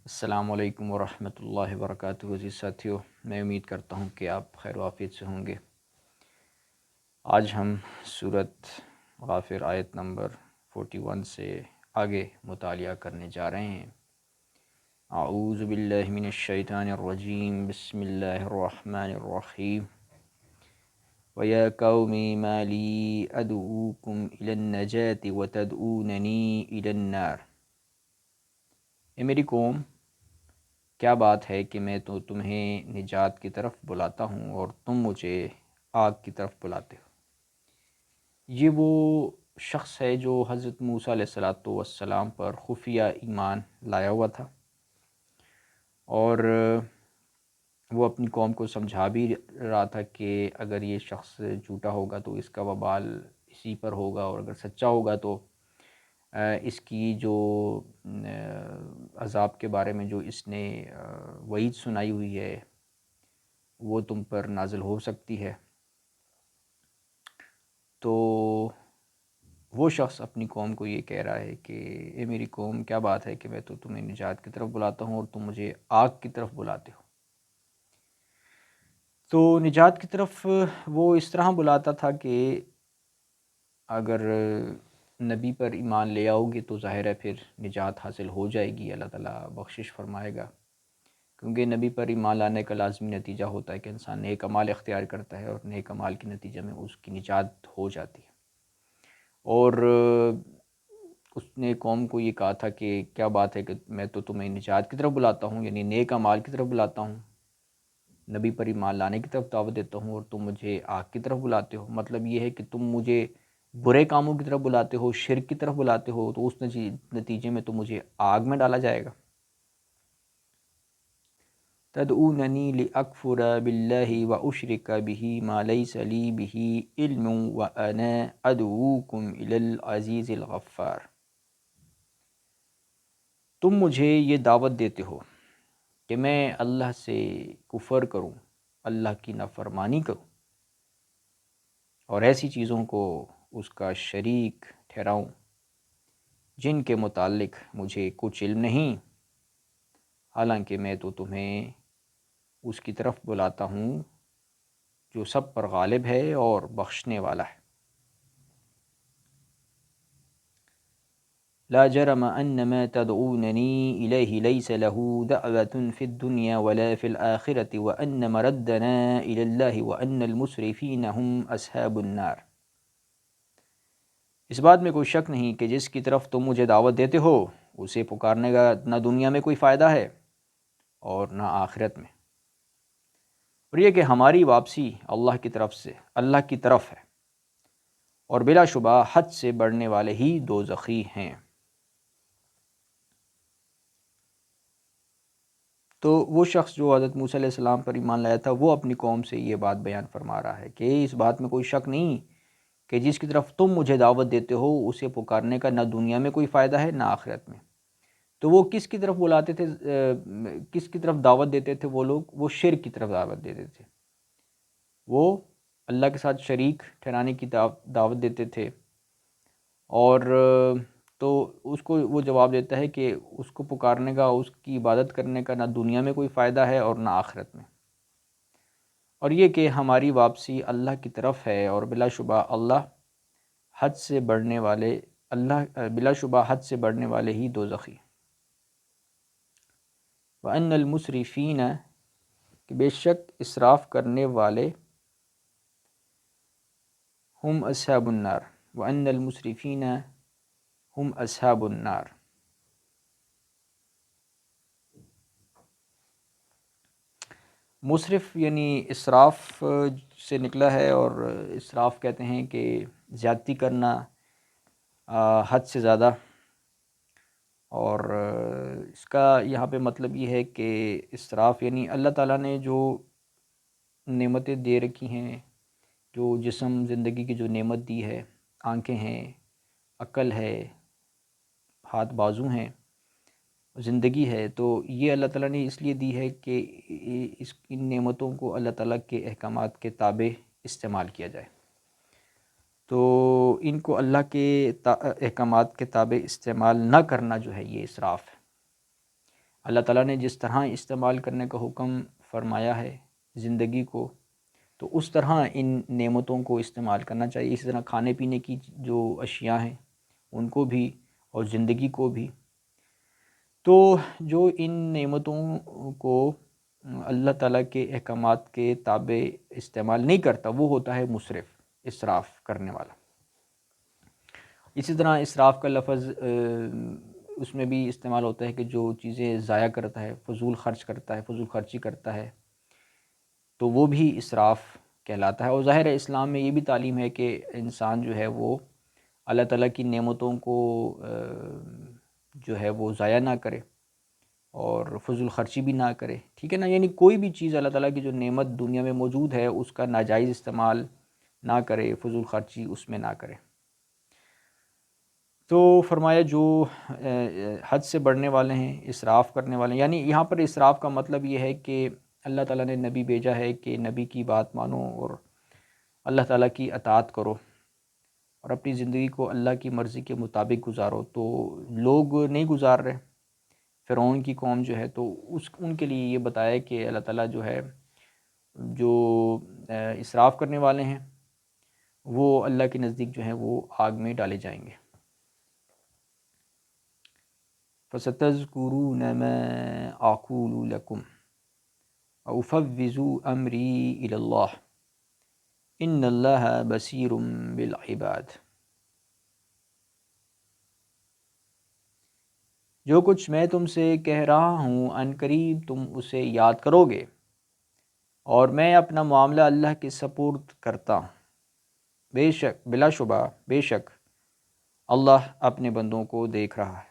السلام علیکم ورحمۃ اللہ وبرکاتہ۔ عزیز ساتھیو، میں امید کرتا ہوں کہ آپ خیر و عافیت سے ہوں گے۔ آج ہم سورۃ غافر آیت نمبر 41 سے آگے مطالعہ کرنے جا رہے ہیں۔ اعوذ باللہ من الشیطان الرجیم، بسم اللہ الرحمن الرحیم۔ وَيَا قَوْمِ مَا لِي أَدْعُوكُمْ إِلَى النَّجَاةِ وَتَدْعُونَنِي إِلَى النَّارِ۔ اے میری قوم، کیا بات ہے کہ میں تو تمہیں نجات کی طرف بلاتا ہوں اور تم مجھے آگ کی طرف بلاتے ہو۔ یہ وہ شخص ہے جو حضرت موسیٰ علیہ السلام پر خفیہ ایمان لایا ہوا تھا، اور وہ اپنی قوم کو سمجھا بھی رہا تھا کہ اگر یہ شخص جھوٹا ہوگا تو اس کا وبال اسی پر ہوگا، اور اگر سچا ہوگا تو اس کی جو عذاب کے بارے میں جو اس نے وعید سنائی ہوئی ہے وہ تم پر نازل ہو سکتی ہے۔ تو وہ شخص اپنی قوم کو یہ کہہ رہا ہے کہ اے میری قوم، کیا بات ہے کہ میں تو تمہیں نجات کی طرف بلاتا ہوں اور تم مجھے آگ کی طرف بلاتے ہو۔ تو نجات کی طرف وہ اس طرح بلاتا تھا کہ اگر نبی پر ایمان لے آؤ گے تو ظاہر ہے پھر نجات حاصل ہو جائے گی، اللہ تعالیٰ بخشش فرمائے گا، کیونکہ نبی پر ایمان لانے کا لازمی نتیجہ ہوتا ہے کہ انسان نیک اعمال اختیار کرتا ہے، اور نیک اعمال کے نتیجے میں اس کی نجات ہو جاتی ہے۔ اور اس نے قوم کو یہ کہا تھا کہ کیا بات ہے کہ میں تو تمہیں نجات کی طرف بلاتا ہوں، یعنی نیک اعمال کی طرف بلاتا ہوں، نبی پر ایمان لانے کی طرف دعوت دیتا ہوں، اور تم مجھے آگ کی طرف بلاتے ہو۔ مطلب یہ ہے کہ تم مجھے برے کاموں کی طرف بلاتے ہو، شرک کی طرف بلاتے ہو، تو اس نتیجے میں تو مجھے آگ میں ڈالا جائے گا۔ تدعوننی لأکفر باللہ واشرک بہ ما لیس لی بہ علم وانا ادعوکم الی العزیز الغفار۔ تم مجھے یہ دعوت دیتے ہو کہ میں اللہ سے کفر کروں، اللہ کی نافرمانی کروں، اور ایسی چیزوں کو اس کا شریک ٹھہراؤں جن کے متعلق مجھے کچھ علم نہیں، حالانکہ میں تو تمہیں اس کی طرف بلاتا ہوں جو سب پر غالب ہے اور بخشنے والا ہے۔ لا جرم ان ما تدعوننی الیہ لیس له دعوة فی الدنیا ولا فی الآخرة وان مردنا الی اللہ وان المسرفین هم اصحاب النار۔ اس بات میں کوئی شک نہیں کہ جس کی طرف تم مجھے دعوت دیتے ہو اسے پکارنے کا نہ دنیا میں کوئی فائدہ ہے اور نہ آخرت میں، اور یہ کہ ہماری واپسی اللہ کی طرف سے اللہ کی طرف ہے، اور بلا شبہ حد سے بڑھنے والے ہی دوزخی ہیں۔ تو وہ شخص جو حضرت موسیٰ علیہ السلام پر ایمان لایا تھا وہ اپنی قوم سے یہ بات بیان فرما رہا ہے کہ اس بات میں کوئی شک نہیں کہ جس کی طرف تم مجھے دعوت دیتے ہو اسے پکارنے کا نہ دنیا میں کوئی فائدہ ہے نہ آخرت میں۔ تو وہ کس کی طرف بلاتے تھے، کس کی طرف دعوت دیتے تھے وہ لوگ؟ وہ شرک کی طرف دعوت دیتے تھے، وہ اللہ کے ساتھ شریک ٹھہرانے کی دعوت دیتے تھے، اور تو اس کو وہ جواب دیتا ہے کہ اس کو پکارنے کا، اس کی عبادت کرنے کا نہ دنیا میں کوئی فائدہ ہے اور نہ آخرت میں، اور یہ کہ ہماری واپسی اللہ کی طرف ہے، اور بلا شبہ حد سے بڑھنے والے ہی دوزخی۔ وَأَنَّ الْمُسْرِفِينَ، کہ بے شک اسراف کرنے والے، ہم اصحاب النار، وَأَنَّ الْمُسْرِفِينَ ہم اصحاب النار۔ مسرف یعنی اسراف سے نکلا ہے، اور اسراف کہتے ہیں کہ زیادتی کرنا، حد سے زیادہ، اور اس کا یہاں پہ مطلب یہ ہے کہ اسراف یعنی اللہ تعالیٰ نے جو نعمتیں دے رکھی ہیں، جو جسم زندگی کی جو نعمت دی ہے، آنکھیں ہیں، عقل ہے، ہاتھ بازو ہیں، زندگی ہے، تو یہ اللہ تعالیٰ نے اس لیے دی ہے کہ ان نعمتوں کو اللہ تعالیٰ کے احکامات کے تابع استعمال کیا جائے۔ تو ان کو اللہ کے احکامات کے تابع استعمال نہ کرنا جو ہے یہ اسراف ہے۔ اللہ تعالیٰ نے جس طرح استعمال کرنے کا حکم فرمایا ہے زندگی کو، تو اس طرح ان نعمتوں کو استعمال کرنا چاہیے. اسی طرح کھانے پینے کی جو اشیاء ہیں ان کو بھی اور زندگی کو بھی. تو جو ان نعمتوں کو اللہ تعالیٰ کے احکامات کے تابع استعمال نہیں کرتا وہ ہوتا ہے مسرف، اسراف کرنے والا. اسی طرح اسراف کا لفظ اس میں بھی استعمال ہوتا ہے کہ جو چیزیں ضائع کرتا ہے، فضول خرچ کرتا ہے، فضول خرچی کرتا ہے، تو وہ بھی اسراف کہلاتا ہے. اور ظاہر ہے اسلام میں یہ بھی تعلیم ہے کہ انسان جو ہے وہ اللہ تعالیٰ کی نعمتوں کو جو ہے وہ ضائع نہ کرے اور فضول خرچی بھی نہ کرے، ٹھیک ہے نا. یعنی کوئی بھی چیز اللہ تعالیٰ کی جو نعمت دنیا میں موجود ہے اس کا ناجائز استعمال نہ کرے، فضول خرچی اس میں نہ کرے. تو فرمایا جو حد سے بڑھنے والے ہیں، اسراف کرنے والے ہیں، یعنی یہاں پر اسراف کا مطلب یہ ہے کہ اللہ تعالیٰ نے نبی بھیجا ہے کہ نبی کی بات مانو اور اللہ تعالیٰ کی اطاعت کرو اور اپنی زندگی کو اللہ کی مرضی کے مطابق گزارو. تو لوگ نہیں گزار رہے. فرعون کی قوم جو ہے تو ان کے لیے یہ بتایا کہ اللہ تعالیٰ جو ہے جو اسراف کرنے والے ہیں وہ اللہ کے نزدیک جو ہیں وہ آگ میں ڈالے جائیں گے. فَسَتَذْكُرُونَ مَا أَقُولُ لَكُمْ وَأُفَوِّضُ أَمْرِي إِلَى اللَّهِ إِنَّ اللَّهَ بَصِيرٌ بِالْعِبَادِ. جو کچھ میں تم سے کہہ رہا ہوں عن قریب تم اسے یاد کرو گے اور میں اپنا معاملہ اللہ کے سپرد کرتا ہوں. بے شک، بلا شبہ، بے شک اللہ اپنے بندوں کو دیکھ رہا ہے.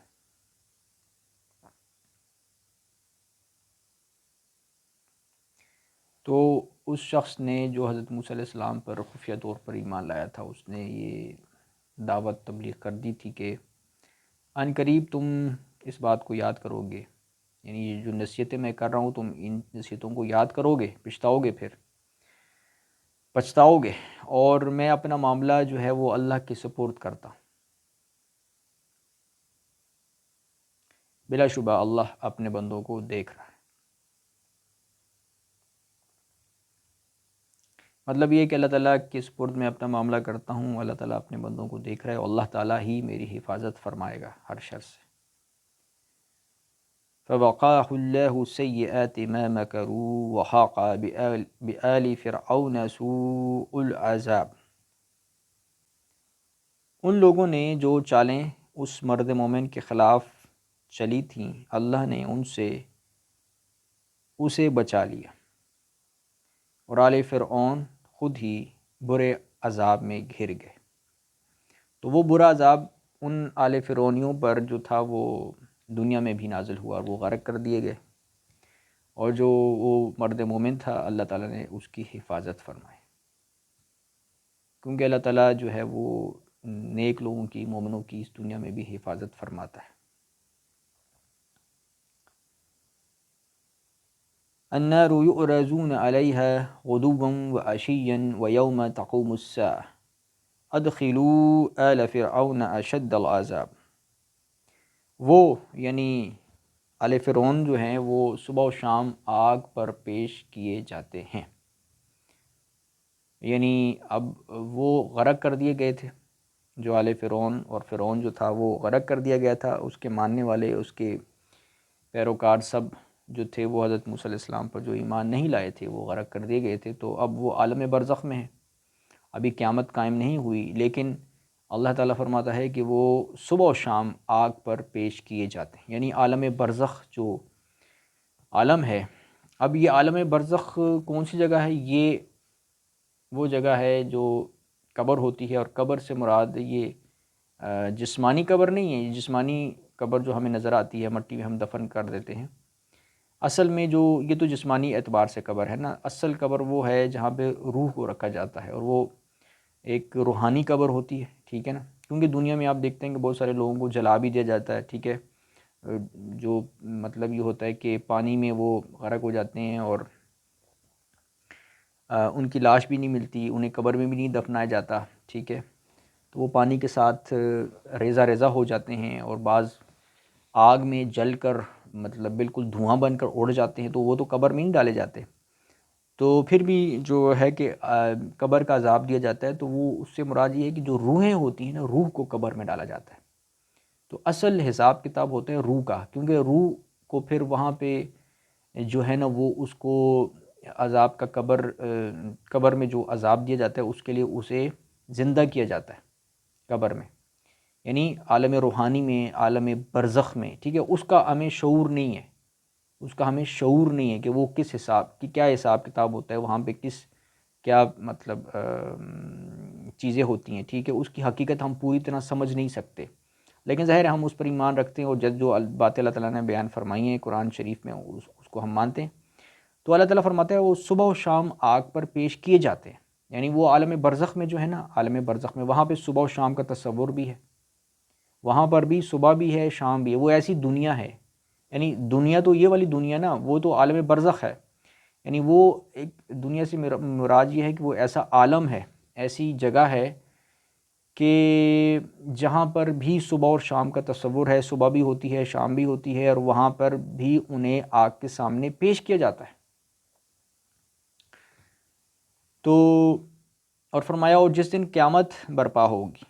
تو اس شخص نے جو حضرت موسیٰ علیہ السلام پر خفیہ طور پر ایمان لایا تھا، اس نے یہ دعوت تبلیغ کر دی تھی کہ عن قریب تم اس بات کو یاد کرو گے، یعنی یہ جو نصیحتیں میں کر رہا ہوں تم ان نصیحتوں کو یاد کرو گے، پچھتاؤ گے اور میں اپنا معاملہ جو ہے وہ اللہ کے سپرد کرتا ہوں. بلا شبہ اللہ اپنے بندوں کو دیکھ رہا ہے. مطلب یہ کہ اللہ تعالیٰ کے سپرد میں اپنا معاملہ کرتا ہوں، اللہ تعالیٰ اپنے بندوں کو دیکھ رہا ہے اور اللہ تعالیٰ ہی میری حفاظت فرمائے گا ہر شر سے. فَوَقَاهُ اللَّهُ سَيِّئَاتِ مَا مَكَرُوا وَحَاقَ بِآلِ فِرْعَوْنَ سُوءُ الْعَذَابِ. ان لوگوں نے جو چالیں اس مرد مومن کے خلاف چلی تھیں اللہ نے ان سے اسے بچا لیا اور آل فرعون خود ہی برے عذاب میں گھر گئے. تو وہ برا عذاب ان آل فرعونیوں پر جو تھا وہ دنیا میں بھی نازل ہوا اور وہ غرق کر دیے گئے، اور جو وہ مرد مومن تھا اللہ تعالیٰ نے اس کی حفاظت فرمائی، کیونکہ اللہ تعالیٰ جو ہے وہ نیک لوگوں کی، مومنوں کی اس دنیا میں بھی حفاظت فرماتا ہے. النار يعرضون عليها غدوا وعشيا ويوم تقوم الساعة ادخلوا آل فرعون اشد العذاب. وہ یعنی آل فرعون جو ہیں وہ صبح و شام آگ پر پیش کیے جاتے ہیں. یعنی اب وہ غرق کر دیے گئے تھے، جو آل فرعون اور فرعون جو تھا وہ غرق کر دیا گیا تھا. اس کے ماننے والے، اس کے پیروکار سب جو تھے وہ حضرت موسیٰ علیہ السلام پر جو ایمان نہیں لائے تھے وہ غرق کر دیے گئے تھے. تو اب وہ عالم برزخ میں ہیں، ابھی قیامت قائم نہیں ہوئی، لیکن اللہ تعالیٰ فرماتا ہے کہ وہ صبح و شام آگ پر پیش کیے جاتے ہیں. یعنی عالم برزخ جو عالم ہے، اب یہ عالم برزخ کون سی جگہ ہے؟ یہ وہ جگہ ہے جو قبر ہوتی ہے، اور قبر سے مراد یہ جسمانی قبر نہیں ہے. جسمانی قبر جو ہمیں نظر آتی ہے، مٹی میں ہم دفن کر دیتے ہیں، اصل میں جو یہ تو جسمانی اعتبار سے قبر ہے نا. اصل قبر وہ ہے جہاں پہ روح کو رکھا جاتا ہے، اور وہ ایک روحانی قبر ہوتی ہے، ٹھیک ہے نا. کیونکہ دنیا میں آپ دیکھتے ہیں کہ بہت سارے لوگوں کو جلا بھی دیا جاتا ہے، ٹھیک ہے، جو مطلب یہ ہوتا ہے کہ پانی میں وہ غرق ہو جاتے ہیں اور ان کی لاش بھی نہیں ملتی، انہیں قبر میں بھی نہیں دفنایا جاتا، ٹھیک ہے. تو وہ پانی کے ساتھ ریزہ ریزہ ہو جاتے ہیں، اور بعض آگ میں جل کر مطلب بالکل دھواں بن کر اڑ جاتے ہیں تو وہ تو قبر میں نہیں ڈالے جاتے، تو پھر بھی جو ہے کہ قبر کا عذاب دیا جاتا ہے، تو وہ اس سے مراد یہ ہے کہ جو روحیں ہوتی ہیں نا، روح کو قبر میں ڈالا جاتا ہے۔ تو اصل حساب کتاب ہوتا ہے روح کا، کیونکہ روح کو پھر وہاں پہ جو ہے نا وہ اس کو عذاب کا قبر میں جو عذاب دیا جاتا ہے اس کے لیے اسے زندہ کیا جاتا ہے قبر میں، یعنی عالم روحانی میں، عالم برزخ میں، ٹھیک ہے، اس کا ہمیں شعور نہیں ہے، اس کا ہمیں شعور نہیں ہے کہ وہ کس حساب کی، کیا حساب کتاب ہوتا ہے وہاں پہ، کیا مطلب چیزیں ہوتی ہیں، ٹھیک ہے، اس کی حقیقت ہم پوری طرح سمجھ نہیں سکتے، لیکن ظاہر ہے ہم اس پر ایمان رکھتے ہیں، اور جو باتیں اللہ تعالیٰ نے بیان فرمائی ہیں قرآن شریف میں اس کو ہم مانتے ہیں۔ تو اللہ تعالیٰ فرماتا ہے وہ صبح و شام آگ پر پیش کیے جاتے ہیں، یعنی وہ عالم برزخ میں جو ہے نا، عالم برزخ میں وہاں پہ صبح و شام کا تصور بھی ہے، وہاں پر بھی صبح بھی ہے شام بھی ہے، وہ ایسی دنیا ہے، یعنی دنیا تو یہ والی دنیا نا، وہ تو عالم برزخ ہے، یعنی وہ ایک دنیا سے مراد یہ ہے کہ وہ ایسا عالم ہے، ایسی جگہ ہے کہ جہاں پر بھی صبح اور شام کا تصور ہے، صبح بھی ہوتی ہے شام بھی ہوتی ہے، اور وہاں پر بھی انہیں آگ کے سامنے پیش کیا جاتا ہے۔ تو اور فرمایا اور جس دن قیامت برپا ہوگی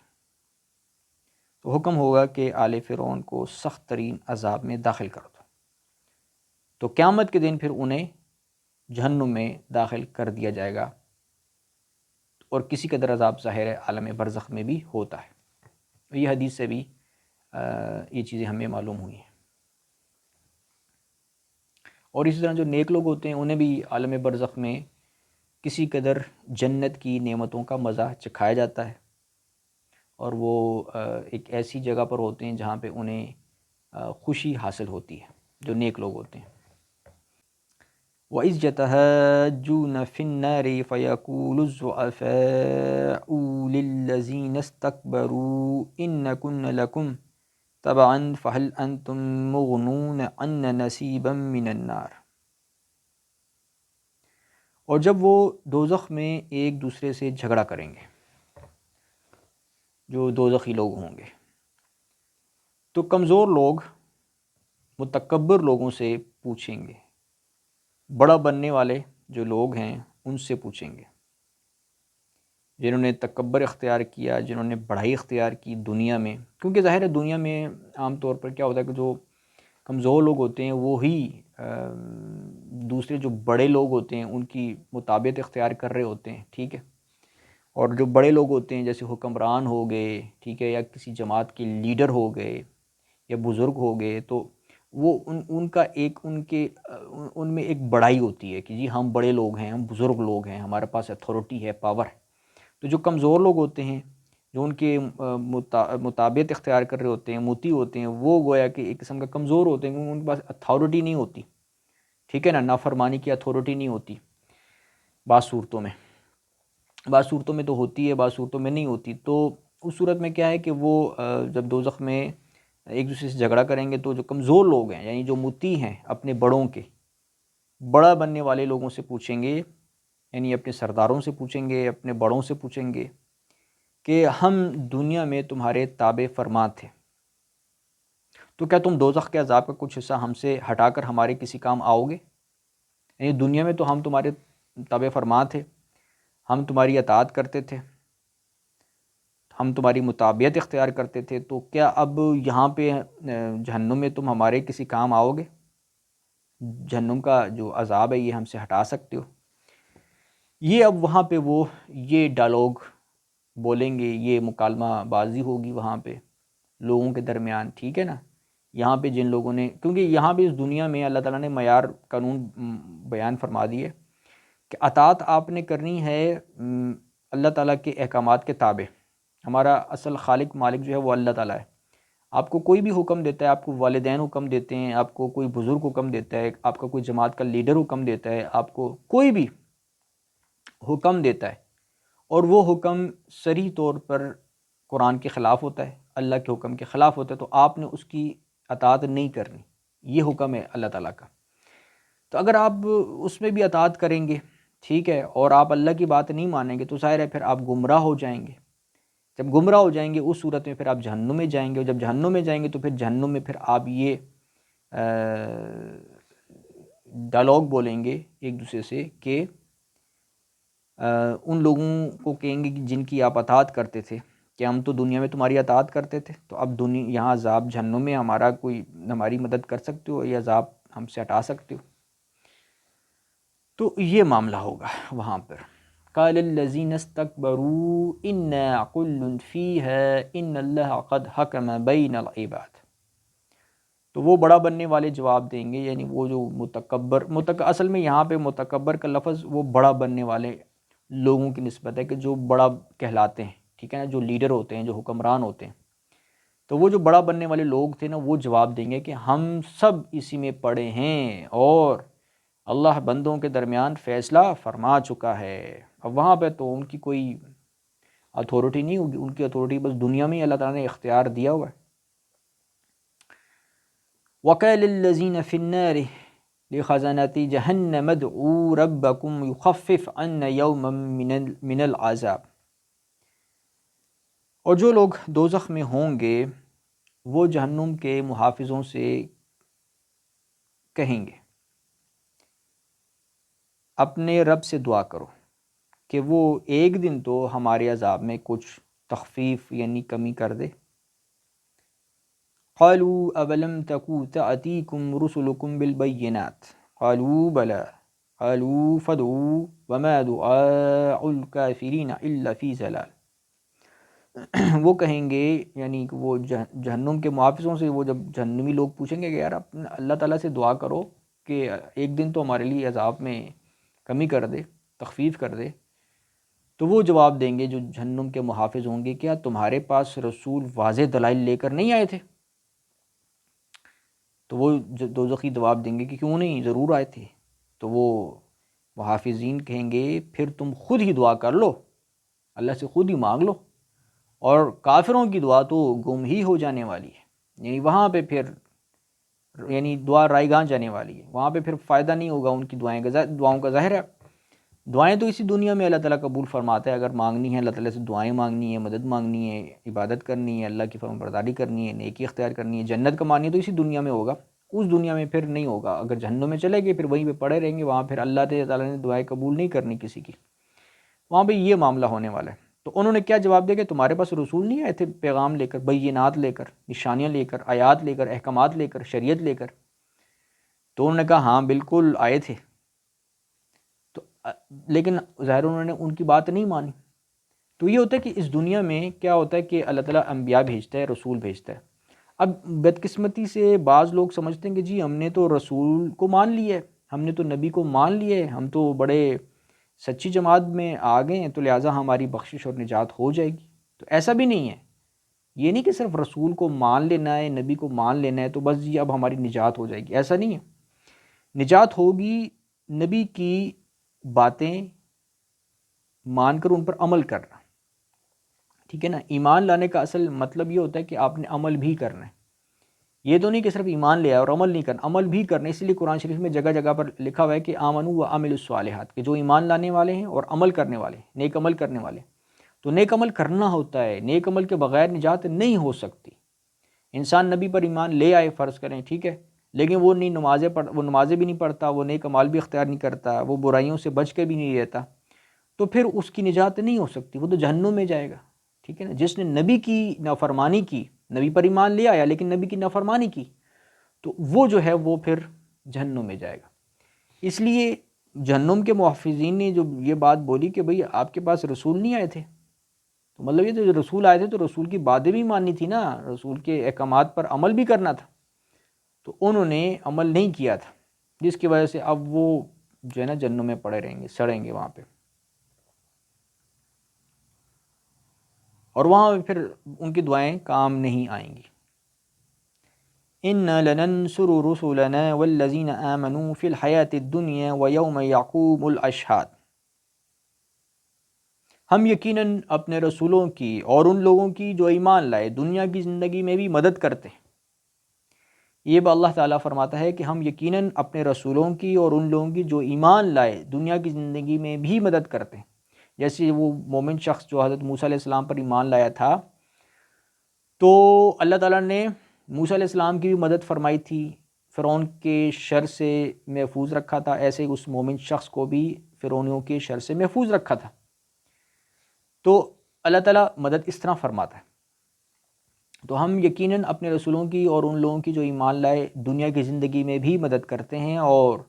تو حکم ہوگا کہ آل فرعون کو سخت ترین عذاب میں داخل کر دو، تو قیامت کے دن پھر انہیں جہنم میں داخل کر دیا جائے گا، اور کسی قدر عذاب ظاہر ہے عالم برزخ میں بھی ہوتا ہے، یہ حدیث سے بھی یہ چیزیں ہمیں معلوم ہوئی ہیں۔ اور اسی طرح جو نیک لوگ ہوتے ہیں انہیں بھی عالم برزخ میں کسی قدر جنت کی نعمتوں کا مزہ چکھایا جاتا ہے، اور وہ ایک ایسی جگہ پر ہوتے ہیں جہاں پہ انہیں خوشی حاصل ہوتی ہے، جو نیک لوگ ہوتے ہیں۔ وَإِذْ يَتَحَاجُّونَ فِي النَّارِ فَيَقُولُ الضُّعَفَاءُ لِلَّذِينَ اسْتَكْبَرُوا إِنَّ كُنَّا لَكُمْ تَبَعًا فَهَلْ أَنْتُمْ مُغْنُونَ عَنَّا نَصِيبًا مِنَ النَّارِ۔ اور جب وہ دوزخ میں ایک دوسرے سے جھگڑا کریں گے، جو دوزخی لوگ ہوں گے، تو کمزور لوگ متکبر لوگوں سے پوچھیں گے، بڑا بننے والے جو لوگ ہیں ان سے پوچھیں گے، جنہوں نے تکبر اختیار کیا، جنہوں نے بڑائی اختیار کی دنیا میں، کیونکہ ظاہر ہے دنیا میں عام طور پر کیا ہوتا ہے کہ جو کمزور لوگ ہوتے ہیں وہی دوسرے جو بڑے لوگ ہوتے ہیں ان کی مطابقت اختیار کر رہے ہوتے ہیں، ٹھیک ہے، اور جو بڑے لوگ ہوتے ہیں جیسے حکمران ہو گئے، ٹھیک ہے، یا کسی جماعت کے لیڈر ہو گئے یا بزرگ ہو گئے، تو وہ ان کا ایک ان میں ایک بڑائی ہوتی ہے کہ جی ہم بڑے لوگ ہیں، ہم بزرگ لوگ ہیں، ہمارے پاس اتھارٹی ہے، پاور ہے۔ تو جو کمزور لوگ ہوتے ہیں، جو ان کے مطابقت اختیار کر رہے ہوتے ہیں، موتی ہوتے ہیں، وہ گویا کہ ایک قسم کا کمزور ہوتے ہیں، کیونکہ ان کے پاس اتھارٹی نہیں ہوتی، ٹھیک ہے نا، نافرمانی کی اتھارٹی نہیں ہوتی، بعض صورتوں میں تو ہوتی ہے، بعض صورتوں میں نہیں ہوتی۔ تو اس صورت میں کیا ہے کہ وہ جب دوزخ میں ایک دوسرے سے جھگڑا کریں گے تو جو کمزور لوگ ہیں، یعنی جو مطیع ہیں اپنے بڑوں کے، بڑا بننے والے لوگوں سے پوچھیں گے، یعنی اپنے سرداروں سے پوچھیں گے، اپنے بڑوں سے پوچھیں گے کہ ہم دنیا میں تمہارے تابع فرما تھے، تو کیا تم دوزخ کے عذاب کا کچھ حصہ ہم سے ہٹا کر ہمارے کسی کام آؤ گے؟ یعنی دنیا میں تو ہم تمہارے تابع فرما تھے، ہم تمہاری اطاعت کرتے تھے، ہم تمہاری مطابعت اختیار کرتے تھے، تو کیا اب یہاں پہ جہنم میں تم ہمارے کسی کام آؤ گے؟ جہنم کا جو عذاب ہے یہ ہم سے ہٹا سکتے ہو؟ یہ اب وہاں پہ وہ یہ ڈائلاگ بولیں گے، یہ مکالمہ بازی ہوگی وہاں پہ لوگوں کے درمیان، ٹھیک ہے نا۔ یہاں پہ جن لوگوں نے، کیونکہ یہاں پہ اس دنیا میں اللہ تعالیٰ نے معیار قانون بیان فرما دیے کہ اطاعت آپ نے کرنی ہے اللہ تعالیٰ کے احکامات کے تابع۔ ہمارا اصل خالق مالک جو ہے وہ اللہ تعالیٰ ہے۔ آپ کو کوئی بھی حکم دیتا ہے، آپ کو والدین حکم دیتے ہیں، آپ کو کوئی بزرگ حکم دیتا ہے، آپ کا کوئی جماعت کا لیڈر حکم دیتا ہے، آپ کو کوئی بھی حکم دیتا ہے اور وہ حکم صریح طور پر قرآن کے خلاف ہوتا ہے، اللہ کے حکم کے خلاف ہوتا ہے، تو آپ نے اس کی اطاعت نہیں کرنی، یہ حکم ہے اللہ تعالیٰ کا۔ تو اگر آپ اس میں بھی اطاعت کریں گے، ٹھیک ہے، اور آپ اللہ کی بات نہیں مانیں گے تو ظاہر ہے پھر آپ گمراہ ہو جائیں گے۔ جب گمراہ ہو جائیں گے اس صورت میں پھر آپ جہنم میں جائیں گے، اور جب جہنم میں جائیں گے تو پھر جہنم میں پھر آپ یہ ڈائلاگ بولیں گے ایک دوسرے سے کہ ان لوگوں کو کہیں گے کہ جن کی آپ اطاعت کرتے تھے کہ ہم تو دنیا میں تمہاری اطاعت کرتے تھے، تو اب یہاں عذاب جہنم میں ہماری مدد کر سکتے ہو، یہ عذاب ہم سے ہٹا سکتے ہو؟ تو یہ معاملہ ہوگا وہاں پر۔ قال الذین استکبروا انا کل فیہا ان اللہ قد حکم بین العباد۔ تو وہ بڑا بننے والے جواب دیں گے، یعنی وہ جو اصل میں یہاں پہ متکبر کا لفظ وہ بڑا بننے والے لوگوں کی نسبت ہے، کہ جو بڑا کہلاتے ہیں، ٹھیک ہے نا، جو لیڈر ہوتے ہیں، جو حکمران ہوتے ہیں، تو وہ جو بڑا بننے والے لوگ تھے نا، وہ جواب دیں گے کہ ہم سب اسی میں پڑے ہیں اور اللہ بندوں کے درمیان فیصلہ فرما چکا ہے۔ اب وہاں پہ تو ان کی کوئی اتھارٹی نہیں ہوگی، ان کی اتھارٹی بس دنیا میں ہی اللہ تعالیٰ نے اختیار دیا ہوا ہے۔ وَقَالَ الَّذِينَ فِي النَّارِ لِخَزَنَةِ جَهَنَّمَ ادْعُوا رَبَّكُمْ يُخَفِّفْ عَنَّا يَوْمًا مِنَ الْعَذَابِ۔ اور جو لوگ دوزخ میں ہوں گے وہ جہنم کے محافظوں سے کہیں گے اپنے رب سے دعا کرو کہ وہ ایک دن تو ہمارے عذاب میں کچھ تخفیف یعنی کمی کر دے۔ قالوا اولم تکو تأتیکم رسلکم بالبینات قالوا بلا قالوا فادعوا وما دعاء الکافرین الا فی ضلال۔ وہ کہیں گے، یعنی کہ وہ جہنم کے محافظوں سے، وہ جب جہنمی لوگ پوچھیں گے کہ یار اللہ تعالیٰ سے دعا کرو کہ ایک دن تو ہمارے لیے عذاب میں کمی کر دے، تخفیف کر دے، تو وہ جواب دیں گے جو جہنم کے محافظ ہوں گے، کیا تمہارے پاس رسول واضح دلائل لے کر نہیں آئے تھے؟ تو وہ دوزخی جواب دیں گے کہ کیوں نہیں، ضرور آئے تھے۔ تو وہ محافظین کہیں گے پھر تم خود ہی دعا کر لو، اللہ سے خود ہی مانگ لو، اور کافروں کی دعا تو گم ہی ہو جانے والی ہے، یعنی وہاں پہ پھر یعنی دعا رائے گاہ جانے والی ہے، وہاں پہ پھر فائدہ نہیں ہوگا ان کی دعاؤں کا۔ ظاہر ہے دعائیں تو اسی دنیا میں اللہ تعالیٰ قبول فرماتا ہے، اگر مانگنی ہے اللہ تعالیٰ سے، دعائیں مانگنی ہے، مدد مانگنی ہے، عبادت کرنی ہے، اللہ کی فرمان برداری کرنی ہے، نیکی اختیار کرنی ہے، جنت کمانی ہے، تو اسی دنیا میں ہوگا، اس دنیا میں پھر نہیں ہوگا۔ اگر جہنم میں چلے گئے پھر وہیں پہ پڑے رہیں گے، وہاں پھر اللہ تعالیٰ نے دعائیں قبول نہیں کرنی کسی کی، وہاں پہ یہ معاملہ ہونے والا ہے۔ تو انہوں نے کیا جواب دیا کہ تمہارے پاس رسول نہیں آئے تھے پیغام لے کر، بینات لے کر، نشانیاں لے کر، آیات لے کر، احکامات لے کر، شریعت لے کر؟ تو انہوں نے کہا ہاں بالکل آئے تھے، تو لیکن ظاہر انہوں نے ان کی بات نہیں مانی۔ تو یہ ہوتا ہے کہ اس دنیا میں کیا ہوتا ہے کہ اللہ تعالیٰ انبیاء بھیجتا ہے، رسول بھیجتا ہے۔ اب بدقسمتی سے بعض لوگ سمجھتے ہیں کہ جی ہم نے تو رسول کو مان لیا ہے، ہم نے تو نبی کو مان لیا ہے، ہم تو بڑے سچی جماعت میں آ گئے ہیں، تو لہٰذا ہماری بخشش اور نجات ہو جائے گی۔ تو ایسا بھی نہیں ہے، یہ نہیں کہ صرف رسول کو مان لینا ہے، نبی کو مان لینا ہے تو بس جی اب ہماری نجات ہو جائے گی، ایسا نہیں ہے۔ نجات ہوگی نبی کی باتیں مان کر ان پر عمل کرنا، ٹھیک ہے نا۔ ایمان لانے کا اصل مطلب یہ ہوتا ہے کہ آپ نے عمل بھی کرنا ہے، یہ تو نہیں کہ صرف ایمان لے آئے اور عمل نہیں کرنا، عمل بھی کرنا ہے۔ اسی لیے قرآن شریف میں جگہ جگہ پر لکھا ہوا ہے کہ آمنوا وعملوا الصالحات، کہ جو ایمان لانے والے ہیں اور عمل کرنے والے، نیک عمل کرنے والے۔ تو نیک عمل کرنا ہوتا ہے، نیک عمل کے بغیر نجات نہیں ہو سکتی۔ انسان نبی پر ایمان لے آئے فرض کریں، ٹھیک ہے، لیکن وہ نمازیں بھی نہیں پڑھتا، وہ نیک عمل بھی اختیار نہیں کرتا، وہ برائیوں سے بچ کے بھی نہیں رہتا، تو پھر اس کی نجات نہیں ہو سکتی، وہ تو جہنم میں جائے گا، ٹھیک ہے نا۔ جس نے نبی کی نافرمانی کی، نبی پر ایمان لے آیا لیکن نبی کی نافرمانی کی، تو وہ جو ہے وہ پھر جہنم میں جائے گا۔ اس لیے جہنم کے محافظین نے جو یہ بات بولی کہ بھئی آپ کے پاس رسول نہیں آئے تھے، تو مطلب یہ تو جو رسول آئے تھے تو رسول کی باتیں بھی ماننی تھی نا، رسول کے احکامات پر عمل بھی کرنا تھا، تو انہوں نے عمل نہیں کیا تھا، جس کی وجہ سے اب وہ جو ہے نا جہنم میں پڑے رہیں گے، سڑیں گے وہاں پہ، اور وہاں پھر ان کی دعائیں کام نہیں آئیں گی۔ اِنَّا لَنَنْصُرُ رُسُلَنَا وَالَّذِينَ آمَنُوا فِي الْحَيَاةِ الدُّنْيَا وَيَوْمَ يَقُومُ الْأَشْهَادُ۔ ہم یقیناً اپنے رسولوں کی اور ان لوگوں کی جو ایمان لائے دنیا کی زندگی میں بھی مدد کرتے ہیں۔ یہ اللہ تعالیٰ فرماتا ہے کہ ہم یقیناً اپنے رسولوں کی اور ان لوگوں کی جو ایمان لائے دنیا کی زندگی میں بھی مدد کرتے ہیں۔ جیسے وہ مومن شخص جو حضرت موسیٰ علیہ السلام پر ایمان لایا تھا، تو اللہ تعالیٰ نے موسیٰ علیہ السلام کی بھی مدد فرمائی تھی، فرعون کے شر سے محفوظ رکھا تھا، ایسے ہی اس مومن شخص کو بھی فرعونیوں کے شر سے محفوظ رکھا تھا۔ تو اللہ تعالیٰ مدد اس طرح فرماتا ہے۔ تو ہم یقیناً اپنے رسولوں کی اور ان لوگوں کی جو ایمان لائے دنیا کی زندگی میں بھی مدد کرتے ہیں، اور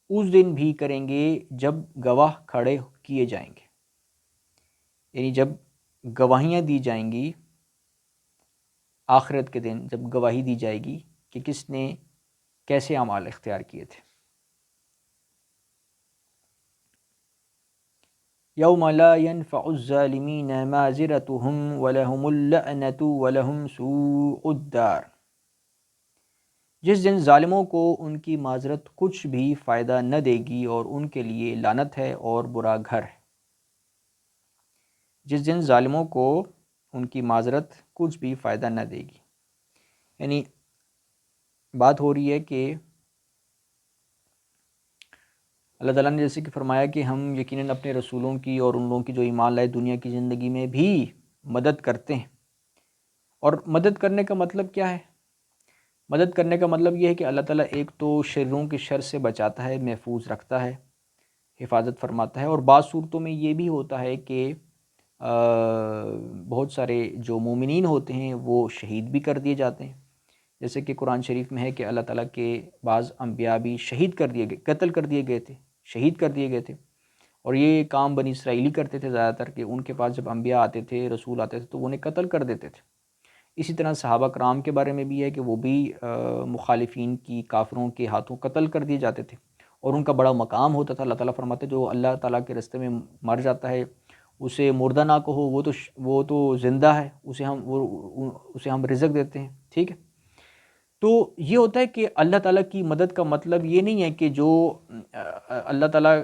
اس دن بھی کریں گے جب گواہ کھڑے کیے جائیں گے، یعنی جب گواہیاں دی جائیں گی آخرت کے دن، جب گواہی دی جائے گی کہ کس نے کیسے اعمال اختیار کیے تھے۔ یوم لا ينفع الظالمین معذرتهم ولهم اللعنة ولهم سوء الدار، جس دن ظالموں کو ان کی معذرت کچھ بھی فائدہ نہ دے گی اور ان کے لیے لعنت ہے اور برا گھر ہے۔ جس دن ظالموں کو ان کی معذرت کچھ بھی فائدہ نہ دے گی، یعنی بات ہو رہی ہے کہ اللہ تعالیٰ نے جیسے کہ فرمایا کہ ہم یقیناً اپنے رسولوں کی اور ان لوگوں کی جو ایمان لائے دنیا کی زندگی میں بھی مدد کرتے ہیں۔ اور مدد کرنے کا مطلب کیا ہے؟ مدد کرنے کا مطلب یہ ہے کہ اللہ تعالیٰ ایک تو شروں کے شر سے بچاتا ہے، محفوظ رکھتا ہے، حفاظت فرماتا ہے، اور بعض صورتوں میں یہ بھی ہوتا ہے کہ بہت سارے جو مومنین ہوتے ہیں وہ شہید بھی کر دیے جاتے ہیں، جیسے کہ قرآن شریف میں ہے کہ اللہ تعالیٰ کے بعض انبیاء بھی شہید کر دیے گئے، قتل کر دیے گئے تھے، شہید کر دیے گئے تھے۔ اور یہ کام بنی اسرائیلی کرتے تھے زیادہ تر، کہ ان کے پاس جب انبیاء آتے تھے، رسول آتے تھے، تو وہ انہیں قتل کر دیتے تھے۔ اسی طرح صحابہ کرام کے بارے میں بھی ہے کہ وہ بھی مخالفین کی، کافروں کے ہاتھوں قتل کر دیے جاتے تھے، اور ان کا بڑا مقام ہوتا تھا۔ اللہ تعالیٰ فرماتے جو اللہ تعالیٰ کے راستے میں مر جاتا ہے اسے مردہ نہ کہو، وہ تو زندہ ہے، اسے ہم رزق دیتے ہیں، ٹھیک ہے۔ تو یہ ہوتا ہے کہ اللہ تعالیٰ کی مدد کا مطلب یہ نہیں ہے کہ جو اللہ تعالیٰ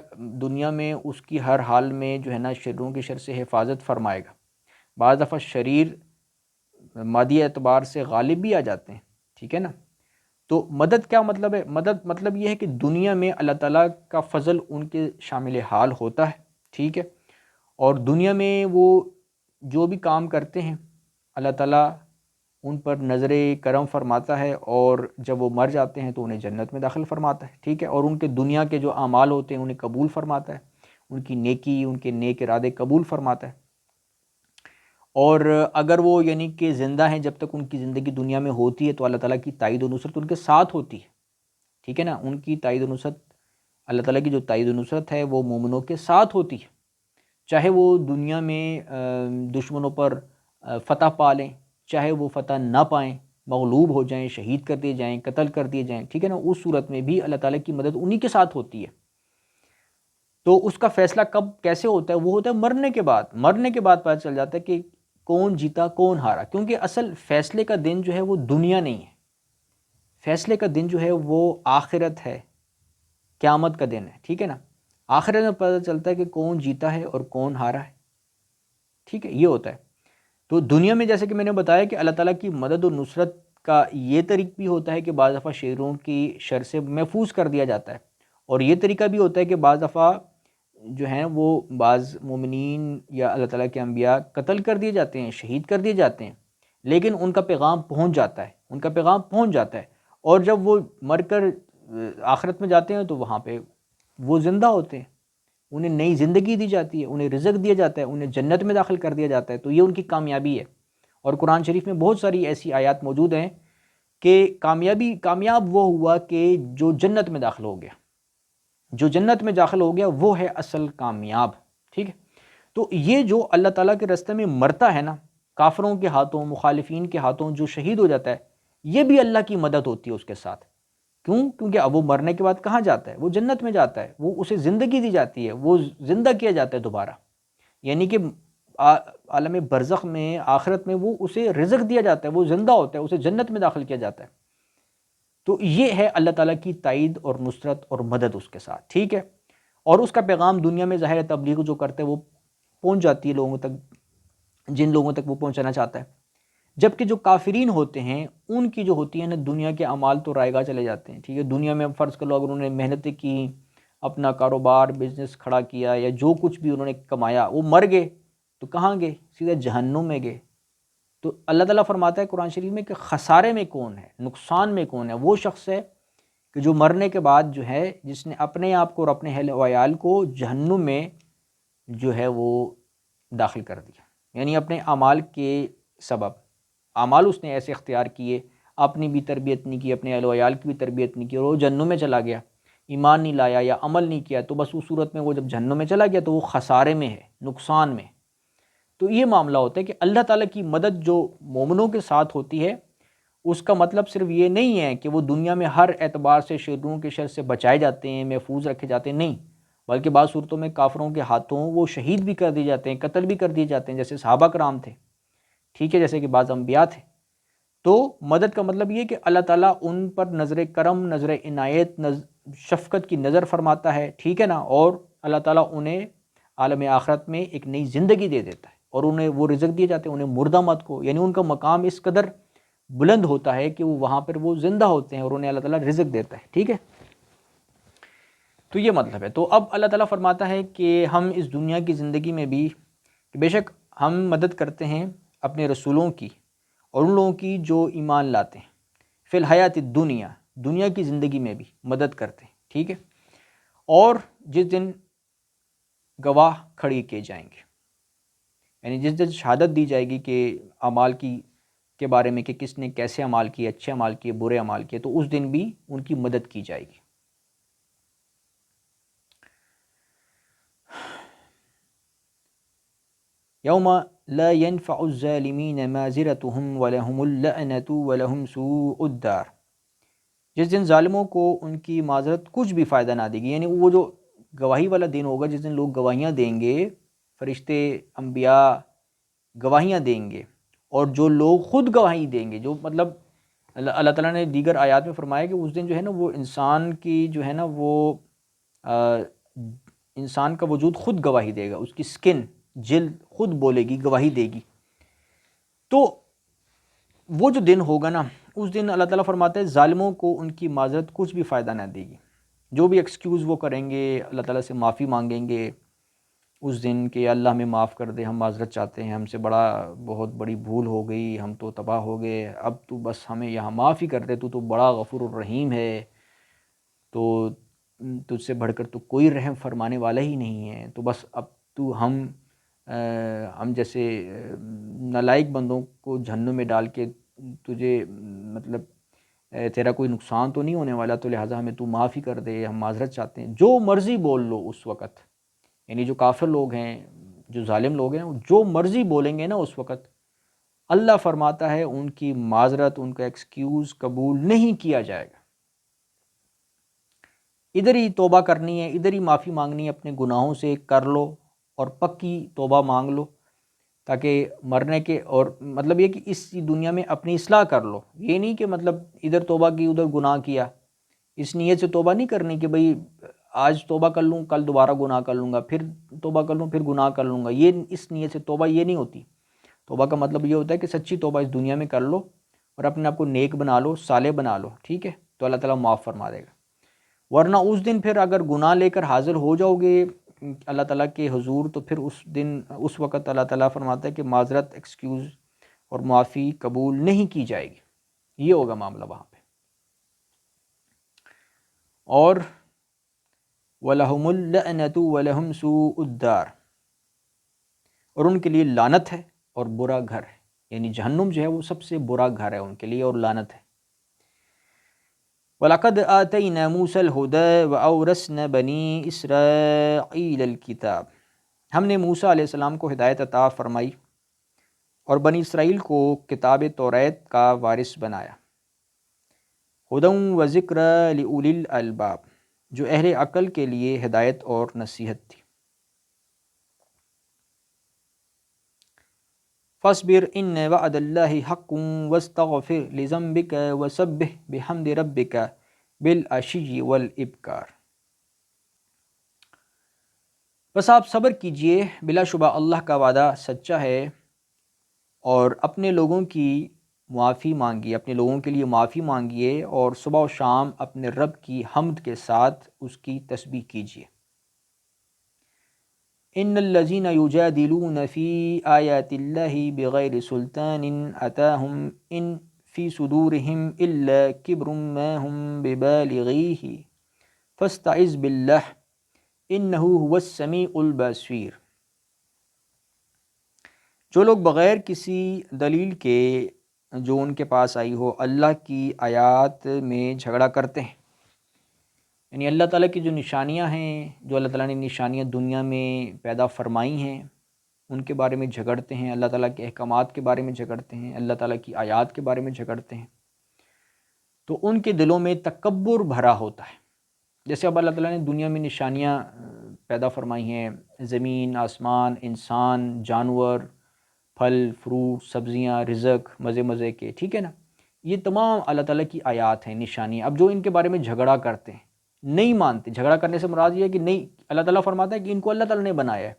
دنیا میں اس کی ہر حال میں جو ہے نا شروں کے شر سے حفاظت فرمائے گا۔ بعض دفعہ شریر مادی اعتبار سے غالب بھی آ جاتے ہیں، ٹھیک ہے نا۔ تو مدد کیا مطلب ہے؟ مدد مطلب یہ ہے کہ دنیا میں اللہ تعالیٰ کا فضل ان کے شامل حال ہوتا ہے، ٹھیک ہے، اور دنیا میں وہ جو بھی کام کرتے ہیں اللہ تعالیٰ ان پر نظر کرم فرماتا ہے، اور جب وہ مر جاتے ہیں تو انہیں جنت میں داخل فرماتا ہے، ٹھیک ہے، اور ان کے دنیا کے جو اعمال ہوتے ہیں انہیں قبول فرماتا ہے، ان کی نیکی، ان کے نیک ارادے قبول فرماتا ہے۔ اور اگر وہ یعنی کہ زندہ ہیں، جب تک ان کی زندگی دنیا میں ہوتی ہے تو اللہ تعالیٰ کی تائید و نصرت ان کے ساتھ ہوتی ہے، ٹھیک ہے نا۔ ان کی تائید و نصرت، اللہ تعالیٰ کی جو تائید و نصرت ہے وہ مومنوں کے ساتھ ہوتی ہے، چاہے وہ دنیا میں دشمنوں پر فتح پا لیں، چاہے وہ فتح نہ پائیں، مغلوب ہو جائیں، شہید کر دیے جائیں، قتل کر دیے جائیں، ٹھیک ہے نا، اس صورت میں بھی اللہ تعالیٰ کی مدد انہی کے ساتھ ہوتی ہے۔ تو اس کا فیصلہ کب کیسے ہوتا ہے؟ وہ ہوتا ہے مرنے کے بعد۔ مرنے کے بعد پتہ چل جاتا ہے کہ کون جیتا کون ہارا، کیونکہ اصل فیصلے کا دن جو ہے وہ دنیا نہیں ہے، فیصلے کا دن جو ہے وہ آخرت ہے، قیامت کا دن ہے، ٹھیک ہے نا۔ آخرت میں پتہ چلتا ہے کہ کون جیتا ہے اور کون ہارا ہے، ٹھیک ہے، یہ ہوتا ہے۔ تو دنیا میں جیسے کہ میں نے بتایا کہ اللہ تعالیٰ کی مدد و نصرت کا یہ طریقہ بھی ہوتا ہے کہ بعض دفعہ شروں کی شر سے محفوظ کر دیا جاتا ہے، اور یہ طریقہ بھی ہوتا ہے کہ بعض دفعہ جو ہیں وہ بعض مومنین یا اللہ تعالیٰ کے انبیاء قتل کر دیے جاتے ہیں، شہید کر دیے جاتے ہیں، لیکن ان کا پیغام پہنچ جاتا ہے، ان کا پیغام پہنچ جاتا ہے، اور جب وہ مر کر آخرت میں جاتے ہیں تو وہاں پہ وہ زندہ ہوتے ہیں، انہیں نئی زندگی دی جاتی ہے، انہیں رزق دیا جاتا ہے، انہیں جنت میں داخل کر دیا جاتا ہے۔ تو یہ ان کی کامیابی ہے، اور قرآن شریف میں بہت ساری ایسی آیات موجود ہیں کہ کامیاب وہ ہوا کہ جو جنت میں داخل ہو گیا، جو جنت میں داخل ہو گیا وہ ہے اصل کامیاب، ٹھیک ہے۔ تو یہ جو اللہ تعالیٰ کے راستے میں مرتا ہے نا، کافروں کے ہاتھوں، مخالفین کے ہاتھوں جو شہید ہو جاتا ہے، یہ بھی اللہ کی مدد ہوتی ہے اس کے ساتھ۔ کیوں؟ کیونکہ اب وہ مرنے کے بعد کہاں جاتا ہے؟ وہ جنت میں جاتا ہے، وہ اسے زندگی دی جاتی ہے، وہ زندہ کیا جاتا ہے دوبارہ، یعنی کہ عالم برزخ میں، آخرت میں وہ اسے رزق دیا جاتا ہے، وہ زندہ ہوتا ہے، اسے جنت میں داخل کیا جاتا ہے۔ تو یہ ہے اللہ تعالیٰ کی تائید اور نصرت اور مدد اس کے ساتھ، ٹھیک ہے۔ اور اس کا پیغام دنیا میں ظاہر تبلیغ جو کرتے ہیں وہ پہنچ جاتی ہے لوگوں تک، جن لوگوں تک وہ پہنچانا چاہتا ہے۔ جبکہ جو کافرین ہوتے ہیں ان کی جو ہوتی ہے نا دنیا کے اعمال تو رائے گاہ چلے جاتے ہیں، ٹھیک ہے۔ دنیا میں فرض کر لو اگر انہوں نے محنتیں کی، اپنا کاروبار بزنس کھڑا کیا، یا جو کچھ بھی انہوں نے کمایا، وہ مر گئے تو کہاں گئے؟ سیدھا جہنم میں گئے۔ تو اللہ تعالیٰ فرماتا ہے قرآن شریف میں کہ خسارے میں کون ہے، نقصان میں کون ہے؟ وہ شخص ہے کہ جو مرنے کے بعد جو ہے جس نے اپنے آپ کو اور اپنے اہل و عیال کو جہنم میں جو ہے وہ داخل کر دیا، یعنی اپنے اعمال کے سبب، اعمال اس نے ایسے اختیار کیے، اپنی بھی تربیت نہیں کی، اپنے اہل و عیال کی بھی تربیت نہیں کی، اور وہ جہنم میں چلا گیا، ایمان نہیں لایا یا عمل نہیں کیا، تو بس اس صورت میں وہ جب جہنم میں چلا گیا تو وہ خسارے میں ہے، نقصان میں۔ تو یہ معاملہ ہوتا ہے کہ اللہ تعالیٰ کی مدد جو مومنوں کے ساتھ ہوتی ہے، اس کا مطلب صرف یہ نہیں ہے کہ وہ دنیا میں ہر اعتبار سے شروں کے شر سے بچائے جاتے ہیں، محفوظ رکھے جاتے ہیں، نہیں، بلکہ بعض صورتوں میں کافروں کے ہاتھوں وہ شہید بھی کر دیے جاتے ہیں، قتل بھی کر دیے جاتے ہیں، جیسے صحابہ کرام تھے، ٹھیک ہے، جیسے کہ بعض انبیاء تھے۔ تو مدد کا مطلب یہ کہ اللہ تعالیٰ ان پر نظر کرم، نظر عنایت، شفقت کی نظر فرماتا ہے، ٹھیک ہے نا، اور اللہ تعالیٰ انہیں عالم آخرت میں ایک نئی زندگی دے دیتا ہے، اور انہیں وہ رزق دیے جاتے ہیں، انہیں مردہ مت کو، یعنی ان کا مقام اس قدر بلند ہوتا ہے کہ وہ وہاں پر وہ زندہ ہوتے ہیں اور انہیں اللہ تعالیٰ رزق دیتا ہے، ٹھیک ہے۔ تو یہ مطلب ہے۔ تو اب اللہ تعالیٰ فرماتا ہے کہ ہم اس دنیا کی زندگی میں بھی بے شک ہم مدد کرتے ہیں اپنے رسولوں کی اور ان لوگوں کی جو ایمان لاتے ہیں، فی الحیات الدنیا، دنیا کی زندگی میں بھی مدد کرتے ہیں، ٹھیک ہے، اور جس دن گواہ کھڑی کیے جائیں گے، یعنی جس دن شہادت دی جائے گی کہ اعمال کے بارے میں کہ کس نے کیسے اعمال کیے، اچھے اعمال کیے، برے اعمال کیے، تو اس دن بھی ان کی مدد کی جائے گی۔ یوم لا ينفع الظالمین معذرتهم ولہم اللعنۃ ولہم سوء الدار، جس دن ظالموں کو ان کی معذرت کچھ بھی فائدہ نہ دے گی، یعنی وہ جو گواہی والا دن ہوگا جس دن لوگ گواہیاں دیں گے، فرشتے، انبیاء گواہیاں دیں گے، اور جو لوگ خود گواہی دیں گے، جو مطلب اللہ تعالیٰ نے دیگر آیات میں فرمایا کہ اس دن جو ہے نا وہ انسان کی جو ہے نا وہ انسان کا وجود خود گواہی دے گا، اس کی سکن، جلد خود بولے گی، گواہی دے گی۔ تو وہ جو دن ہوگا نا، اس دن اللہ تعالیٰ فرماتا ہے ظالموں کو ان کی معذرت کچھ بھی فائدہ نہ دے گی، جو بھی ایکسکیوز وہ کریں گے، اللہ تعالیٰ سے معافی مانگیں گے اس دن کہ اللہ ہمیں معاف کر دے، ہم معذرت چاہتے ہیں، ہم سے بہت بڑی بھول ہو گئی، ہم تو تباہ ہو گئے، اب تو بس ہمیں یہاں معاف ہی کر دے، تو بڑا غفور الرحیم ہے، تو تجھ سے بڑھ کر تو کوئی رحم فرمانے والا ہی نہیں ہے، تو بس اب تو ہم جیسے نالائق بندوں کو جہنم میں ڈال کے تجھے مطلب تیرا کوئی نقصان تو نہیں ہونے والا، تو لہٰذا ہمیں تو معاف ہی کر دے، ہم معذرت چاہتے ہیں۔ جو مرضی بول لو اس وقت، یعنی جو کافر لوگ ہیں، جو ظالم لوگ ہیں، جو مرضی بولیں گے نا اس وقت، اللہ فرماتا ہے ان کی معذرت، ان کا ایکسکیوز قبول نہیں کیا جائے گا۔ ادھر ہی توبہ کرنی ہے، ادھر ہی معافی مانگنی ہے، اپنے گناہوں سے کر لو اور پکی توبہ مانگ لو، تاکہ مرنے کے، اور مطلب یہ کہ اس دنیا میں اپنی اصلاح کر لو، یہ نہیں کہ مطلب ادھر توبہ کی ادھر گناہ کیا، اس نیت سے توبہ نہیں کرنی کہ بھئی آج توبہ کر لوں، کل دوبارہ گناہ کر لوں گا، پھر توبہ کر لوں، پھر گناہ کر لوں گا، یہ اس نیت سے توبہ یہ نہیں ہوتی۔ توبہ کا مطلب یہ ہوتا ہے کہ سچی توبہ اس دنیا میں کر لو اور اپنے آپ کو نیک بنا لو، صالح بنا لو، ٹھیک ہے، تو اللہ تعالیٰ معاف فرما دے گا۔ ورنہ اس دن پھر اگر گناہ لے کر حاضر ہو جاؤ گے اللہ تعالیٰ کے حضور، تو پھر اس وقت اللہ تعالیٰ فرماتا ہے کہ معذرت، ایکسکیوز اور معافی قبول نہیں کی جائے گی، یہ ہوگا معاملہ وہاں پہ۔ اور وَلَهُمُ اللَّعْنَةُ وَلَهُمْ سُوءُ الدَّارِ، اور ان کے لیے لعنت ہے اور برا گھر ہے، یعنی جہنم جو ہے وہ سب سے برا گھر ہے ان کے لیے اور لعنت ہے۔ وَلَقَدْ آتَيْنَا مُوسَى الْهُدَىٰ وَأَوْرَثْنَا بَنِي إِسْرَائِيلَ الْكِتَابَ، ہم نے موسیٰ علیہ السلام کو ہدایت عطا فرمائی اور بنی اسرائیل کو کتاب توریت کا وارث بنایا۔ هُدًى وَذِكْرَىٰ لِأُولِي الْأَلْبَابِ، جو اہل عقل کے لیے ہدایت اور نصیحت تھی۔ فَاصْبِرْ إِنَّ وَعْدَ اللَّهِ حَقٌّ وَاسْتَغْفِرْ لِذَنبِكَ وَسَبِّحْ بِحَمْدِ رَبِّكَ بِالْعَشِيِّ وَالْإِبْكَارِ، بس آپ صبر کیجئے، بلا شبہ اللہ کا وعدہ سچا ہے، اور اپنے لوگوں کی معافی مانگیے، اپنے لوگوں کے لیے معافی مانگیے، اور صبح و شام اپنے رب کی حمد کے ساتھ اس کی تسبیح کیجیے۔ ان الذین یجادلون فی آیات اللہ بغیر سلطان اتاہم ان فی صدورہم الا کبر ما ہم ببالغیہ فاستعذ باللہ انہ هو السمیع البصیر۔ جو لوگ بغیر کسی دلیل کے جو ان کے پاس آئی ہو اللہ کی آیات میں جھگڑا کرتے ہیں، یعنی اللہ تعالیٰ کی جو نشانیاں ہیں، جو اللہ تعالیٰ نے نشانیاں دنیا میں پیدا فرمائی ہیں، ان کے بارے میں جھگڑتے ہیں، اللہ تعالیٰ کے احکامات کے بارے میں جھگڑتے ہیں، اللہ تعالیٰ کی آیات کے بارے میں جھگڑتے ہیں، تو ان کے دلوں میں تکبر بھرا ہوتا ہے۔ جیسے اب اللہ تعالیٰ نے دنیا میں نشانیاں پیدا فرمائی ہیں، زمین، آسمان، انسان، جانور، پھل، فروٹ، سبزیاں، رزق، مزے مزے کے، ٹھیک ہے نا، یہ تمام اللہ تعالیٰ کی آیات ہیں، نشانیاں۔ اب جو ان کے بارے میں جھگڑا کرتے ہیں، نہیں مانتے، جھگڑا کرنے سے مراد یہ ہے کہ نہیں، اللہ تعالیٰ فرماتا ہے کہ ان کو اللہ تعالیٰ نے بنایا ہے،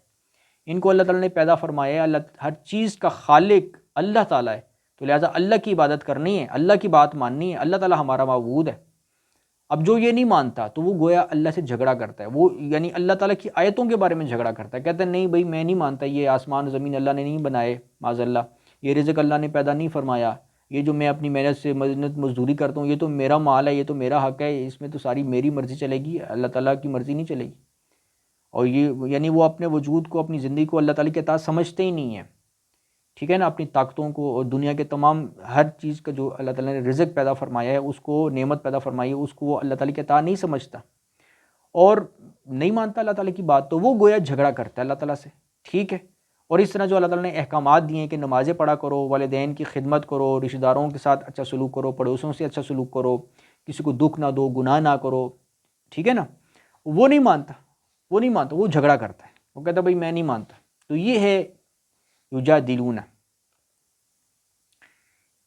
ان کو اللہ تعالیٰ نے پیدا فرمایا ہے، اللہ ہر چیز کا خالق اللہ تعالیٰ ہے، تو لہٰذا اللہ کی عبادت کرنی ہے، اللہ کی بات ماننی ہے، اللہ تعالیٰ ہمارا معبود ہے۔ اب جو یہ نہیں مانتا تو وہ گویا اللہ سے جھگڑا کرتا ہے، وہ یعنی اللہ تعالیٰ کی آیتوں کے بارے میں جھگڑا کرتا ہے، کہتا ہے نہیں بھائی میں نہیں مانتا، یہ آسمان زمین اللہ نے نہیں بنائے، معاذ اللہ، یہ رزق اللہ نے پیدا نہیں فرمایا، یہ جو میں اپنی محنت سے محنت مزدوری کرتا ہوں یہ تو میرا مال ہے، یہ تو میرا حق ہے، اس میں تو ساری میری مرضی چلے گی، اللہ تعالیٰ کی مرضی نہیں چلے گی۔ اور یہ یعنی وہ اپنے وجود کو، اپنی زندگی کو اللہ تعالیٰ کے تحت سمجھتے ہی نہیں ہیں، ٹھیک ہے نا، اپنی طاقتوں کو اور دنیا کے تمام ہر چیز کا جو اللہ تعالیٰ نے رزق پیدا فرمایا ہے، اس کو نعمت پیدا فرمائی ہے، اس کو وہ اللہ تعالیٰ کے تحت نہیں سمجھتا اور نہیں مانتا اللہ تعالیٰ کی بات، تو وہ گویا جھگڑا کرتا ہے اللہ تعالیٰ سے، ٹھیک ہے۔ اور اس طرح جو اللہ تعالیٰ نے احکامات دیے ہیں کہ نمازیں پڑھا کرو، والدین کی خدمت کرو، رشتہ داروں کے ساتھ اچھا سلوک کرو، پڑوسیوں سے اچھا سلوک کرو، کسی کو دکھ نہ دو، گناہ نہ کرو، ٹھیک ہے نا، وہ نہیں مانتا، وہ جھگڑا کرتا ہے، وہ کہتا ہے بھائی میں نہیں مانتا۔ تو یہ ہے یجادلون،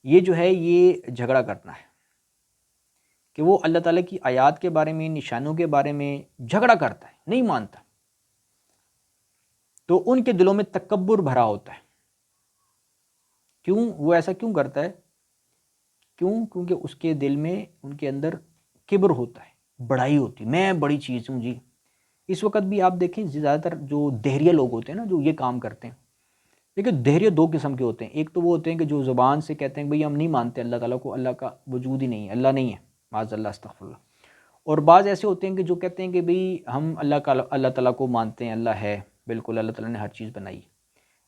یہ جو ہے یہ جھگڑا کرنا ہے کہ وہ اللہ تعالیٰ کی آیات کے بارے میں، نشانوں کے بارے میں جھگڑا کرتا ہے، نہیں مانتا، تو ان کے دلوں میں تکبر بھرا ہوتا ہے۔ کیوں وہ ایسا کیوں کرتا ہے؟ کیونکہ اس کے دل میں، ان کے اندر کبر ہوتا ہے، بڑائی ہوتی ہے، میں بڑی چیز ہوں جی۔ اس وقت بھی آپ دیکھیں زیادہ تر جو دہریہ لوگ ہوتے ہیں نا، جو یہ کام کرتے ہیں، دیکھیں دہریہ دو قسم کے ہوتے ہیں، ایک تو وہ ہوتے ہیں کہ جو زبان سے کہتے ہیں بھئی ہم نہیں مانتے اللہ تعالیٰ کو، اللہ کا وجود ہی نہیں ہے، اللہ نہیں ہے، معاذ اللہ، استغفر اللہ۔ اور بعض ایسے ہوتے ہیں کہ جو کہتے ہیں کہ بھئی ہم اللہ تعالیٰ کو مانتے ہیں، اللہ ہے، بالکل اللہ تعالیٰ نے ہر چیز بنائی،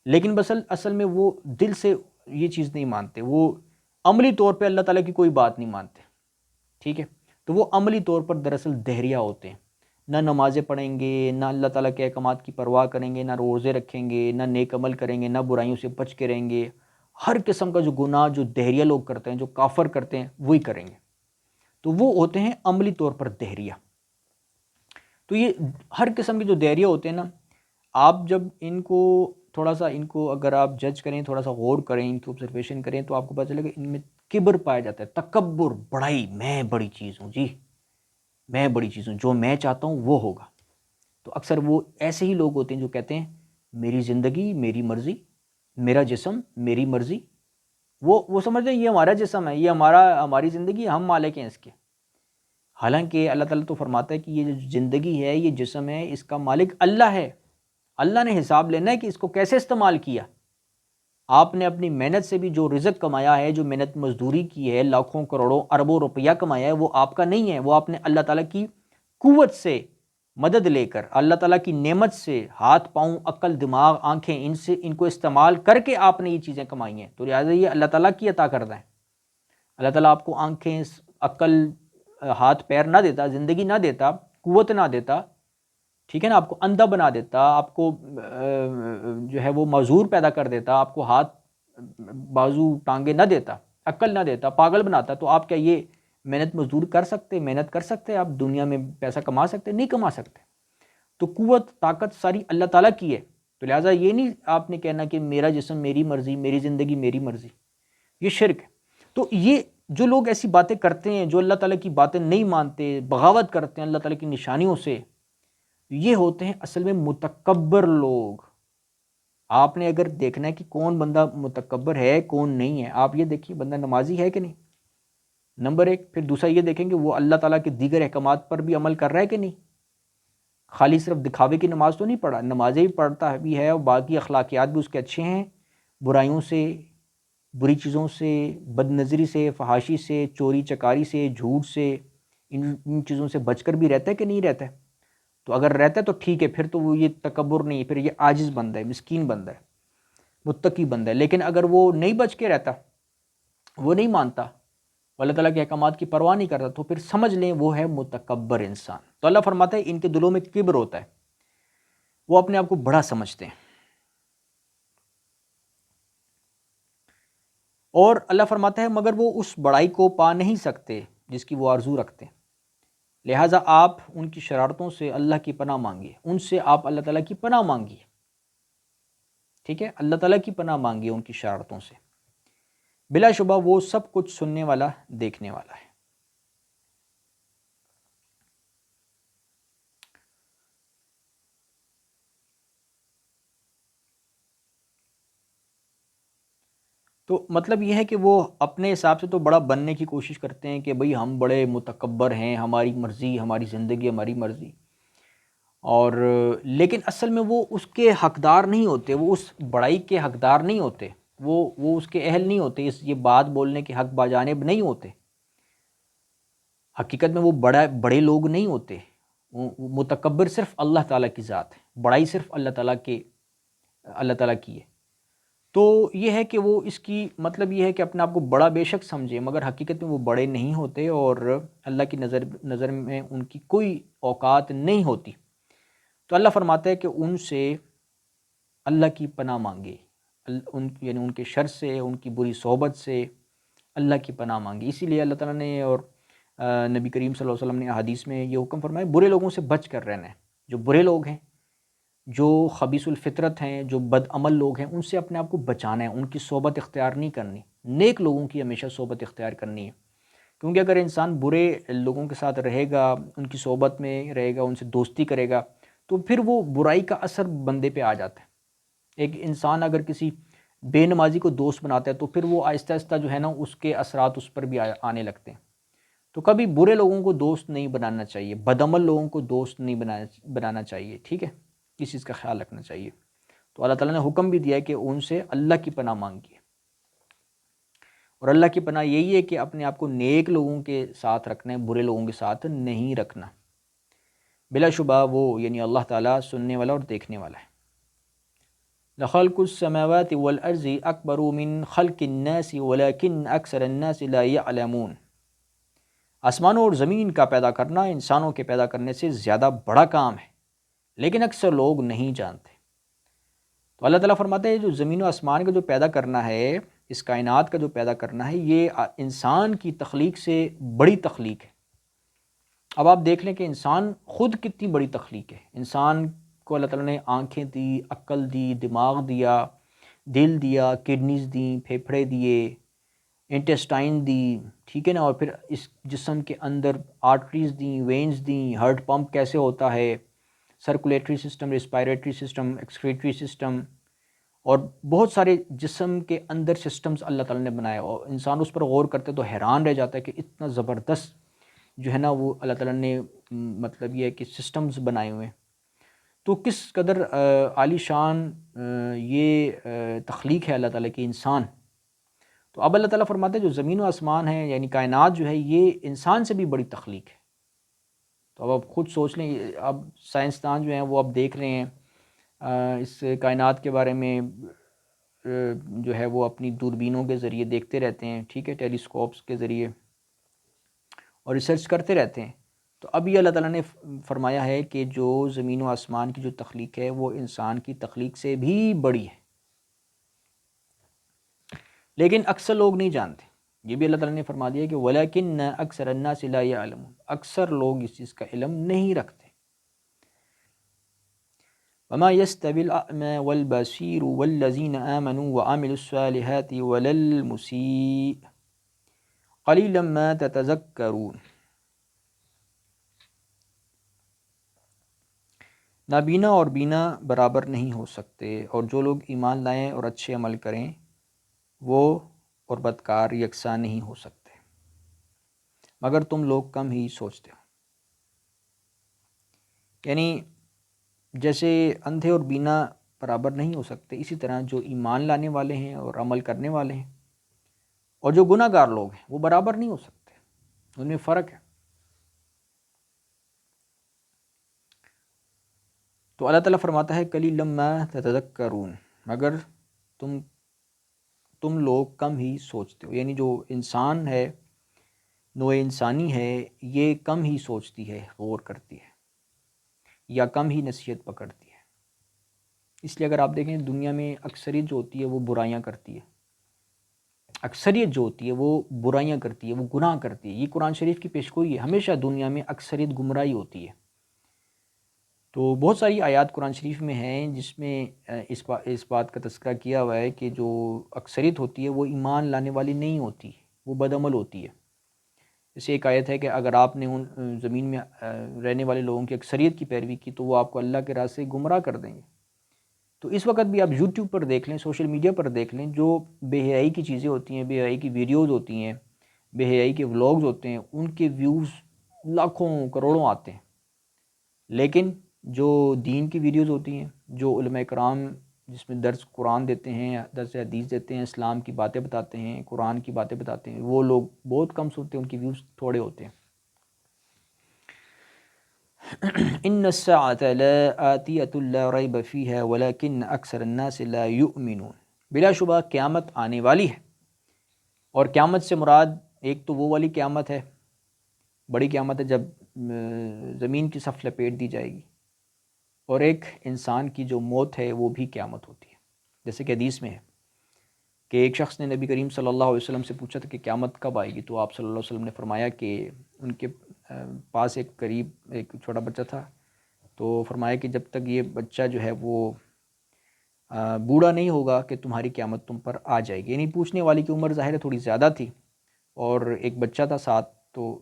لیکن بس اصل میں وہ دل سے یہ چیز نہیں مانتے، وہ عملی طور پہ اللہ تعالیٰ کی کوئی بات نہیں مانتے، ٹھیک ہے۔ تو وہ عملی طور پر دراصل دہریہ ہوتے ہیں، نہ نمازیں پڑھیں گے، نہ اللہ تعالیٰ کے احکامات کی پرواہ کریں گے، نہ روزے رکھیں گے، نہ نیک عمل کریں گے، نہ برائیوں سے بچ کے رہیں گے، ہر قسم کا جو گناہ جو دہریہ لوگ کرتے ہیں، جو کافر کرتے ہیں، وہی کریں گے، تو وہ ہوتے ہیں عملی طور پر دہریہ۔ تو یہ ہر قسم کے جو دہریہ ہوتے ہیں نا، آپ جب ان کو تھوڑا سا ان کو اگر آپ جج کریں، تھوڑا سا غور کریں، ان کی آبزرویشن کریں، تو آپ کو پتہ چلے گا ان میں کبر پایا جاتا ہے، تکبر، بڑائی، میں بڑی چیز ہوں جی، میں بڑی چیز ہوں، جو میں چاہتا ہوں وہ ہوگا۔ تو اکثر وہ ایسے ہی لوگ ہوتے ہیں جو کہتے ہیں میری زندگی میری مرضی، میرا جسم میری مرضی، وہ سمجھتے ہیں یہ ہمارا جسم ہے، یہ ہماری زندگی، ہم مالک ہیں اس کے۔ حالانکہ اللہ تعالیٰ تو فرماتا ہے کہ یہ جو زندگی ہے، یہ جسم ہے، اس کا مالک اللہ ہے، اللہ نے حساب لینا ہے کہ اس کو کیسے استعمال کیا۔ آپ نے اپنی محنت سے بھی جو رزق کمایا ہے، جو محنت مزدوری کی ہے، لاکھوں کروڑوں اربوں روپیہ کمایا ہے، وہ آپ کا نہیں ہے، وہ آپ نے اللہ تعالیٰ کی قوت سے مدد لے کر، اللہ تعالیٰ کی نعمت سے، ہاتھ پاؤں، عقل، دماغ، آنکھیں، ان کو استعمال کر کے آپ نے یہ چیزیں کمائی ہیں، تو لہٰذا یہ اللہ تعالیٰ کی عطا کردہ ہے۔ اللہ تعالیٰ آپ کو آنکھیں، عقل، ہاتھ پیر نہ دیتا، زندگی نہ دیتا، قوت نہ دیتا، ٹھیک ہے نا، آپ کو اندھا بنا دیتا، آپ کو جو ہے وہ معذور پیدا کر دیتا، آپ کو ہاتھ بازو ٹانگیں نہ دیتا، عقل نہ دیتا، پاگل بناتا، تو آپ کیا یہ محنت مزدور کر سکتے، محنت کر سکتے، آپ دنیا میں پیسہ کما سکتے؟ نہیں کما سکتے۔ تو قوت، طاقت ساری اللہ تعالیٰ کی ہے، تو لہٰذا یہ نہیں آپ نے کہنا کہ میرا جسم میری مرضی، میری زندگی میری مرضی، یہ شرک ہے۔ تو یہ جو لوگ ایسی باتیں کرتے ہیں، جو اللہ تعالیٰ کی باتیں نہیں مانتے، بغاوت کرتے ہیں اللہ تعالیٰ کی نشانیوں سے، یہ ہوتے ہیں اصل میں متکبر لوگ۔ آپ نے اگر دیکھنا ہے کہ کون بندہ متکبر ہے، کون نہیں ہے، آپ یہ دیکھیے بندہ نمازی ہے کہ نہیں، نمبر ایک۔ پھر دوسرا یہ دیکھیں کہ وہ اللہ تعالیٰ کے دیگر احکامات پر بھی عمل کر رہا ہے کہ نہیں، خالی صرف دکھاوے کی نماز تو نہیں پڑھا، نمازیں بھی پڑھتا بھی ہے اور باقی اخلاقیات بھی اس کے اچھے ہیں، برائیوں سے بری چیزوں سے، بد نظری سے، فحاشی سے، چوری چکاری سے، جھوٹ سے، ان چیزوں سے بچ کر بھی رہتا ہے کہ نہیں رہتا ہے؟ تو اگر رہتا ہے تو ٹھیک ہے، پھر تو وہ یہ تکبر نہیں ہے، پھر یہ عاجز بندہ ہے، مسکین بندہ ہے، متقی بندہ ہے۔ لیکن اگر وہ نہیں بچ کے رہتا، وہ نہیں مانتا، اللہ تعالیٰ کے احکامات کی پرواہ نہیں کرتا، تو پھر سمجھ لیں وہ ہے متکبر انسان۔ تو اللہ فرماتا ہے ان کے دلوں میں کبر ہوتا ہے، وہ اپنے آپ کو بڑا سمجھتے ہیں، اور اللہ فرماتا ہے مگر وہ اس بڑائی کو پا نہیں سکتے جس کی وہ آرزو رکھتے ہیں۔ لہٰذا آپ ان کی شرارتوں سے اللہ کی پناہ مانگیے، ان سے آپ اللہ تعالیٰ کی پناہ مانگیے، ٹھیک ہے، اللہ تعالیٰ کی پناہ مانگیے ان کی شرارتوں سے۔ بلا شبہ وہ سب کچھ سننے والا، دیکھنے والا ہے۔ تو مطلب یہ ہے کہ وہ اپنے حساب سے تو بڑا بننے کی کوشش کرتے ہیں کہ بھئی ہم بڑے متکبر ہیں، ہماری مرضی، ہماری زندگی، ہماری مرضی، اور لیکن اصل میں وہ اس کے حقدار نہیں ہوتے، وہ اس بڑائی کے حقدار نہیں ہوتے، وہ اس کے اہل نہیں ہوتے، یہ بات بولنے کے حق باجانب نہیں ہوتے۔ حقیقت میں وہ بڑے لوگ نہیں ہوتے، وہ متکبر صرف اللہ تعالیٰ کی ذات ہے، بڑائی صرف اللہ تعالیٰ کی ہے۔ تو یہ ہے کہ وہ اس کی مطلب یہ ہے کہ اپنے آپ کو بڑا بے شک سمجھے، مگر حقیقت میں وہ بڑے نہیں ہوتے، اور اللہ کی نظر میں ان کی کوئی اوقات نہیں ہوتی۔ تو اللہ فرماتا ہے کہ ان سے اللہ کی پناہ مانگے، یعنی ان کے شر سے، ان کی بری صحبت سے اللہ کی پناہ مانگی۔ اسی لیے اللہ تعالیٰ نے اور نبی کریم صلی اللہ علیہ وسلم نے احادیث میں یہ حکم فرمایا برے لوگوں سے بچ کر رہنا ہے۔ جو برے لوگ ہیں، جو خبیث الفطرت ہیں، جو بد عمل لوگ ہیں، ان سے اپنے آپ کو بچانا ہے، ان کی صحبت اختیار نہیں کرنی، نیک لوگوں کی ہمیشہ صحبت اختیار کرنی ہے۔ کیونکہ اگر انسان برے لوگوں کے ساتھ رہے گا، ان کی صحبت میں رہے گا، ان سے دوستی کرے گا، تو پھر وہ برائی کا اثر بندے پہ آ جاتا ہے۔ ایک انسان اگر کسی بے نمازی کو دوست بناتا ہے تو پھر وہ آہستہ آہستہ جو ہے نا اس کے اثرات اس پر بھی آنے لگتے ہیں۔ تو کبھی برے لوگوں کو دوست نہیں بنانا چاہیے، بدعمل لوگوں کو دوست نہیں بنانا چاہیے، ٹھیک ہے، اس چیز کا خیال رکھنا چاہیے۔ تو اللہ تعالیٰ نے حکم بھی دیا ہے کہ ان سے اللہ کی پناہ مانگیے، اور اللہ کی پناہ یہی ہے کہ اپنے آپ کو نیک لوگوں کے ساتھ رکھنا ہے، برے لوگوں کے ساتھ نہیں رکھنا۔ بلا شبہ وہ یعنی اللہ تعالیٰ سننے والا اور دیکھنے والا ہے۔ لخلق السماوات والارض اکبر من خلق الناس ولكن اکثر الناس لا يعلمون۔ آسمانوں اور زمین کا پیدا کرنا انسانوں کے پیدا کرنے سے زیادہ بڑا کام ہے، لیکن اکثر لوگ نہیں جانتے۔ تو اللہ تعالیٰ فرماتے ہیں جو زمین و آسمان کا جو پیدا کرنا ہے، اس کائنات کا جو پیدا کرنا ہے، یہ انسان کی تخلیق سے بڑی تخلیق ہے۔ اب آپ دیکھ لیں کہ انسان خود کتنی بڑی تخلیق ہے۔ انسان کو اللہ تعالیٰ نے آنکھیں دی، عقل دی، دماغ دیا، دل دیا، کڈنیز دیں، پھیپھڑے دیے، انٹسٹائن دی، ٹھیک ہے نا، اور پھر اس جسم کے اندر آرٹریز دیں، وینز دیں، ہارٹ پمپ کیسے ہوتا ہے، circulatory system, respiratory system, excretory system, اور بہت سارے جسم کے اندر سسٹمز اللہ تعالیٰ نے بنائے، اور انسان اس پر غور کرتے تو حیران رہ جاتا ہے کہ اتنا زبردست جو ہے نا وہ اللہ تعالیٰ نے مطلب یہ ہے کہ سسٹمز بنائے ہوئے ہیں۔ تو کس قدر عالی شان یہ تخلیق ہے اللہ تعالیٰ کی انسان۔ تو اب اللہ تعالیٰ فرماتے ہیں جو زمین و آسمان ہے یعنی کائنات جو ہے یہ انسان سے بھی بڑی تخلیق ہے۔ تو اب آپ خود سوچ لیں، اب سائنسدان جو ہیں وہ اب دیکھ رہے ہیں اس کائنات کے بارے میں، جو ہے وہ اپنی دوربینوں کے ذریعے دیکھتے رہتے ہیں، ٹھیک ہے، ٹیلیسکوپس کے ذریعے، اور ریسرچ کرتے رہتے ہیں۔ تو اب یہ اللہ تعالیٰ نے فرمایا ہے کہ جو زمین و آسمان کی جو تخلیق ہے وہ انسان کی تخلیق سے بھی بڑی ہے، لیکن اکثر لوگ نہیں جانتے۔ یہ بھی اللہ تعالیٰ نے فرما دیا کہ وَلَكِنَّ أَكْثَرَ النَّاسِ لَا يَعْلَمُونَ، اکثر لوگ اس چیز کا علم نہیں رکھتے۔ وَمَا يَسْتَوِي الْأَعْمَى وَالْبَصِيرُ وَالَّذِينَ آمَنُوا وَعَمِلُوا الصَّالِحَاتِ وَلَا الْمُسِيءُ قَلِيلًا مَا تَتَذَكَّرُونَ۔ نابینا اور بینا برابر نہیں ہو سکتے، اور جو لوگ ایمان لائیں اور اچھے عمل کریں وہ اور بدکار یکساں نہیں ہو سکتے، مگر تم لوگ کم ہی سوچتے ہو۔ یعنی جیسے اندھے اور بینا برابر نہیں ہو سکتے، اسی طرح جو ایمان لانے والے ہیں اور عمل کرنے والے ہیں اور جو گناہ گار لوگ ہیں وہ برابر نہیں ہو سکتے، ان میں فرق ہے۔ تو اللہ تعالیٰ فرماتا ہے قلیلا ما تتذکرون، مگر تم لوگ کم ہی سوچتے ہو، یعنی جو انسان ہے، نوع انسانی ہے، یہ کم ہی سوچتی ہے، غور کرتی ہے، یا کم ہی نصیحت پکڑتی ہے۔ اس لیے اگر آپ دیکھیں دنیا میں اکثریت جو ہوتی ہے وہ برائیاں کرتی ہے، اکثریت جو ہوتی ہے وہ برائیاں کرتی ہے، وہ گناہ کرتی ہے۔ یہ قرآن شریف کی پیشگوئی ہے، ہمیشہ دنیا میں اکثریت گمراہی ہوتی ہے۔ تو بہت ساری آیات قرآن شریف میں ہیں جس میں اس بات کا تذکرہ کیا ہوا ہے کہ جو اکثریت ہوتی ہے وہ ایمان لانے والی نہیں ہوتی، وہ بدعمل ہوتی ہے۔ جیسے ایک آیت ہے کہ اگر آپ نے ان زمین میں رہنے والے لوگوں کی اکثریت کی پیروی کی تو وہ آپ کو اللہ کے راہ سے گمراہ کر دیں گے۔ تو اس وقت بھی آپ یوٹیوب پر دیکھ لیں، سوشل میڈیا پر دیکھ لیں، جو بے حیائی کی چیزیں ہوتی ہیں، بے حیائی کی ویڈیوز ہوتی ہیں، بے حیائی کے ولاگز ہوتے ہیں، ان کے ویوز لاکھوں کروڑوں آتے ہیں۔ لیکن جو دین کی ویڈیوز ہوتی ہیں، جو علماء کرام جس میں درس قرآن دیتے ہیں، درس حدیث دیتے ہیں، اسلام کی باتیں بتاتے ہیں، قرآن کی باتیں بتاتے ہیں، وہ لوگ بہت کم سنتے ہیں، ان کی ویوز تھوڑے ہوتے ہیں۔ ان الساعة لآتیۃ لا ریب فیہا ولکن اکثر الناس لا یؤمنون، بلا شبہ قیامت آنے والی ہے، اور قیامت سے مراد ایک تو وہ والی قیامت ہے، بڑی قیامت ہے جب زمین کی صف لپیٹ دی جائے گی، اور ایک انسان کی جو موت ہے وہ بھی قیامت ہوتی ہے۔ جیسے کہ حدیث میں ہے کہ ایک شخص نے نبی کریم صلی اللہ علیہ وسلم سے پوچھا تھا کہ قیامت کب آئے گی، تو آپ صلی اللہ علیہ وسلم نے فرمایا کہ ان کے پاس ایک چھوٹا بچہ تھا، تو فرمایا کہ جب تک یہ بچہ جو ہے وہ بوڑھا نہیں ہوگا کہ تمہاری قیامت تم پر آ جائے گی۔ یعنی پوچھنے والی کی عمر ظاہر ہے تھوڑی زیادہ تھی، اور ایک بچہ تھا ساتھ، تو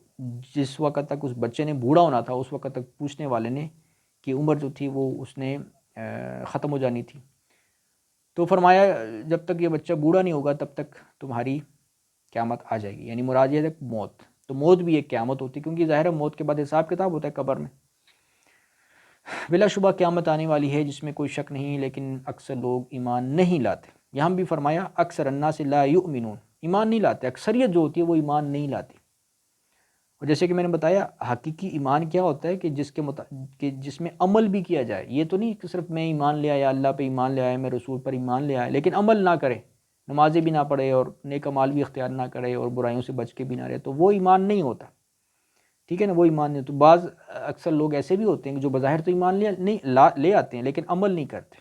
جس وقت تک اس بچے نے بوڑھا ہونا تھا اس وقت تک پوچھنے والے نے کی عمر جو تھی وہ اس نے ختم ہو جانی تھی۔ تو فرمایا جب تک یہ بچہ بوڑھا نہیں ہوگا تب تک تمہاری قیامت آ جائے گی، یعنی مراد یہ ہے موت۔ تو موت بھی ایک قیامت ہوتی ہے، کیونکہ ظاہر ہے موت کے بعد حساب کتاب ہوتا ہے قبر میں۔ بلا شبہ قیامت آنے والی ہے جس میں کوئی شک نہیں، لیکن اکثر لوگ ایمان نہیں لاتے۔ یہاں بھی فرمایا اکثر الناس لا یؤمنون، ایمان نہیں لاتے، اکثریت جو ہوتی ہے وہ ایمان نہیں لاتی۔ اور جیسے کہ میں نے بتایا حقیقی ایمان کیا ہوتا ہے کہ جس میں عمل بھی کیا جائے، یہ تو نہیں کہ صرف میں ایمان لے آیا، اللہ پہ ایمان لے آیا، میں رسول پر ایمان لے آیا، لیکن عمل نہ کرے، نمازیں بھی نہ پڑھے اور نیک اعمال بھی اختیار نہ کرے اور برائیوں سے بچ کے بھی نہ رہے، تو وہ ایمان نہیں ہوتا، ٹھیک ہے نا، وہ ایمان نہیں۔ تو بعض اکثر لوگ ایسے بھی ہوتے ہیں کہ جو بظاہر تو ایمان لے آتے ہیں لیکن عمل نہیں کرتے۔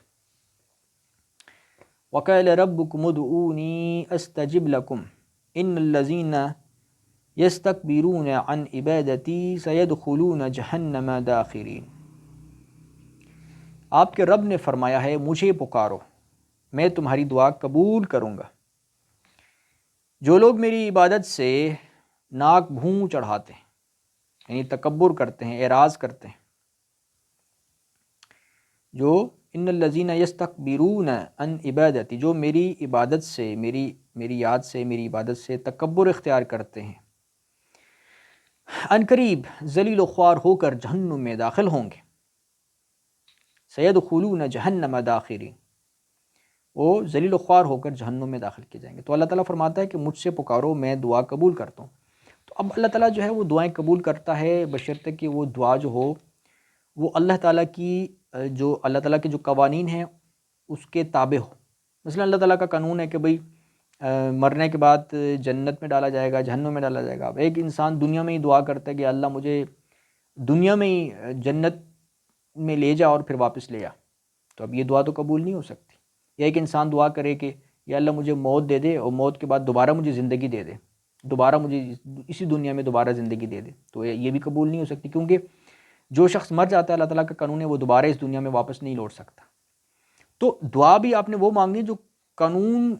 وَقَالَ رَبُّكُمُ ادْعُونِي أَسْتَجِبْ لَكُمْ إِنَّ الَّذِينَ یستکبرون عن عبادتی سیدخلون جہنم داخرین۔ آپ کے رب نے فرمایا ہے مجھے پکارو، میں تمہاری دعا قبول کروں گا۔ جو لوگ میری عبادت سے ناک بھون چڑھاتے ہیں، یعنی تکبر کرتے ہیں، اعراض کرتے ہیں، جو ان الذین یستکبرون عن عبادتی، جو میری عبادت سے، میری یاد سے، میری عبادت سے تکبر اختیار کرتے ہیں، عنقریب ذلیل و خوار ہو کر جہنم میں داخل ہوں گے۔ سیدخلون جہنم داخرین، وہ ذلیل و خوار ہو کر جہنم میں داخل کیے جائیں گے۔ تو اللہ تعالیٰ فرماتا ہے کہ مجھ سے پکارو، میں دعا قبول کرتا ہوں۔ تو اب اللہ تعالیٰ جو ہے وہ دعائیں قبول کرتا ہے بشرطے کہ وہ دعا جو ہو وہ اللہ تعالیٰ کے جو قوانین ہیں اس کے تابع ہو۔ مثلا اللہ تعالیٰ کا قانون ہے کہ بھئی مرنے کے بعد جنت میں ڈالا جائے گا، جہنم میں ڈالا جائے گا۔ اب ایک انسان دنیا میں ہی دعا کرتا ہے کہ اللہ مجھے دنیا میں ہی جنت میں لے جا اور پھر واپس لے جا، تو اب یہ دعا تو قبول نہیں ہو سکتی۔ یا ایک انسان دعا کرے کہ یا اللہ مجھے موت دے دے اور موت کے بعد دوبارہ مجھے زندگی دے دے، دوبارہ مجھے اسی دنیا میں دوبارہ زندگی دے دے، تو یہ بھی قبول نہیں ہو سکتی، کیونکہ جو شخص مر جاتا ہے اللہ تعالیٰ کا قانون ہے وہ دوبارہ اس دنیا میں واپس نہیں لوٹ سکتا۔ تو دعا بھی آپ نے وہ مانگنی جو قانون،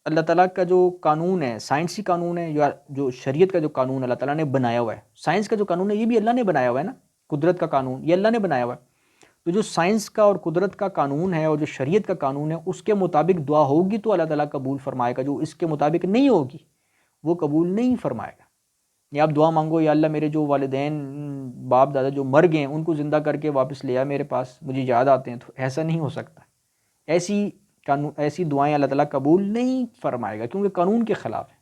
اللہ تعالیٰ کا جو قانون ہے، سائنسی قانون ہے، یا جو شریعت کا جو قانون اللہ تعالیٰ نے بنایا ہوا ہے۔ سائنس کا جو قانون ہے یہ بھی اللہ نے بنایا ہوا ہے نا، قدرت کا قانون یہ اللہ نے بنایا ہوا ہے۔ تو جو سائنس کا اور قدرت کا قانون ہے اور جو شریعت کا قانون ہے اس کے مطابق دعا ہوگی تو اللہ تعالیٰ قبول فرمائے گا، جو اس کے مطابق نہیں ہوگی وہ قبول نہیں فرمائے گا۔ یا آپ دعا مانگو یا اللہ میرے جو والدین باپ دادا جو مر گئے ہیں ان کو زندہ کر کے واپس لے آ میرے پاس، مجھے یاد آتے ہیں، تو ایسا نہیں ہو سکتا۔ ایسی دعائیں اللہ تعالیٰ قبول نہیں فرمائے گا کیونکہ قانون کے خلاف ہے۔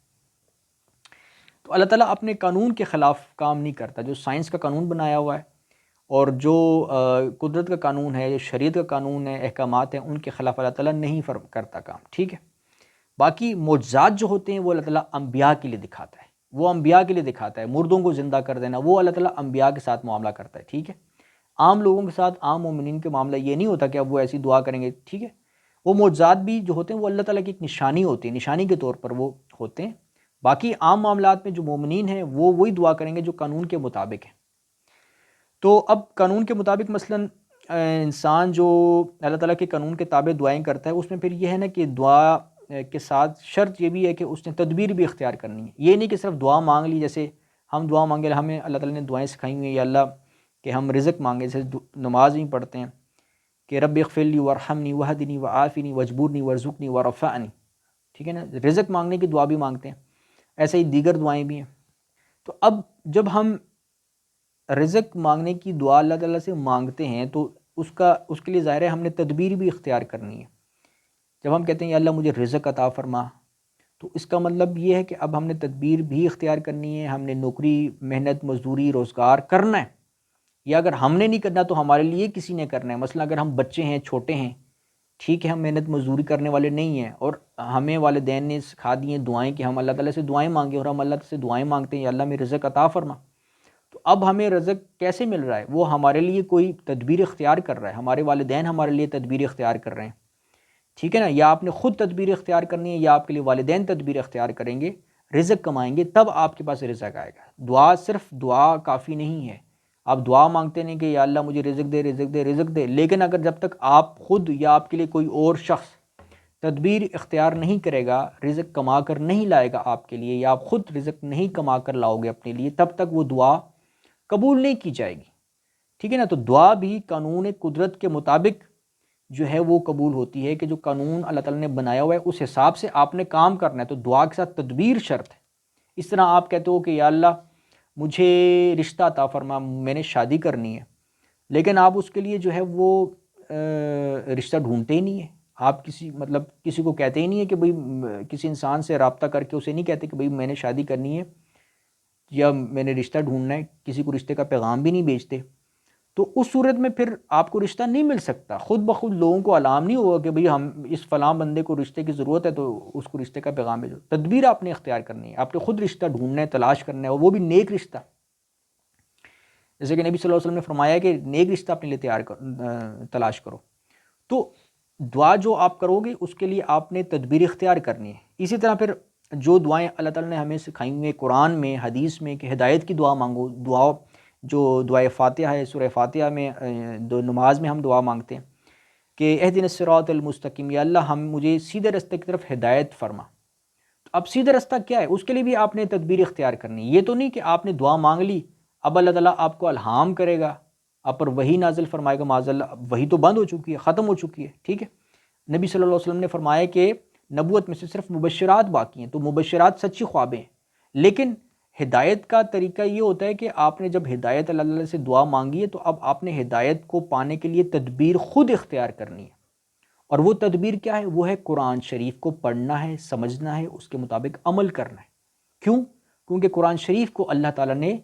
تو اللہ تعالیٰ اپنے قانون کے خلاف کام نہیں کرتا. جو سائنس کا قانون بنایا ہوا ہے اور جو قدرت کا قانون ہے، جو شریعت کا قانون ہے، احکامات ہیں، ان کے خلاف اللہ تعالیٰ نہیں کرتا کام. ٹھیک ہے. باقی معجزات جو ہوتے ہیں وہ اللہ تعالیٰ انبیاء کے لیے دکھاتا ہے، وہ انبیاء کے لیے دکھاتا ہے. مردوں کو زندہ کر دینا وہ اللہ تعالیٰ انبیاء کے ساتھ معاملہ کرتا ہے. ٹھیک ہے. عام لوگوں کے ساتھ، عام مومنین کے معاملہ یہ نہیں ہوتا کہ اب وہ ایسی دعا کریں گے. ٹھیک ہے. وہ معجزات بھی جو ہوتے ہیں وہ اللہ تعالیٰ کی ایک نشانی ہوتی ہے، نشانی کے طور پر وہ ہوتے ہیں. باقی عام معاملات میں جو مومنین ہیں وہ وہی دعا کریں گے جو قانون کے مطابق ہے. تو اب قانون کے مطابق مثلاً انسان جو اللہ تعالیٰ کے قانون کے تابع دعائیں کرتا ہے، اس میں پھر یہ ہے نا کہ دعا کے ساتھ شرط یہ بھی ہے کہ اس نے تدبیر بھی اختیار کرنی ہے. یہ نہیں کہ صرف دعا مانگ لی، جیسے ہم دعا مانگے، ہمیں اللہ تعالیٰ نے دعائیں سکھائی ہوئی ہیں یا اللہ کہ ہم رزق مانگے، جیسے نماز میں پڑھتے ہیں کہ رب اغفر لی وارحمنی وہدنی وعافنی واجبرنی وارزقنی ورفعنی. ٹھیک ہے نا. رزق مانگنے کی دعا بھی مانگتے ہیں، ایسے ہی دیگر دعائیں بھی ہیں. تو اب جب ہم رزق مانگنے کی دعا اللہ تعالیٰ سے مانگتے ہیں تو اس کے لیے ظاہر ہے ہم نے تدبیر بھی اختیار کرنی ہے. جب ہم کہتے ہیں یا اللہ مجھے رزق عطا فرما، تو اس کا مطلب یہ ہے کہ اب ہم نے تدبیر بھی اختیار کرنی ہے. ہم نے نوکری، محنت، مزدوری، روزگار کرنا ہے، یا اگر ہم نے نہیں کرنا تو ہمارے لیے کسی نے کرنا ہے. مثلا اگر ہم بچے ہیں، چھوٹے ہیں، ٹھیک ہے، ہم محنت مزدوری کرنے والے نہیں ہیں، اور ہمیں والدین نے سکھا دی ہیں دعائیں کہ ہم اللہ تعالیٰ سے دعائیں مانگیں، اور ہم اللہ تعالیٰ سے دعائیں مانگتے ہیں یا اللہ میں رزق عطا فرما. تو اب ہمیں رزق کیسے مل رہا ہے؟ وہ ہمارے لیے کوئی تدبیر اختیار کر رہا ہے، ہمارے والدین ہمارے لیے تدبیر اختیار کر رہے ہیں. ٹھیک ہے نا. یا آپ نے خود تدبیر اختیار کرنی ہے یا آپ کے لیے والدین تدبیر اختیار کریں گے، رزق کمائیں گے، تب آپ کے پاس رزق آئے گا. دعا صرف دعا کافی نہیں ہے. آپ دعا مانگتے نہیں کہ یا اللہ مجھے رزق دے، رزق دے، رزق دے، لیکن اگر جب تک آپ خود یا آپ کے لیے کوئی اور شخص تدبیر اختیار نہیں کرے گا، رزق کما کر نہیں لائے گا آپ کے لیے، یا آپ خود رزق نہیں کما کر لاؤ گے اپنے لیے، تب تک وہ دعا قبول نہیں کی جائے گی. ٹھیک ہے نا. تو دعا بھی قانون قدرت کے مطابق جو ہے وہ قبول ہوتی ہے کہ جو قانون اللہ تعالیٰ نے بنایا ہوا ہے اس حساب سے آپ نے کام کرنا ہے. تو دعا کے ساتھ تدبیر شرط ہے. اس طرح آپ کہتے ہو کہ یا اللہ مجھے رشتہ عطا فرما، میں نے شادی کرنی ہے، لیکن آپ اس کے لیے جو ہے وہ رشتہ ڈھونڈتے ہی نہیں ہیں. آپ کسی کو کہتے ہی نہیں ہے کہ بھئی کسی انسان سے رابطہ کر کے اسے نہیں کہتے کہ بھئی میں نے شادی کرنی ہے یا میں نے رشتہ ڈھونڈنا ہے، کسی کو رشتے کا پیغام بھی نہیں بھیجتے. تو اس صورت میں پھر آپ کو رشتہ نہیں مل سکتا. خود بخود لوگوں کو علام نہیں ہوگا کہ بھئی ہم اس فلاں بندے کو رشتے کی ضرورت ہے تو اس کو رشتے کا پیغام بھیجو. تدبیر آپ نے اختیار کرنی ہے. آپ نے خود رشتہ ڈھونڈنا ہے، تلاش کرنا ہے، اور وہ بھی نیک رشتہ. جیسے کہ نبی صلی اللہ علیہ وسلم نے فرمایا کہ نیک رشتہ اپنے لیے تلاش کرو. تو دعا جو آپ کرو گے اس کے لیے آپ نے تدبیر اختیار کرنی ہے. اسی طرح پھر جو دعائیں اللہ تعالیٰ نے ہمیں سکھائی ہوئی ہیں قرآن میں، حدیث میں، کہ ہدایت کی دعا مانگو. دعا جو دعائے فاتحہ ہے، سورہ فاتحہ میں نماز میں ہم دعا مانگتے ہیں کہ اہدنا الصراط المستقیم، یا اللہ مجھے سیدھے راستے کی طرف ہدایت فرما. تو اب سیدھا راستہ کیا ہے؟ اس کے لیے بھی آپ نے تدبیر اختیار کرنی ہے. یہ تو نہیں کہ آپ نے دعا مانگ لی اب اللہ تعالیٰ آپ کو الہام کرے گا، آپ پر وحی نازل فرمائے گا. معاذ اللہ، وحی تو بند ہو چکی ہے، ختم ہو چکی ہے. ٹھیک ہے. نبی صلی اللہ علیہ وسلم نے فرمایا کہ نبوت میں سے صرف مبشرات باقی ہیں. تو مبشرات سچی خوابیں ہیں، لیکن ہدایت کا طریقہ یہ ہوتا ہے کہ آپ نے جب ہدایت اللہ تعالیٰ سے دعا مانگی ہے تو اب آپ نے ہدایت کو پانے کے لیے تدبیر خود اختیار کرنی ہے. اور وہ تدبیر کیا ہے؟ وہ ہے قرآن شریف کو پڑھنا ہے، سمجھنا ہے، اس کے مطابق عمل کرنا ہے. کیوں؟ کیونکہ قرآن شریف کو اللہ تعالیٰ نے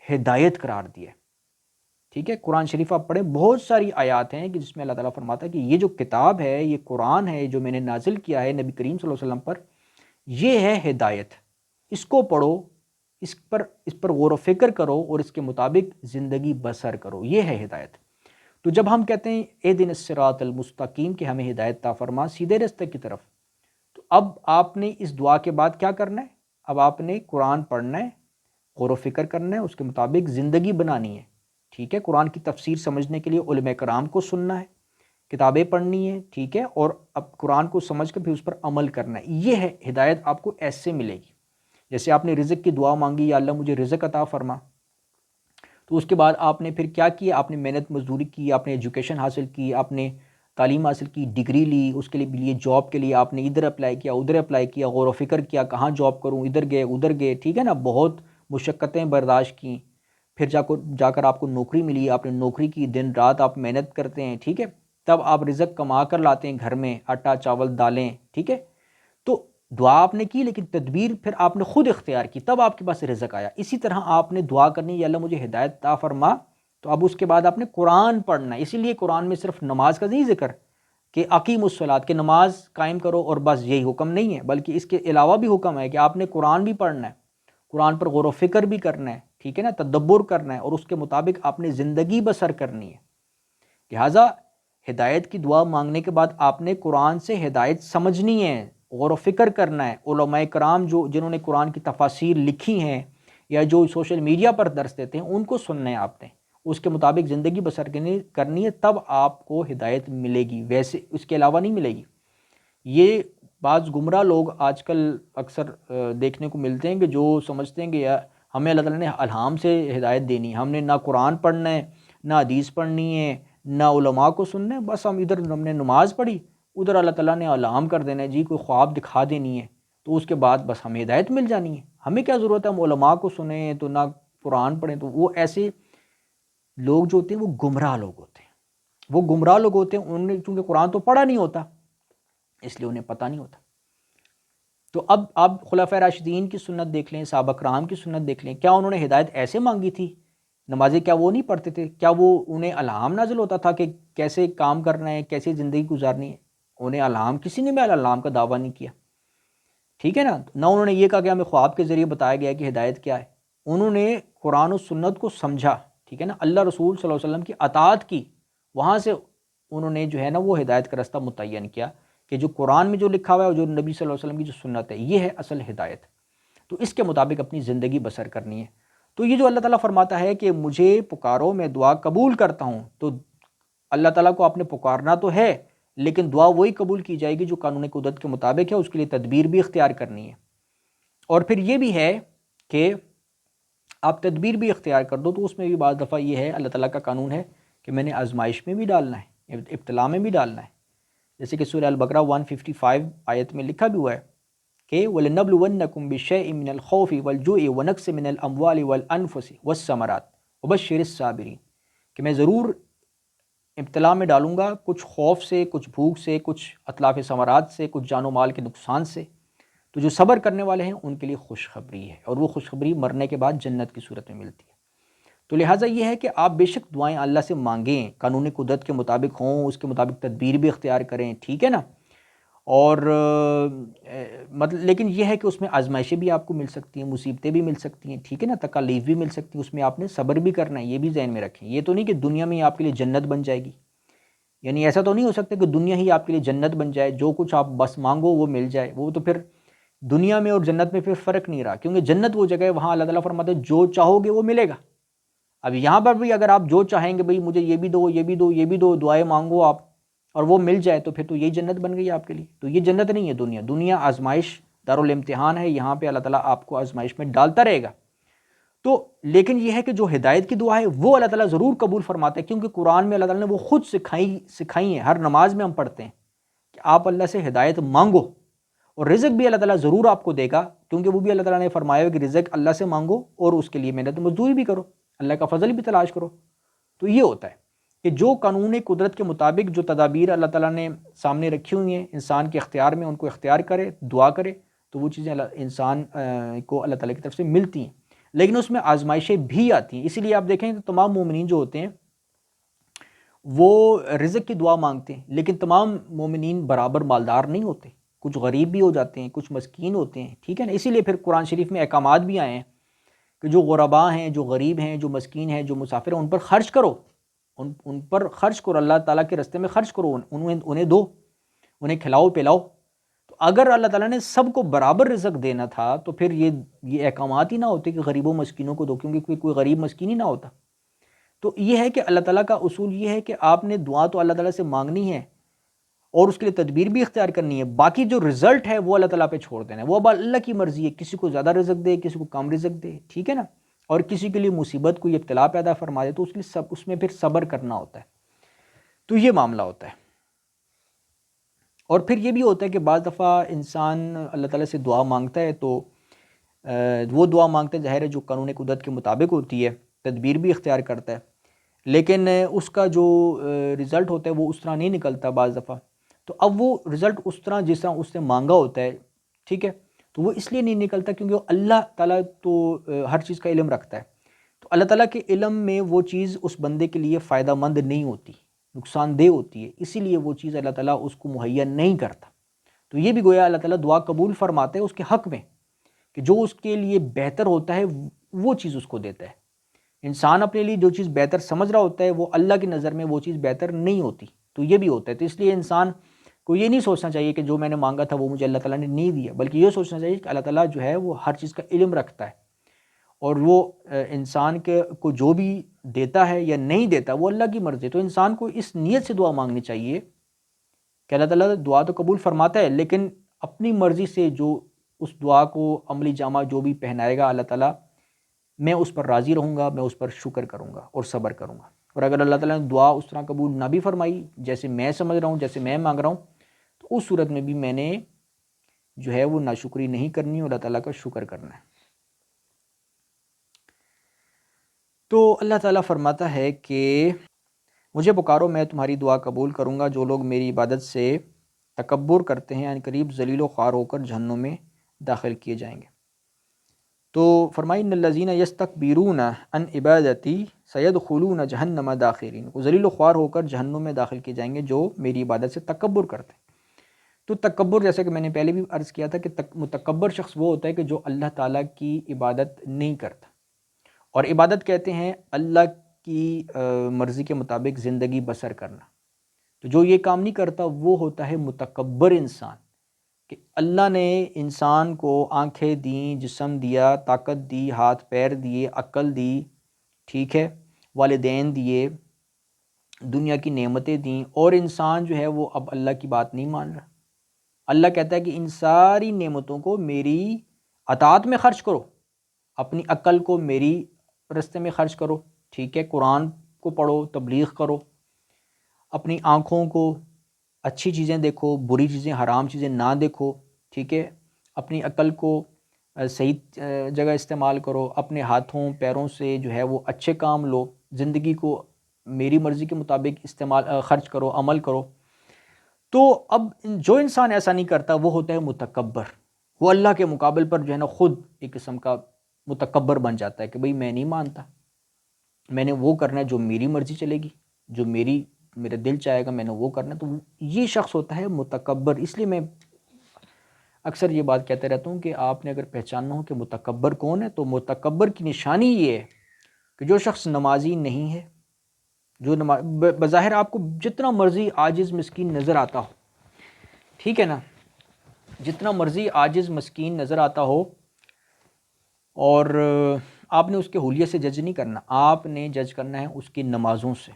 ہدایت قرار دیا ہے. ٹھیک ہے. قرآن شریف آپ پڑھیں، بہت ساری آیات ہیں کہ جس میں اللہ تعالیٰ فرماتا ہے کہ یہ جو کتاب ہے، یہ قرآن ہے جو میں نے نازل کیا ہے نبی کریم صلی اللہ علیہ وسلم پر، یہ ہے ہدایت. اس کو پڑھو، اس پر غور و فکر کرو اور اس کے مطابق زندگی بسر کرو. یہ ہے ہدایت. تو جب ہم کہتے ہیں اہدنا الصراط المستقیم کہ ہمیں ہدایت عطا فرما سیدھے راستے کی طرف، تو اب آپ نے اس دعا کے بعد کیا کرنا ہے؟ اب آپ نے قرآن پڑھنا ہے، غور و فکر کرنا ہے، اس کے مطابق زندگی بنانی ہے. ٹھیک ہے. قرآن کی تفسیر سمجھنے کے لیے علماء کرام کو سننا ہے، کتابیں پڑھنی ہے. ٹھیک ہے. اور اب قرآن کو سمجھ کر پھر اس پر عمل کرنا ہے. یہ ہے ہدایت. آپ کو ایسے ملے گی. جیسے آپ نے رزق کی دعا مانگی، یا اللہ مجھے رزق عطا فرما، تو اس کے بعد آپ نے پھر کیا کیا؟ آپ نے محنت مزدوری کی، آپ نے ایجوکیشن حاصل کی، آپ نے تعلیم حاصل کی، ڈگری لی، اس کے لیے جاب کے لیے آپ نے ادھر اپلائی کیا، ادھر اپلائی کیا، غور و فکر کیا کہاں جاب کروں، ادھر گئے ادھر گئے. ٹھیک ہے نا. بہت مشقتیں برداشت کیں، پھر جا کر آپ کو نوکری ملی، آپ نے نوکری کی، دن رات آپ محنت کرتے ہیں. ٹھیک ہے. تب آپ رزق کما کر لاتے ہیں گھر میں، آٹا چاول دالیں. ٹھیک ہے. تو دعا آپ نے کی لیکن تدبیر پھر آپ نے خود اختیار کی، تب آپ کے پاس رزق آیا۔ اسی طرح آپ نے دعا کرنی، یا اللہ مجھے ہدایت عطا فرما، تو اب اس کے بعد آپ نے قرآن پڑھنا ہے۔ اسی لیے قرآن میں صرف نماز کا نہیں ذکر کہ اقیم الصلاۃ، کہ نماز قائم کرو اور بس یہی حکم نہیں ہے، بلکہ اس کے علاوہ بھی حکم ہے کہ آپ نے قرآن بھی پڑھنا ہے، قرآن پر غور و فکر بھی کرنا ہے، ٹھیک ہے نا، تدبر کرنا ہے، اور اس کے مطابق آپ نے زندگی بسر کرنی ہے۔ لہٰذا ہدایت کی دعا مانگنے کے بعد آپ نے قرآن سے ہدایت سمجھنی ہے، غور و فکر کرنا ہے۔ علماء کرام جنہوں نے قرآن کی تفاسیر لکھی ہیں یا جو سوشل میڈیا پر درس دیتے ہیں، ان کو سننا ہے آپ نے، اس کے مطابق زندگی بسر کرنی ہے، تب آپ کو ہدایت ملے گی، ویسے اس کے علاوہ نہیں ملے گی۔ یہ بعض گمراہ لوگ آج کل اکثر دیکھنے کو ملتے ہیں کہ جو سمجھتے ہیں کہ ہمیں اللہ تعالیٰ نے الہام سے ہدایت دینی ہے، ہم نے نہ قرآن پڑھنا ہے، نہ حدیث پڑھنی ہے، نہ علماء کو سننا ہے، بس ہم نے نماز پڑھی، ادھر اللہ تعالیٰ نے الہام کر دینا ہے، جی کوئی خواب دکھا دینی ہے، تو اس کے بعد بس ہمیں ہدایت مل جانی ہے۔ ہمیں کیا ضرورت ہے ہم علماء کو سنیں تو نہ قرآن پڑھیں؟ تو وہ ایسے لوگ جو ہوتے ہیں وہ گمراہ لوگ ہوتے ہیں، وہ گمراہ لوگ ہوتے ہیں، انہوں نے چونکہ قرآن تو پڑھا نہیں ہوتا، اس لیے انہیں پتہ نہیں ہوتا۔ تو اب آپ خلفائے راشدین کی سنت دیکھ لیں، صحابہ کرام کی سنت دیکھ لیں، کیا انہوں نے ہدایت ایسے مانگی تھی؟ نمازیں کیا وہ نہیں پڑھتے تھے؟ کیا وہ انہیں الہام نازل ہوتا تھا کہ کیسے کام کرنا ہے، کیسے زندگی گزارنی ہے؟ انہیں الہام، کسی نے بھی الہام کا دعویٰ نہیں کیا، ٹھیک ہے نا۔ نہ انہوں نے یہ کہا کہ ہمیں خواب کے ذریعے بتایا گیا کہ ہدایت کیا ہے، انہوں نے قرآن و سنت کو سمجھا، ٹھیک ہے نا، اللہ رسول صلی اللہ علیہ وسلم کی اطاعت کی، وہاں سے انہوں نے جو ہے نا وہ ہدایت کا رستہ متعین کیا کہ جو قرآن میں جو لکھا ہوا ہے اور جو نبی صلی اللہ علیہ وسلم کی جو سنت ہے، یہ ہے اصل ہدایت، تو اس کے مطابق اپنی زندگی بسر کرنی ہے۔ تو یہ جو اللہ تعالیٰ فرماتا ہے کہ مجھے پکارو میں دعا قبول کرتا ہوں، تو اللہ تعالیٰ کو آپ نے پکارنا تو ہے، لیکن دعا وہی قبول کی جائے گی جو قانون قدرت کے مطابق ہے، اس کے لیے تدبیر بھی اختیار کرنی ہے۔ اور پھر یہ بھی ہے کہ آپ تدبیر بھی اختیار کر دو تو اس میں بھی بعض دفعہ یہ ہے، اللہ تعالیٰ کا قانون ہے کہ میں نے آزمائش میں بھی ڈالنا ہے، ابتلا میں بھی ڈالنا ہے، جیسے کہ سورہ البقرہ 155 آیت میں لکھا بھی ہوا ہے کہ وَلَنَبْلُوَنَّكُمْ بِشَيْءٍ مِّنَ الْخَوْفِ وَالْجُوعِ وَنَقْصٍ مِّنَ الْأَمْوَالِ وَالْأَنفُسِ وَالثَّمَرَاتِ وَبَشِّرِ الصَّابِرِينَ، کہ میں ضرور ابتلا میں ڈالوں گا، کچھ خوف سے، کچھ بھوک سے، کچھ اتلاف ثمرات سے، کچھ جان و مال کے نقصان سے، تو جو صبر کرنے والے ہیں ان کے لیے خوشخبری ہے، اور وہ خوشخبری مرنے کے بعد جنت کی صورت میں ملتی ہے۔ تو لہٰذا یہ ہے کہ آپ بے شک دعائیں اللہ سے مانگیں، قانون قدرت کے مطابق ہوں، اس کے مطابق تدبیر بھی اختیار کریں، ٹھیک ہے نا۔ اور مطلب لیکن یہ ہے کہ اس میں آزمائشیں بھی آپ کو مل سکتی ہیں، مصیبتیں بھی مل سکتی ہیں، ٹھیک ہے نا، تکالیف بھی مل سکتی ہیں، اس میں آپ نے صبر بھی کرنا ہے، یہ بھی ذہن میں رکھیں۔ یہ تو نہیں کہ دنیا میں ہی آپ کے لیے جنت بن جائے گی، یعنی ایسا تو نہیں ہو سکتا کہ دنیا ہی آپ کے لیے جنت بن جائے، جو کچھ آپ بس مانگو وہ مل جائے، وہ تو پھر دنیا میں اور جنت میں پھر فرق نہیں رہا، کیونکہ جنت وہ جگہ ہے وہاں اللہ تعالیٰ فرماتے ہیں جو چاہو گے وہ ملے گا۔ اب یہاں پر بھی اگر آپ جو چاہیں گے بھئی مجھے یہ بھی دو، یہ بھی دو، یہ بھی دو، دعائیں مانگو آپ اور وہ مل جائے، تو پھر تو یہی جنت بن گئی آپ کے لیے۔ تو یہ جنت نہیں ہے دنیا، دنیا آزمائش دارالامتحان ہے، یہاں پہ اللہ تعالیٰ آپ کو آزمائش میں ڈالتا رہے گا۔ تو لیکن یہ ہے کہ جو ہدایت کی دعا ہے وہ اللہ تعالیٰ ضرور قبول فرماتے ہیں، کیونکہ قرآن میں اللہ تعالیٰ نے وہ خود سکھائی ہیں، ہر نماز میں ہم پڑھتے ہیں کہ آپ اللہ سے ہدایت مانگو، اور رزق بھی اللہ تعالیٰ ضرور آپ کو دے گا، کیونکہ وہ بھی اللہ تعالیٰ نے فرمایا کہ رزق اللہ سے مانگو اور اس کے لیے محنت مزدوری بھی کرو، اللہ کا فضل بھی تلاش کرو۔ تو یہ ہوتا ہے کہ جو قانون قدرت کے مطابق جو تدابیر اللہ تعالیٰ نے سامنے رکھی ہوئی ہیں انسان کے اختیار میں، ان کو اختیار کرے، دعا کرے، تو وہ چیزیں انسان کو اللہ تعالیٰ کی طرف سے ملتی ہیں، لیکن اس میں آزمائشیں بھی آتی ہیں۔ اسی لیے آپ دیکھیں تو تمام مومنین جو ہوتے ہیں وہ رزق کی دعا مانگتے ہیں، لیکن تمام مومنین برابر مالدار نہیں ہوتے، کچھ غریب بھی ہو جاتے ہیں، کچھ مسکین ہوتے ہیں، ٹھیک ہے نا۔ اسی لیے پھر قرآن شریف میں احکامات بھی آئے ہیں کہ جو غرباء ہیں، جو غریب ہیں، جو مسکین ہیں، جو مسافر ہیں، ان پر خرچ کرو، ان پر خرچ کرو، اللہ تعالیٰ کے راستے میں خرچ کرو، انہیں دو، انہیں کھلاؤ پلاؤ۔ تو اگر اللہ تعالیٰ نے سب کو برابر رزق دینا تھا تو پھر یہ احکامات ہی نہ ہوتے کہ غریبوں مسکینوں کو دو، کیونکہ کوئی غریب مسکین ہی نہ ہوتا۔ تو یہ ہے کہ اللہ تعالیٰ کا اصول یہ ہے کہ آپ نے دعا تو اللہ تعالیٰ سے مانگنی ہے اور اس کے لیے تدبیر بھی اختیار کرنی ہے، باقی جو رزلٹ ہے وہ اللہ تعالیٰ پہ چھوڑ دینا ہے، وہ اب اللہ کی مرضی ہے، کسی کو زیادہ رزق دے، کسی کو کم رزق دے، ٹھیک ہے نا، اور کسی کے لیے مصیبت کوئی ابتلا پیدا فرما دے تو اس میں پھر صبر کرنا ہوتا ہے۔ تو یہ معاملہ ہوتا ہے۔ اور پھر یہ بھی ہوتا ہے کہ بعض دفعہ انسان اللہ تعالیٰ سے دعا مانگتا ہے تو وہ دعا مانگتا ہے ظاہر ہے جو قانون قدرت کے مطابق ہوتی ہے، تدبیر بھی اختیار کرتا ہے، لیکن اس کا جو رزلٹ ہوتا ہے وہ اس طرح نہیں نکلتا بعض دفعہ۔ تو اب وہ رزلٹ اس طرح جس طرح اس نے مانگا ہوتا ہے ٹھیک ہے، تو وہ اس لیے نہیں نکلتا کیونکہ وہ اللہ تعالیٰ تو ہر چیز کا علم رکھتا ہے، تو اللہ تعالیٰ کے علم میں وہ چیز اس بندے کے لیے فائدہ مند نہیں ہوتی، نقصان دہ ہوتی ہے، اسی لیے وہ چیز اللہ تعالیٰ اس کو مہیا نہیں کرتا۔ تو یہ بھی گویا اللہ تعالیٰ دعا قبول فرماتے ہیں اس کے حق میں کہ جو اس کے لیے بہتر ہوتا ہے وہ چیز اس کو دیتا ہے۔ انسان اپنے لیے جو چیز بہتر سمجھ رہا ہوتا ہے وہ اللہ کی نظر میں وہ چیز بہتر نہیں ہوتی، تو یہ بھی ہوتا ہے۔ تو اس لیے انسان کو یہ نہیں سوچنا چاہیے کہ جو میں نے مانگا تھا وہ مجھے اللہ تعالیٰ نے نہیں دیا، بلکہ یہ سوچنا چاہیے کہ اللہ تعالیٰ جو ہے وہ ہر چیز کا علم رکھتا ہے، اور وہ انسان کو جو بھی دیتا ہے یا نہیں دیتا وہ اللہ کی مرضی ہے۔ تو انسان کو اس نیت سے دعا مانگنی چاہیے کہ اللہ تعالیٰ دعا تو قبول فرماتا ہے، لیکن اپنی مرضی سے جو اس دعا کو عملی جامہ جو بھی پہنائے گا اللہ تعالیٰ، میں اس پر راضی رہوں گا، میں اس پر شکر کروں گا اور صبر کروں گا۔ اور اگر اللہ تعالیٰ نے دعا اس طرح قبول نہ بھی فرمائی جیسے میں سمجھ رہا ہوں، جیسے میں مانگ رہا ہوں، تو اس صورت میں بھی میں نے جو ہے وہ ناشکری نہیں کرنی اور اللہ تعالیٰ کا شکر کرنا ہے۔ تو اللہ تعالیٰ فرماتا ہے کہ مجھے پکارو میں تمہاری دعا قبول کروں گا، جو لوگ میری عبادت سے تکبر کرتے ہیں ان قریب ذلیل و خوار ہو کر جہنم میں داخل کیے جائیں گے۔ تو فرمائی ان الذین یستکبرون عن عبادتی سیدخلون جہنم داخرین، وہ ذلیل و خوار ہو کر جہنم میں داخل کیے جائیں گے جو میری عبادت سے تکبر کرتے ہیں۔ تو تکبر جیسا کہ میں نے پہلے بھی عرض کیا تھا کہ متکبر شخص وہ ہوتا ہے کہ جو اللہ تعالیٰ کی عبادت نہیں کرتا، اور عبادت کہتے ہیں اللہ کی مرضی کے مطابق زندگی بسر کرنا۔ تو جو یہ کام نہیں کرتا وہ ہوتا ہے متکبر انسان، کہ اللہ نے انسان کو آنکھیں دیں، جسم دیا، طاقت دی، ہاتھ پیر دیے، عقل دی، ٹھیک ہے، والدین دیے، دنیا کی نعمتیں دیں، اور انسان جو ہے وہ اب اللہ کی بات نہیں مان رہا۔ اللہ کہتا ہے کہ ان ساری نعمتوں کو میری اطاعت میں خرچ کرو، اپنی عقل کو میری رستے میں خرچ کرو، ٹھیک ہے، قرآن کو پڑھو، تبلیغ کرو، اپنی آنکھوں کو اچھی چیزیں دیکھو، بری چیزیں حرام چیزیں نہ دیکھو، ٹھیک ہے، اپنی عقل کو صحیح جگہ استعمال کرو، اپنے ہاتھوں پیروں سے جو ہے وہ اچھے کام لو، زندگی کو میری مرضی کے مطابق خرچ کرو، عمل کرو۔ تو اب جو انسان ایسا نہیں کرتا وہ ہوتا ہے متکبر، وہ اللہ کے مقابل پر جو ہے نا خود ایک قسم کا متکبر بن جاتا ہے کہ بھئی میں نہیں مانتا، میں نے وہ کرنا ہے جو میری مرضی چلے گی، جو میرا دل چاہے گا میں نے وہ کرنا ہے۔ تو یہ شخص ہوتا ہے متکبر۔ اس لیے میں اکثر یہ بات کہتے رہتا ہوں کہ آپ نے اگر پہچاننا ہو کہ متکبر کون ہے، تو متکبر کی نشانی یہ ہے کہ جو شخص نمازی نہیں ہے، جو بظاہر آپ کو جتنا مرضی عاجز مسکین نظر آتا ہو، ٹھیک ہے نا، جتنا مرضی عاجز مسکین نظر آتا ہو، اور آپ نے اس کے حلیے سے جج نہیں کرنا، آپ نے جج کرنا ہے اس کی نمازوں سے،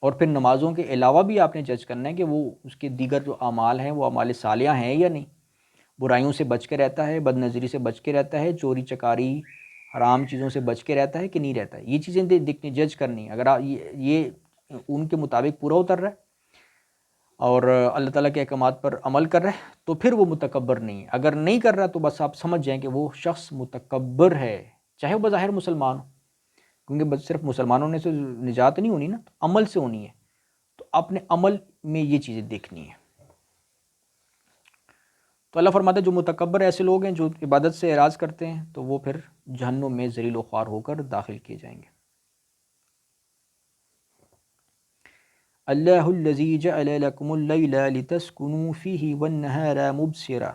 اور پھر نمازوں کے علاوہ بھی آپ نے جج کرنا ہے کہ وہ اس کے دیگر جو اعمال ہیں وہ اعمال صالحہ ہیں یا نہیں، برائیوں سے بچ کے رہتا ہے، بد نظری سے بچ کے رہتا ہے، چوری چکاری حرام چیزوں سے بچ کے رہتا ہے کہ نہیں رہتا ہے۔ یہ چیزیں دیکھنی، جج کرنی، اگر یہ ان کے مطابق پورا اتر رہا ہے اور اللہ تعالیٰ کے احکامات پر عمل کر رہا ہے تو پھر وہ متکبر نہیں ہے۔ اگر نہیں کر رہا تو بس آپ سمجھ جائیں کہ وہ شخص متکبر ہے، چاہے وہ بظاہر مسلمان ہو، کیونکہ بس صرف مسلمانوں نے سے نجات نہیں ہونی نا، عمل سے ہونی ہے، تو اپنے عمل میں یہ چیزیں دیکھنی ہیں۔ تو اللہ فرماتا ہے جو متکبر ایسے لوگ ہیں جو عبادت سے اعراض کرتے ہیں تو وہ پھر جہنم میں ذلیل و خوار ہو کر داخل کیے جائیں گے۔ اللہ الذی جعل لکم اللیل لتسکنوا فیہ والنہار مبصرا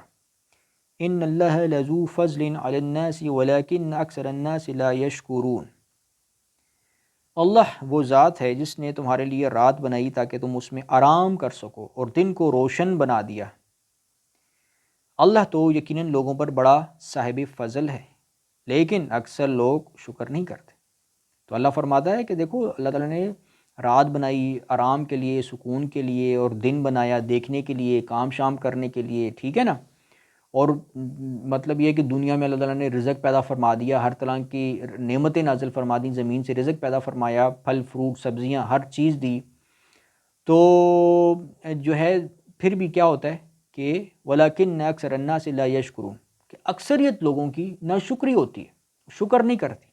ان اللہ لذو فضل علی الناس ولکن اکثر الناس لا یشکرون۔ اللہ وہ ذات ہے جس نے تمہارے لیے رات بنائی تاکہ تم اس میں آرام کر سکو اور دن کو روشن بنا دیا۔ اللہ تو یقیناً لوگوں پر بڑا صاحب فضل ہے، لیکن اکثر لوگ شکر نہیں کرتے۔ تو اللہ فرماتا ہے کہ دیکھو اللہ تعالیٰ نے رات بنائی آرام کے لیے، سکون کے لیے، اور دن بنایا دیکھنے کے لیے، کام شام کرنے کے لیے، ٹھیک ہے نا، اور مطلب یہ کہ دنیا میں اللہ تعالیٰ نے رزق پیدا فرما دیا، ہر طرح کی نعمتیں نازل فرما دیں، زمین سے رزق پیدا فرمایا، پھل فروٹ سبزیاں ہر چیز دی، تو جو ہے پھر بھی کیا ہوتا ہے کہ وَلَكِنَّ أَكْثَرَ النَّاسِ لَا يَشْكُرُونَ، کہ اکثریت لوگوں کی ناشکری ہوتی ہے، شکر نہیں کرتی۔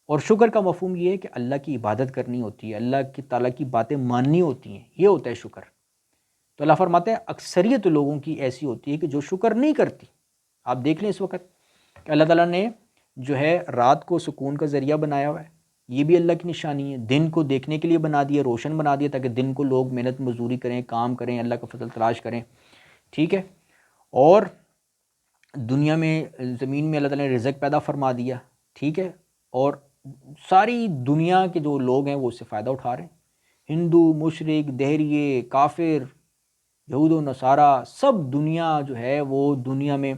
اور شکر کا مفہوم یہ ہے کہ اللہ کی عبادت کرنی ہوتی ہے، اللہ کی تعالیٰ کی باتیں ماننی ہوتی ہیں، یہ ہوتا ہے شکر۔ تو اللہ فرماتے ہیں اکثریت لوگوں کی ایسی ہوتی ہے کہ جو شکر نہیں کرتی۔ آپ دیکھ لیں اس وقت کہ اللہ تعالیٰ نے جو ہے رات کو سکون کا ذریعہ بنایا ہوا ہے، یہ بھی اللہ کی نشانی ہے۔ دن کو دیکھنے کے لیے بنا دیا، روشن بنا دیا، تاکہ دن کو لوگ محنت مزدوری کریں، کام کریں، اللہ کا فضل تلاش کریں، ٹھیک ہے۔ اور دنیا میں زمین میں اللہ تعالیٰ نے رزق پیدا فرما دیا، ٹھیک ہے، اور ساری دنیا کے جو لوگ ہیں وہ اس سے فائدہ اٹھا رہے ہیں، ہندو، مشرک، دہریے، کافر، یہود و نصارہ، سب دنیا جو ہے وہ دنیا میں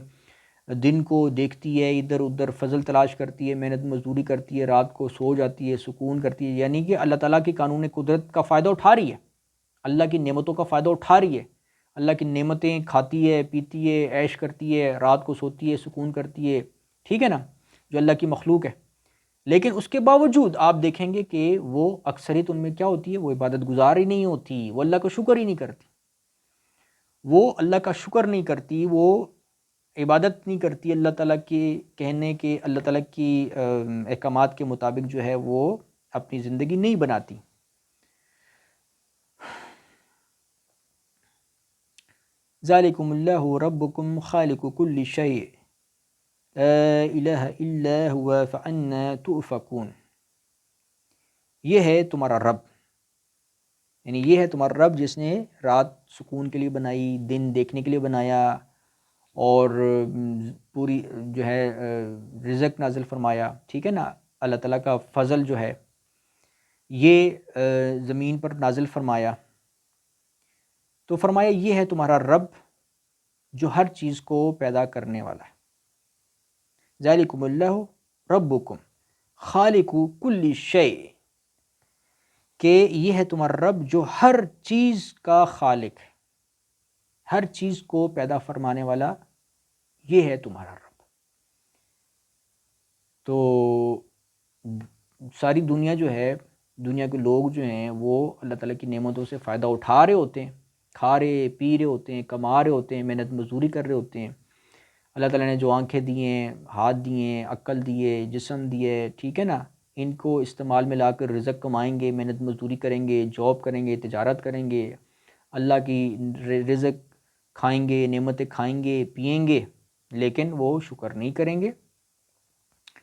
دن کو دیکھتی ہے، ادھر ادھر فضل تلاش کرتی ہے، محنت مزدوری کرتی ہے، رات کو سو جاتی ہے، سکون کرتی ہے، یعنی کہ اللہ تعالیٰ کی قانون قدرت کا فائدہ اٹھا رہی ہے، اللہ کی نعمتوں کا فائدہ اٹھا رہی ہے، اللہ کی نعمتیں کھاتی ہے، پیتی ہے، عیش کرتی ہے، رات کو سوتی ہے، سکون کرتی ہے، ٹھیک ہے نا، جو اللہ کی مخلوق ہے۔ لیکن اس کے باوجود آپ دیکھیں گے کہ وہ اکثریت ان میں کیا ہوتی ہے، وہ عبادت گزار ہی نہیں ہوتی، وہ اللہ کا شکر ہی نہیں کرتی، وہ اللہ کا شکر نہیں کرتی، وہ عبادت نہیں کرتی، اللہ تعالیٰ کے کہنے کے، اللہ تعالیٰ کی احکامات کے مطابق جو ہے وہ اپنی زندگی نہیں بناتی۔ ذالکم اللہ ربکم خالق کل شیء لا الہ الا ہوا فانا تؤفکون، یہ ہے تمہارا رب، یعنی یہ ہے تمہارا رب جس نے رات سکون کے لیے بنائی، دن دیکھنے کے لیے بنایا، اور پوری جو ہے رزق نازل فرمایا، ٹھیک ہے نا، اللہ تعالیٰ کا فضل جو ہے یہ زمین پر نازل فرمایا، تو فرمایا یہ ہے تمہارا رب جو ہر چیز کو پیدا کرنے والا ہے۔ ذالکم اللہ ربکم خالق کل شیء، کہ یہ ہے تمہارا رب جو ہر چیز کا خالق ہے، ہر چیز کو پیدا فرمانے والا، یہ ہے تمہارا رب۔ تو ساری دنیا جو ہے، دنیا کے لوگ جو ہیں وہ اللہ تعالیٰ کی نعمتوں سے فائدہ اٹھا رہے ہوتے ہیں، کھا رہے پی رہے ہوتے ہیں، کما رہے ہوتے ہیں، محنت مزدوری کر رہے ہوتے ہیں۔ اللہ تعالیٰ نے جو آنکھیں دی ہیں، ہاتھ دیے ہیں، عقل دیے، جسم دیے، ٹھیک ہے نا، ان کو استعمال میں لا کر رزق کمائیں گے، محنت مزدوری کریں گے، جاب کریں گے، تجارت کریں گے، اللہ کی رزق کھائیں گے، نعمتیں کھائیں گے، پئیں گے، لیکن وہ شکر نہیں کریں گے۔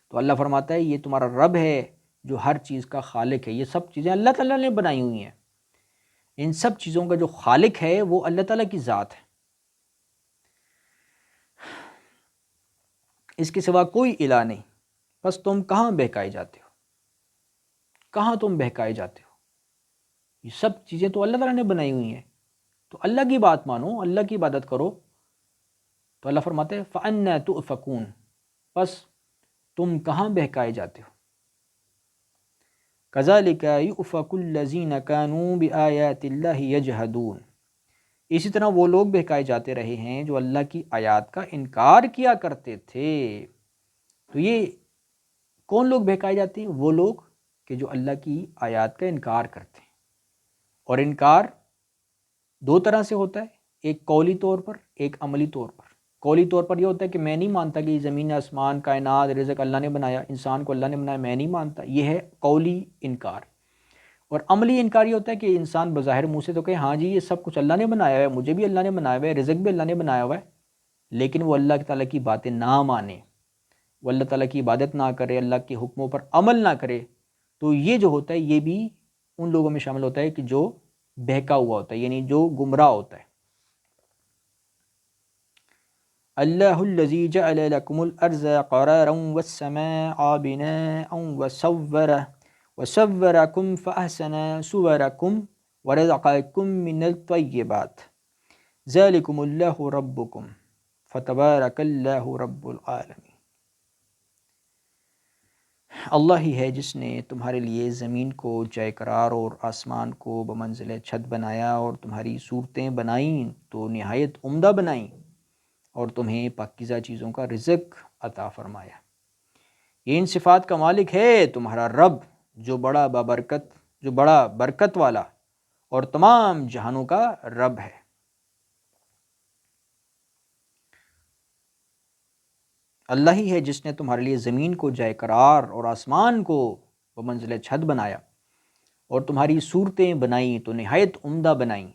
تو اللہ فرماتا ہے یہ تمہارا رب ہے جو ہر چیز کا خالق ہے۔ یہ سب چیزیں اللہ تعالیٰ نے بنائی ہوئی ہیں، ان سب چیزوں کا جو خالق ہے وہ اللہ تعالیٰ کی ذات ہے، اس کے سوا کوئی الہ نہیں۔ بس تم کہاں بہکائے جاتے ہو، کہاں تم بہکائے جاتے ہو؟ یہ سب چیزیں تو اللہ تعالیٰ نے بنائی ہوئی ہیں، تو اللہ کی بات مانو، اللہ کی عبادت کرو۔ تو اللہ فرماتے ہیں فَأَنَّا تُؤْفَكُونَ، بس تم کہاں بہکائے جاتے ہو۔ كَذَلِكَ يُؤْفَكُ الَّذِينَ كَانُوا بِآيَاتِ اللَّهِ يَجْحَدُونَ، اسی طرح وہ لوگ بہکائے جاتے رہے ہیں جو اللہ کی آیات کا انکار کیا کرتے تھے۔ تو یہ کون لوگ بہکائے جاتے ہیں؟ وہ لوگ کہ جو اللہ کی آیات کا انکار کرتے ہیں، اور انکار دو طرح سے ہوتا ہے، ایک قولی طور پر، ایک عملی طور پر۔ قولی طور پر یہ ہوتا ہے کہ میں نہیں مانتا کہ زمین آسمان کائنات رزق اللہ نے بنایا، انسان کو اللہ نے بنایا، میں نہیں مانتا، یہ ہے قولی انکار۔ اور عملی انکار یہ ہوتا ہے کہ انسان بظاہر منہ سے تو کہے ہاں جی یہ سب کچھ اللہ نے بنایا ہے، مجھے بھی اللہ نے بنایا ہوا ہے، رزق بھی اللہ نے بنایا ہوا ہے، لیکن وہ اللہ تعالیٰ کی باتیں نہ مانے، وہ اللہ تعالیٰ کی عبادت نہ کرے، اللہ کے حکموں پر عمل نہ کرے، تو یہ جو ہوتا ہے یہ بھی ان لوگوں میں شامل ہوتا ہے کہ جو بہکا ہوا ہوتا ہے، یعنی جو گمراہ ہوتا ہے۔ اللہ الذی جعل لکم الارض قرارا والسماء بناء وصورکم فاحسن صورکم ورزقکم من الطیبات ذالکم اللہ ربکم فتبارک اللہ رب العالمین۔ اللہ ہی ہے جس نے تمہارے لیے زمین کو جائے قرار اور آسمان کو بمنزل چھت بنایا، اور تمہاری صورتیں بنائیں تو نہایت عمدہ بنائیں، اور تمہیں پاکیزہ چیزوں کا رزق عطا فرمایا۔ یہ ان صفات کا مالک ہے تمہارا رب جو بڑا برکت والا اور تمام جہانوں کا رب ہے۔ اللہ ہی ہے جس نے تمہارے لیے زمین کو جائے قرار اور آسمان کو بمنزل چھت بنایا، اور تمہاری صورتیں بنائیں تو نہایت عمدہ بنائیں،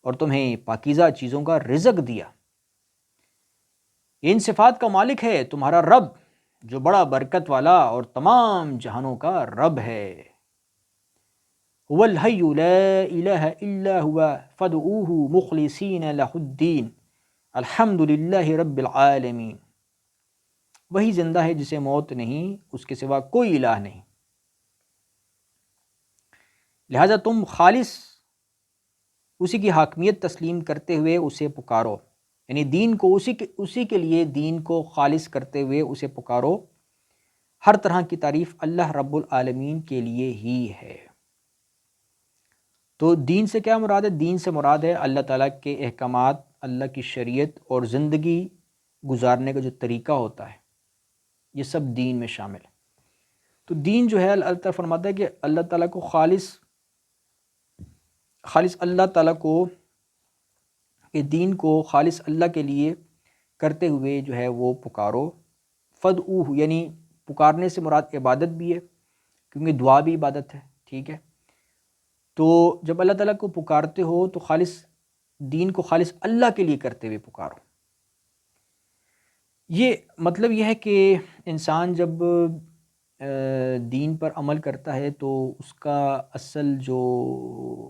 اور تمہیں پاکیزہ چیزوں کا رزق دیا۔ ان صفات کا مالک ہے تمہارا رب، جو بڑا برکت والا اور تمام جہانوں کا رب ہے۔ هو الحی لا الہ الا هو فادعوه مخلصین لہ الدین الحمد للہ رب العالمین۔ وہی زندہ ہے جسے موت نہیں، اس کے سوا کوئی الہ نہیں، لہذا تم خالص اسی کی حاکمیت تسلیم کرتے ہوئے اسے پکارو، یعنی دین کو اسی کے لیے دین کو خالص کرتے ہوئے اسے پکارو۔ ہر طرح کی تعریف اللہ رب العالمین کے لیے ہی ہے۔ تو دین سے کیا مراد ہے؟ دین سے مراد ہے اللہ تعالیٰ کے احکامات، اللہ کی شریعت اور زندگی گزارنے کا جو طریقہ ہوتا ہے، یہ سب دین میں شامل ہے۔ تو دین جو ہے اللہ تعالیٰ فرماتا ہے کہ اللہ تعالیٰ کو خالص اللہ تعالیٰ کو کہ دین کو خالص اللہ کے لیے کرتے ہوئے جو ہے وہ پکارو۔ فدعوہ یعنی پکارنے سے مراد عبادت بھی ہے، کیونکہ دعا بھی عبادت ہے، ٹھیک ہے۔ تو جب اللہ تعالیٰ کو پکارتے ہو تو خالص دین کو خالص اللہ کے لیے کرتے ہوئے پکارو۔ یہ مطلب یہ ہے کہ انسان جب دین پر عمل کرتا ہے تو اس کا اصل جو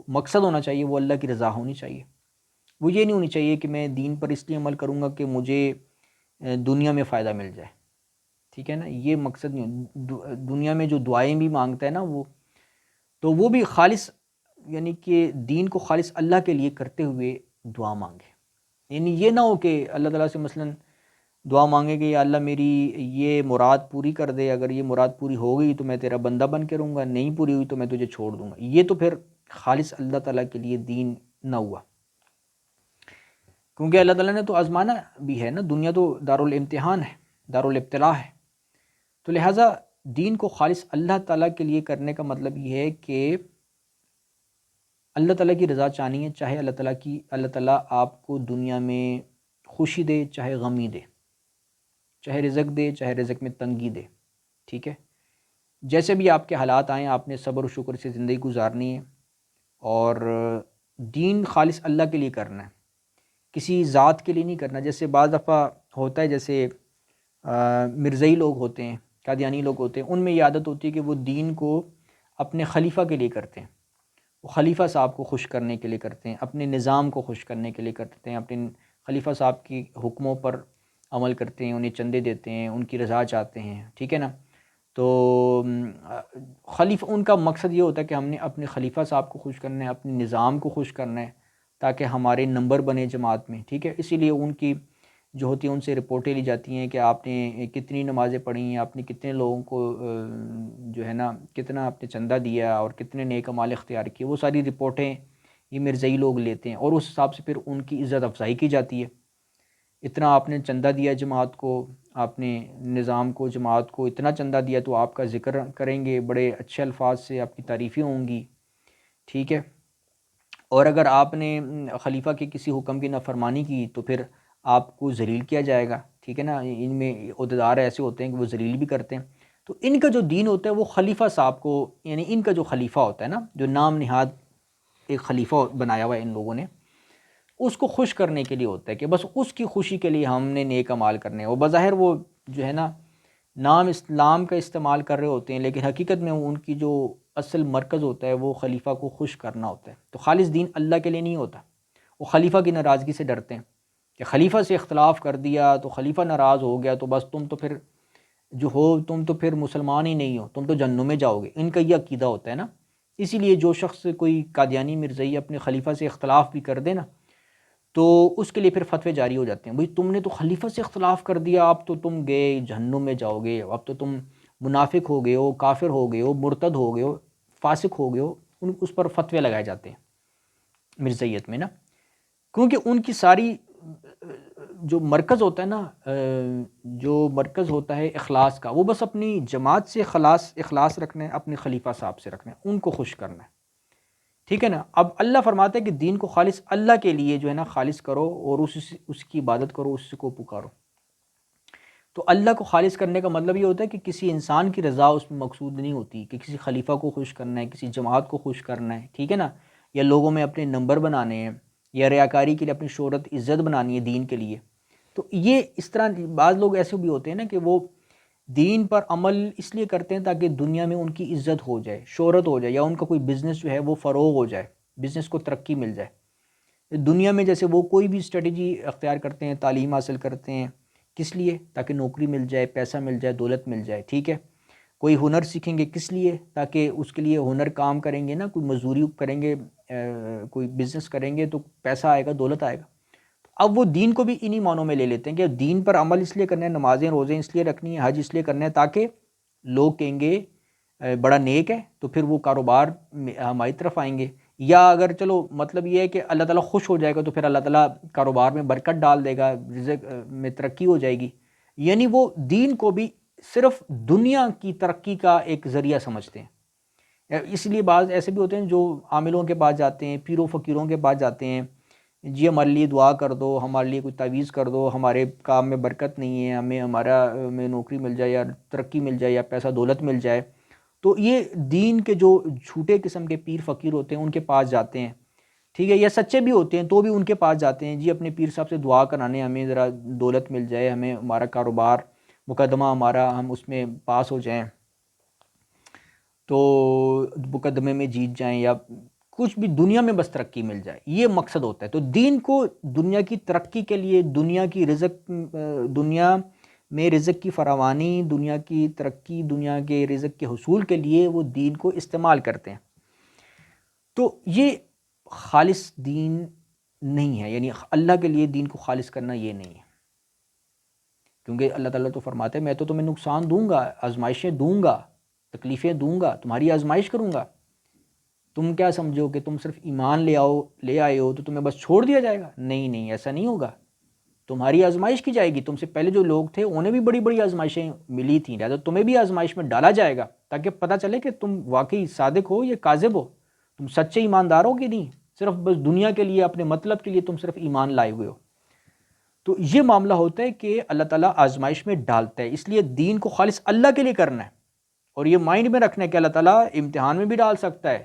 مقصد ہونا چاہیے وہ اللہ کی رضا ہونی چاہیے۔ وہ یہ نہیں ہونی چاہیے کہ میں دین پر اس لیے عمل کروں گا کہ مجھے دنیا میں فائدہ مل جائے، ٹھیک ہے نا، یہ مقصد نہیں۔ دنیا میں جو دعائیں بھی مانگتا ہے نا تو وہ بھی خالص یعنی کہ دین کو خالص اللہ کے لیے کرتے ہوئے دعا مانگے۔ یعنی یہ نہ ہو کہ اللہ تعالیٰ سے مثلاً دعا مانگے کہ یا اللہ میری یہ مراد پوری کر دے، اگر یہ مراد پوری ہو گئی تو میں تیرا بندہ بن کے رہوں گا، نہیں پوری ہوئی تو میں تجھے چھوڑ دوں گا۔ یہ تو پھر خالص اللہ تعالیٰ کے لیے دین نہ ہوا، کیونکہ اللہ تعالیٰ نے تو آزمانا بھی ہے نا، دنیا تو دارالامتحان ہے، دارالابتلاء ہے۔ تو لہٰذا دین کو خالص اللہ تعالیٰ کے لیے کرنے کا مطلب یہ ہے کہ اللہ تعالیٰ کی رضا چاہنی ہے، چاہے اللہ تعالیٰ آپ کو دنیا میں خوشی دے چاہے غمی دے، چاہے رزق دے چاہے رزق میں تنگی دے، ٹھیک ہے۔ جیسے بھی آپ کے حالات آئیں آپ نے صبر و شکر سے زندگی گزارنی ہے، اور دین خالص اللہ کے لیے کرنا ہے، کسی ذات کے لیے نہیں کرنا۔ جیسے بعض دفعہ ہوتا ہے، جیسے مرزئی لوگ ہوتے ہیں، قادیانی لوگ ہوتے ہیں، ان میں یہ عادت ہوتی ہے کہ وہ دین کو اپنے خلیفہ کے لیے کرتے ہیں، وہ خلیفہ صاحب کو خوش کرنے کے لیے کرتے ہیں، اپنے نظام کو خوش کرنے کے لیے کرتے ہیں، اپنے خلیفہ صاحب کی حکموں پر عمل کرتے ہیں، انہیں چندے دیتے ہیں، ان کی رضا چاہتے ہیں، ٹھیک ہے نا۔ تو خلیفہ ان کا مقصد یہ ہوتا ہے کہ ہم نے اپنے خلیفہ صاحب کو خوش کرنا ہے، اپنے نظام کو خوش کرنا ہے، تاکہ ہمارے نمبر بنے جماعت میں، ٹھیک ہے۔ اسی لیے ان کی جو ہوتی ہیں ان سے رپورٹیں لی جاتی ہیں کہ آپ نے کتنی نمازیں پڑھی ہیں، آپ نے کتنے لوگوں کو جو ہے نا کتنا آپ نے چندہ دیا اور کتنے نیک اعمال اختیار کیے، وہ ساری رپورٹیں یہ مرزئی لوگ لیتے ہیں، اور اس حساب سے پھر ان کی عزت افزائی کی جاتی ہے۔ اتنا آپ نے چندہ دیا جماعت کو، آپ نے نظام کو جماعت کو اتنا چندہ دیا تو آپ کا ذکر کریں گے، بڑے اچھے الفاظ سے آپ کی تعریفیں ہوں گی، ٹھیک ہے۔ اور اگر آپ نے خلیفہ کے کسی حکم کی نافرمانی کی تو پھر آپ کو ذلیل کیا جائے گا، ٹھیک ہے نا۔ ان میں عہدیدار ایسے ہوتے ہیں کہ وہ ذلیل بھی کرتے ہیں۔ تو ان کا جو دین ہوتا ہے وہ خلیفہ صاحب کو، یعنی ان کا جو خلیفہ ہوتا ہے نا، جو نام نہاد ایک خلیفہ بنایا ہوا ہے ان لوگوں نے، اس کو خوش کرنے کے لیے ہوتا ہے کہ بس اس کی خوشی کے لیے ہم نے نیک اعمال کرنے ہیں۔ وہ بظاہر وہ جو ہے نا نام اسلام کا استعمال کر رہے ہوتے ہیں، لیکن حقیقت میں ان کی جو اصل مرکز ہوتا ہے وہ خلیفہ کو خوش کرنا ہوتا ہے۔ تو خالص دین اللہ کے لیے نہیں ہوتا، وہ خلیفہ کی ناراضگی سے ڈرتے ہیں کہ خلیفہ سے اختلاف کر دیا تو خلیفہ ناراض ہو گیا تو بس تم تو پھر جو ہو تم تو پھر مسلمان ہی نہیں ہو، تم تو جہنم میں جاؤ گے۔ ان کا یہ عقیدہ ہوتا ہے نا۔ اسی لیے جو شخص کوئی قادیانی مرزئی اپنے خلیفہ سے اختلاف بھی کر دے نا تو اس کے لیے پھر فتوے جاری ہو جاتے ہیں، بھئی تم نے تو خلیفہ سے اختلاف کر دیا، اب تو تم گئے جہنم میں جاؤ گے، اب تو تم منافق ہو گئے ہو، کافر ہو گئے ہو، مرتد ہو گئے ہو، فاسق ہو گئے ہو۔ اس پر فتوے لگائے جاتے ہیں مرزیت میں نا، کیونکہ ان کی ساری جو مرکز ہوتا ہے نا، جو مرکز ہوتا ہے اخلاص کا، وہ بس اپنی جماعت سے اخلاص رکھنا ہے، اپنے خلیفہ صاحب سے رکھنا ہے، ان کو خوش کرنا ہے، ٹھیک ہے نا۔ اب اللہ فرماتا ہے کہ دین کو خالص اللہ کے لیے جو ہے نا خالص کرو، اور اس کی عبادت کرو، اس کو پکارو۔ تو اللہ کو خالص کرنے کا مطلب یہ ہوتا ہے کہ کسی انسان کی رضا اس میں مقصود نہیں ہوتی، کہ کسی خلیفہ کو خوش کرنا ہے، کسی جماعت کو خوش کرنا ہے، ٹھیک ہے نا، یا لوگوں میں اپنے نمبر بنانے ہیں، یا ریاکاری کے لیے اپنی شہرت عزت بنانی ہے دین کے لیے. تو یہ اس طرح بعض لوگ ایسے بھی ہوتے ہیں نا کہ وہ دین پر عمل اس لیے کرتے ہیں تاکہ دنیا میں ان کی عزت ہو جائے، شہرت ہو جائے، یا ان کا کوئی بزنس جو ہے وہ فروغ ہو جائے، بزنس کو ترقی مل جائے. دنیا میں جیسے وہ کوئی بھی اسٹریٹجی اختیار کرتے ہیں، تعلیم حاصل کرتے ہیں، کس لیے؟ تاکہ نوکری مل جائے، پیسہ مل جائے، دولت مل جائے. ٹھیک ہے. کوئی ہنر سیکھیں گے، کس لیے؟ تاکہ اس کے لیے ہنر کام کریں گے نا، کوئی مزدوری کریں گے، کوئی بزنس کریں گے تو پیسہ آئے گا، دولت آئے گا. اب وہ دین کو بھی انہی معنوں میں لے لیتے ہیں کہ دین پر عمل اس لیے کرنا ہے، نمازیں روزیں اس لیے رکھنی ہے، حج اس لیے کرنا ہے تاکہ لوگ کہیں گے بڑا نیک ہے، تو پھر وہ کاروبار ہماری طرف آئیں گے. یا اگر چلو مطلب یہ ہے کہ اللہ تعالیٰ خوش ہو جائے گا تو پھر اللہ تعالیٰ کاروبار میں برکت ڈال دے گا، رزق میں ترقی ہو جائے گی. یعنی وہ دین کو بھی صرف دنیا کی ترقی کا ایک ذریعہ سمجھتے ہیں. اس لیے بعض ایسے بھی ہوتے ہیں جو عاملوں کے پاس جاتے ہیں، پیروں فقیروں کے پاس جاتے ہیں، جی ہمارے لیے دعا کر دو، ہمارے لیے کوئی تعویذ کر دو، ہمارے کام میں برکت نہیں ہے، ہمیں نوکری مل جائے یا ترقی مل جائے یا پیسہ دولت مل جائے. تو یہ دین کے جو جھوٹے قسم کے پیر فقیر ہوتے ہیں ان کے پاس جاتے ہیں. ٹھیک ہے. یا سچے بھی ہوتے ہیں تو بھی ان کے پاس جاتے ہیں، جی اپنے پیر صاحب سے دعا کرانے، ہمیں ذرا دولت مل جائے، ہمیں ہمارا کاروبار مقدمہ ہمارا ہم اس میں پاس ہو جائیں، تو مقدمے میں جیت جائیں، یا کچھ بھی دنیا میں بس ترقی مل جائے، یہ مقصد ہوتا ہے. تو دین کو دنیا کی ترقی کے لیے، دنیا کی دنیا میں رزق کی فراوانی، دنیا کی ترقی، دنیا کے رزق کے حصول کے لیے وہ دین کو استعمال کرتے ہیں. تو یہ خالص دین نہیں ہے، یعنی اللہ کے لیے دین کو خالص کرنا یہ نہیں ہے. کیونکہ اللہ تعالیٰ تو فرماتے ہیں میں تو تمہیں نقصان دوں گا، آزمائشیں دوں گا، تکلیفیں دوں گا، تمہاری آزمائش کروں گا. تم کیا سمجھو کہ تم صرف ایمان لے آئے ہو تو تمہیں بس چھوڑ دیا جائے گا؟ نہیں، ایسا نہیں ہوگا. تمہاری آزمائش کی جائے گی. تم سے پہلے جو لوگ تھے انہیں بھی بڑی بڑی آزمائشیں ملی تھیں، لہٰذا تمہیں بھی آزمائش میں ڈالا جائے گا تاکہ پتہ چلے کہ تم واقعی صادق ہو یا کاذب ہو، تم سچے ایماندار ہو کہ نہیں، صرف بس دنیا کے لیے، اپنے مطلب کے لیے تم صرف ایمان لائے ہوئے ہو. تو یہ معاملہ ہوتا ہے کہ اللہ تعالیٰ آزمائش میں ڈالتا ہے، اس لیے دین کو خالص اللہ کے لیے کرنا ہے. اور یہ مائنڈ میں رکھنا ہے کہ اللہ تعالیٰ امتحان میں بھی ڈال سکتا ہے،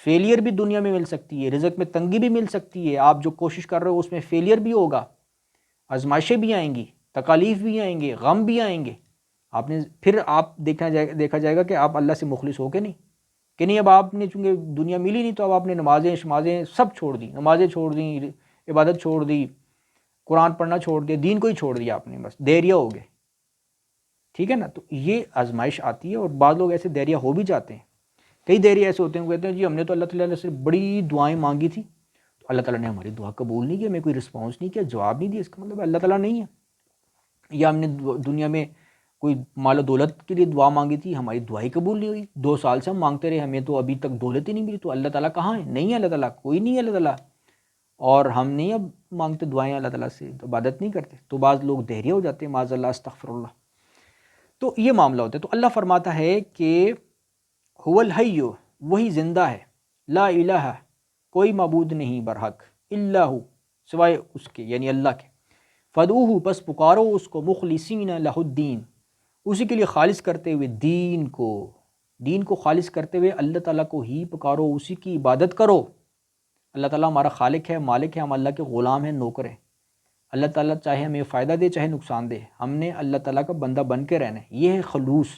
فیلئر بھی دنیا میں مل سکتی ہے، رزق میں تنگی بھی مل سکتی ہے، آپ جو کوشش کر رہے ہو اس میں فیلئر بھی ہوگا، آزمائشیں بھی آئیں گی، تکالیف بھی آئیں گے، غم بھی آئیں گے. پھر آپ دیکھا جائے گا کہ آپ اللہ سے مخلص ہو کہ نہیں. اب آپ نے چونکہ دنیا ملی نہیں تو اب آپ نے نمازیں شمازیں سب چھوڑ دی، نمازیں چھوڑ دیں، عبادت چھوڑ دی، قرآن پڑھنا چھوڑ دیا، دین کو ہی چھوڑ دیا آپ نے، بس دیریا ہو گئے. ٹھیک ہے نا. تو یہ آزمائش آتی ہے اور بعض لوگ ایسے دیریا ہو بھی جاتے ہیں. کئی دیریا ایسے ہوتے ہیں، وہ کہتے ہیں جی ہم نے تو اللہ تعالیٰ سے بڑی دعائیں مانگی تھی، اللہ تعالیٰ نے ہماری دعا قبول نہیں کی، ہمیں کوئی رسپانس نہیں کیا، جواب نہیں دیا. اس کا مطلب اللہ تعالیٰ نہیں ہے. یا ہم نے دنیا میں کوئی مال و دولت کے لیے دعا مانگی تھی، ہماری دعائی قبول نہیں ہوئی، 2 سال سے ہم مانگتے رہے، ہمیں تو ابھی تک دولت ہی نہیں ملی. تو اللہ تعالیٰ کہاں ہے؟ نہیں ہے اللہ تعالیٰ، کوئی نہیں ہے اللہ تعالیٰ. اور ہم نہیں اب مانگتے دعائیں اللہ تعالیٰ سے، تو عبادت نہیں کرتے. تو بعض لوگ دیریا ہو جاتے ہیں، معاذ اللہ، استغفر اللہ. تو یہ معاملہ ہوتا ہے. تو اللہ فرماتا ہے کہ هو الحی، وہی زندہ ہے، لا الہ، کوئی معبود نہیں برحق، الا ہو، سوائے اس کے یعنی اللہ کے. فدعوہ، پس پکارو اس کو، مخلصین لہ الدین، اسی کے لیے خالص کرتے ہوئے دین کو خالص کرتے ہوئے اللہ تعالیٰ کو ہی پکارو، اسی کی عبادت کرو. اللہ تعالیٰ ہمارا خالق ہے، مالک ہے، ہم اللہ کے غلام ہیں، نوکر ہیں. اللہ تعالیٰ چاہے ہمیں فائدہ دے چاہے نقصان دے، ہم نے اللہ تعالیٰ کا بندہ بن کے رہنا ہے. یہ ہے خلوص.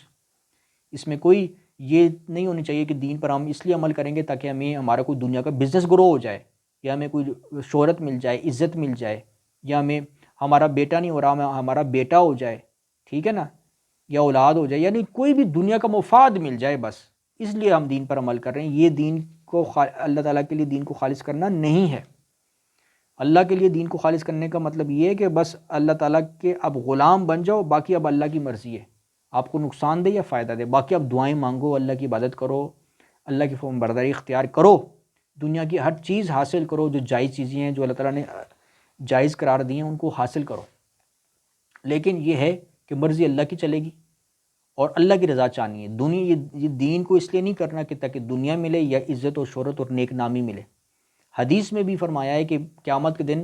اس میں کوئی یہ نہیں ہونی چاہیے کہ دین پر ہم اس لیے عمل کریں گے تاکہ ہمیں ہمارا کوئی دنیا کا بزنس گرو ہو جائے، یا ہمیں کوئی شہرت مل جائے، عزت مل جائے، یا ہمیں ہمارا بیٹا نہیں ہو رہا ہمارا بیٹا ہو جائے، ٹھیک ہے نا، یا اولاد ہو جائے، یعنی کوئی بھی دنیا کا مفاد مل جائے، بس اس لیے ہم دین پر عمل کر رہے ہیں. یہ دین کو اللہ تعالیٰ کے لیے دین کو خالص کرنا نہیں ہے. اللہ کے لیے دین کو خالص کرنے کا مطلب یہ ہے کہ بس اللہ تعالیٰ کے اب غلام بن جاؤ، باقی اب اللہ کی مرضی ہے، آپ کو نقصان دے یا فائدہ دے، باقی اب دعائیں مانگو، اللہ کی عبادت کرو، اللہ کی فرمان برداری اختیار کرو، دنیا کی ہر چیز حاصل کرو، جو جائز چیزیں ہیں جو اللہ تعالیٰ نے جائز قرار دی ہیں ان کو حاصل کرو. لیکن یہ ہے کہ مرضی اللہ کی چلے گی اور اللہ کی رضا چاہنی ہے. یہ دین کو اس لیے نہیں کرنا کہ تاکہ دنیا ملے یا عزت و شہرت اور نیک نامی ملے. حدیث میں بھی فرمایا ہے کہ قیامت کے دن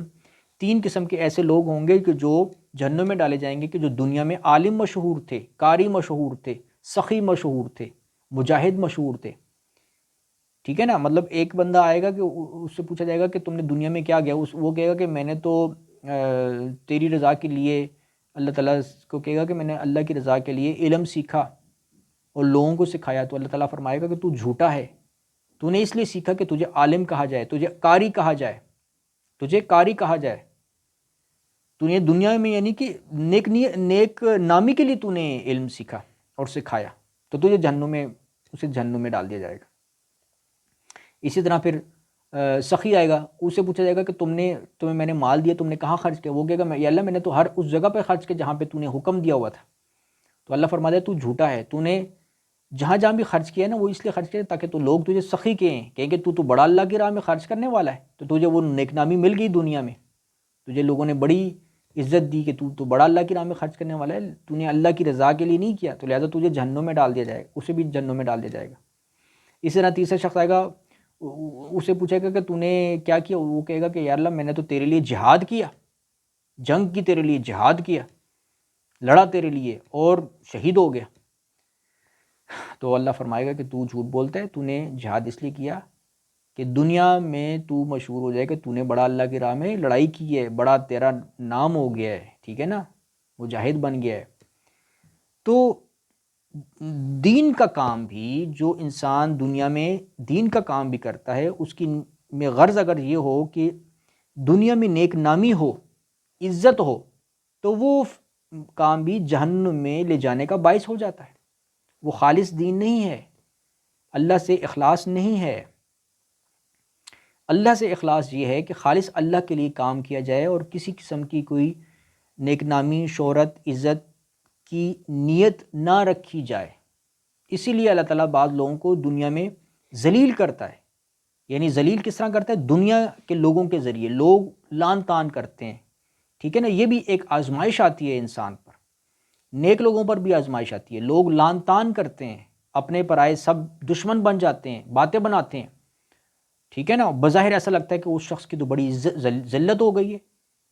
3 قسم کے ایسے لوگ ہوں گے کہ جو جہنم میں ڈالے جائیں گے، کہ جو دنیا میں عالم مشہور تھے، قاری مشہور تھے، سخی مشہور تھے، مجاہد مشہور تھے، ٹھیک ہے نا. مطلب ایک بندہ آئے گا کہ اس سے پوچھا جائے گا کہ تم نے دنیا میں کیا کیا، وہ کہے گا کہ میں نے تو تیری رضا کے لیے، اللہ تعالیٰ کو کہے گا کہ میں نے اللہ کی رضا کے لیے علم سیکھا اور لوگوں کو سکھایا. تو اللہ تعالیٰ فرمائے گا کہ تو جھوٹا ہے، تو نے اس لیے سیکھا کہ تجھے عالم کہا جائے، تجھے قاری کہا جائے، تجھے قاری کہا جائے. تو نے دنیا میں یعنی کہ نیک نامی کے لیے تو نے علم سیکھا اور سکھایا، تو تجھے جہنم میں، اسے جہنم میں ڈال دیا جائے گا. اسی طرح پھر سخی آئے گا، اسے پوچھا جائے گا کہ تمہیں میں نے مال دیا، تم نے کہاں خرچ کیا؟ وہ کہے گا یا اللہ میں نے تو ہر اس جگہ پہ خرچ کیا جہاں پہ تو نے حکم دیا ہوا تھا. تو اللہ فرماتا ہے تو جھوٹا ہے، تو نے جہاں جہاں بھی خرچ کیا ہے نا وہ اس لیے خرچ کیا تاکہ تو لوگ تجھے سخی کہیں کہ تو بڑا اللہ کی راہ میں خرچ کرنے والا ہے. تو تجھے وہ نیک نامی مل گئی دنیا میں، تجھے لوگوں نے بڑی عزت دی کہ تو بڑا اللہ کی راہ میں خرچ کرنے والا ہے، تو نے اللہ کی رضا کے لیے نہیں کیا، تو لہٰذا تجھے جہنم میں ڈال دیا جائے گا، اسے بھی جہنم میں ڈال دیا جائے گا. اسی طرح تیسرا شخص آئے گا، اسے پوچھے گا کہ تو نے کیا کیا؟ وہ کہے گا کہ یا اللہ میں نے تو تیرے لیے جہاد کیا، جنگ کی، تیرے لیے جہاد کیا، لڑا تیرے لیے اور شہید ہو گیا. تو اللہ فرمائے گا کہ تو جھوٹ بولتا ہے، تو نے جہاد اس لیے کیا کہ دنیا میں تو مشہور ہو جائے کہ تو نے بڑا اللہ کی راہ میں لڑائی کی ہے، بڑا تیرا نام ہو گیا ہے، ٹھیک ہے نا، مجاہد بن گیا ہے. تو دین کا کام بھی، جو انسان دنیا میں دین کا کام بھی کرتا ہے، اس کی میں غرض اگر یہ ہو کہ دنیا میں نیک نامی ہو، عزت ہو، تو وہ کام بھی جہنم میں لے جانے کا باعث ہو جاتا ہے. وہ خالص دین نہیں ہے، اللہ سے اخلاص نہیں ہے. اللہ سے اخلاص یہ ہے کہ خالص اللہ کے لیے کام کیا جائے اور کسی قسم کی کوئی نیک نامی، شہرت، عزت کی نیت نہ رکھی جائے. اسی لیے اللہ تعالیٰ بعض لوگوں کو دنیا میں ذلیل کرتا ہے. یعنی ذلیل کس طرح کرتا ہے؟ دنیا کے لوگوں کے ذریعے لوگ لان تان کرتے ہیں، ٹھیک ہے نا. یہ بھی ایک آزمائش آتی ہے انسان پر، نیک لوگوں پر بھی آزمائش آتی ہے. لوگ لان تان کرتے ہیں، اپنے پرائے سب دشمن بن جاتے ہیں، باتیں بناتے ہیں، ٹھیک ہے نا. بظاہر ایسا لگتا ہے کہ اس شخص کی تو بڑی ذلت ہو گئی ہے،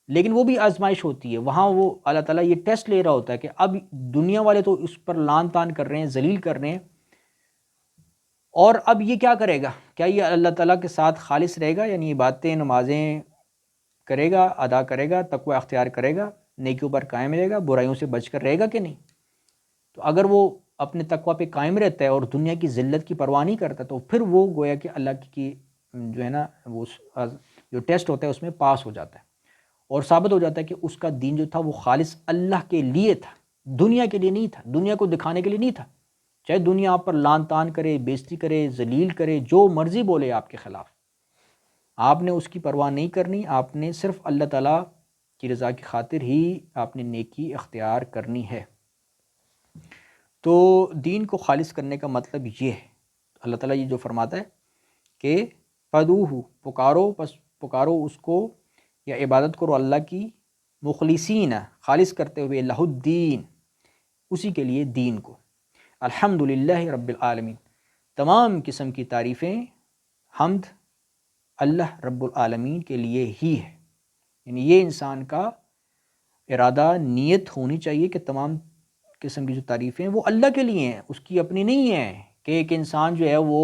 لیکن وہ بھی آزمائش ہوتی ہے. وہاں وہ اللہ تعالیٰ یہ ٹیسٹ لے رہا ہوتا ہے کہ اب دنیا والے تو اس پر لان تان کر رہے ہیں، ذلیل کر رہے ہیں، اور اب یہ کیا کرے گا؟ کیا یہ اللہ تعالیٰ کے ساتھ خالص رہے گا؟ یعنی باتیں، نمازیں کرے گا، ادا کرے گا، تقوی اختیار کرے گا، نیکیوں پر قائم رہے گا، برائیوں سے بچ کر رہے گا کہ نہیں؟ تو اگر وہ اپنے تقوی پہ قائم رہتا ہے اور دنیا کی ذلت کی پرواہ نہیں کرتا، تو پھر وہ گویا کہ اللہ کی جو ہے نا وہ جو ٹیسٹ ہوتا ہے اس میں پاس ہو جاتا ہے، اور ثابت ہو جاتا ہے کہ اس کا دین جو تھا وہ خالص اللہ کے لیے تھا، دنیا کے لیے نہیں تھا، دنیا کو دکھانے کے لیے نہیں تھا. چاہے دنیا آپ پر لان تان کرے، بےزتی کرے، ذلیل کرے، جو مرضی بولے آپ کے خلاف، آپ نے اس کی پرواہ نہیں کرنی. آپ نے صرف اللہ تعالیٰ کی رضا کی خاطر ہی آپ نے نیکی اختیار کرنی ہے. تو دین کو خالص کرنے کا مطلب یہ ہے. اللہ تعالیٰ یہ جو فرماتا ہے کہ فَدُوهُ، پکارو، پس پکارو اس کو یا عبادت کرو اللہ کی، مخلصین، خالص کرتے ہوئے، لہ الدین، اسی کے لیے دین کو. الحمدللہ رب العالمین، تمام قسم کی تعریفیں، حمد اللہ رب العالمین کے لیے ہی ہے. یعنی یہ انسان کا ارادہ، نیت ہونی چاہیے کہ تمام قسم کی جو تعریفیں وہ اللہ کے لیے ہیں، اس کی اپنی نہیں ہیں. کہ ایک انسان جو ہے وہ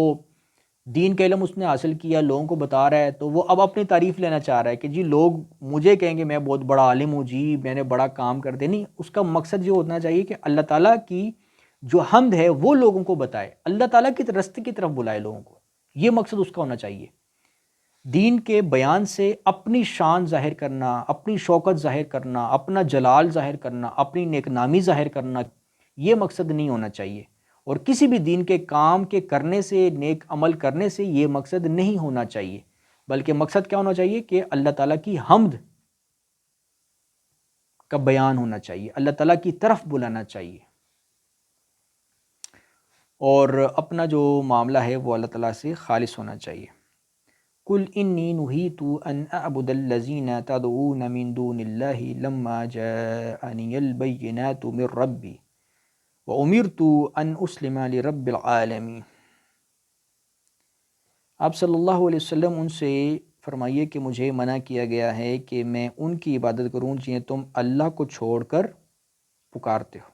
دین کا علم اس نے حاصل کیا، لوگوں کو بتا رہا ہے، تو وہ اب اپنی تعریف لینا چاہ رہا ہے کہ جی لوگ مجھے کہیں گے میں بہت بڑا عالم ہوں، جی میں نے بڑا کام کر دیا. نہیں، اس کا مقصد یہ ہونا چاہیے کہ اللہ تعالیٰ کی جو حمد ہے وہ لوگوں کو بتائے، اللہ تعالیٰ کی راستے کی طرف بلائے لوگوں کو. یہ مقصد اس کا ہونا چاہیے. دین کے بیان سے اپنی شان ظاہر کرنا، اپنی شوکت ظاہر کرنا، اپنا جلال ظاہر کرنا، اپنی نیک نامی ظاہر کرنا، یہ مقصد نہیں ہونا چاہیے. اور کسی بھی دین کے کام کے کرنے سے، نیک عمل کرنے سے یہ مقصد نہیں ہونا چاہیے. بلکہ مقصد کیا ہونا چاہیے کہ اللہ تعالیٰ کی حمد کا بیان ہونا چاہیے، اللہ تعالیٰ کی طرف بلانا چاہیے، اور اپنا جو معاملہ ہے وہ اللہ تعالیٰ سے خالص ہونا چاہیے. قُلْ إِنِّي نُهِيتُ أَنْ أَعْبُدَ الَّذِينَ تَدْعُونَ مِن دُونِ اللَّهِ لَمَّا جَاءَنِيَ الْبَيِّنَاتُ مِن رَّبِّي وَأُمِرْتُ أَنْ أُسْلِمَ لِرَبِّ الْعَالَمِينَ. آپ صلی اللہ علیہ وسلم ان سے فرمائیے کہ مجھے منع کیا گیا ہے کہ میں ان کی عبادت کروں جنہیں تم اللہ کو چھوڑ کر پکارتے ہو،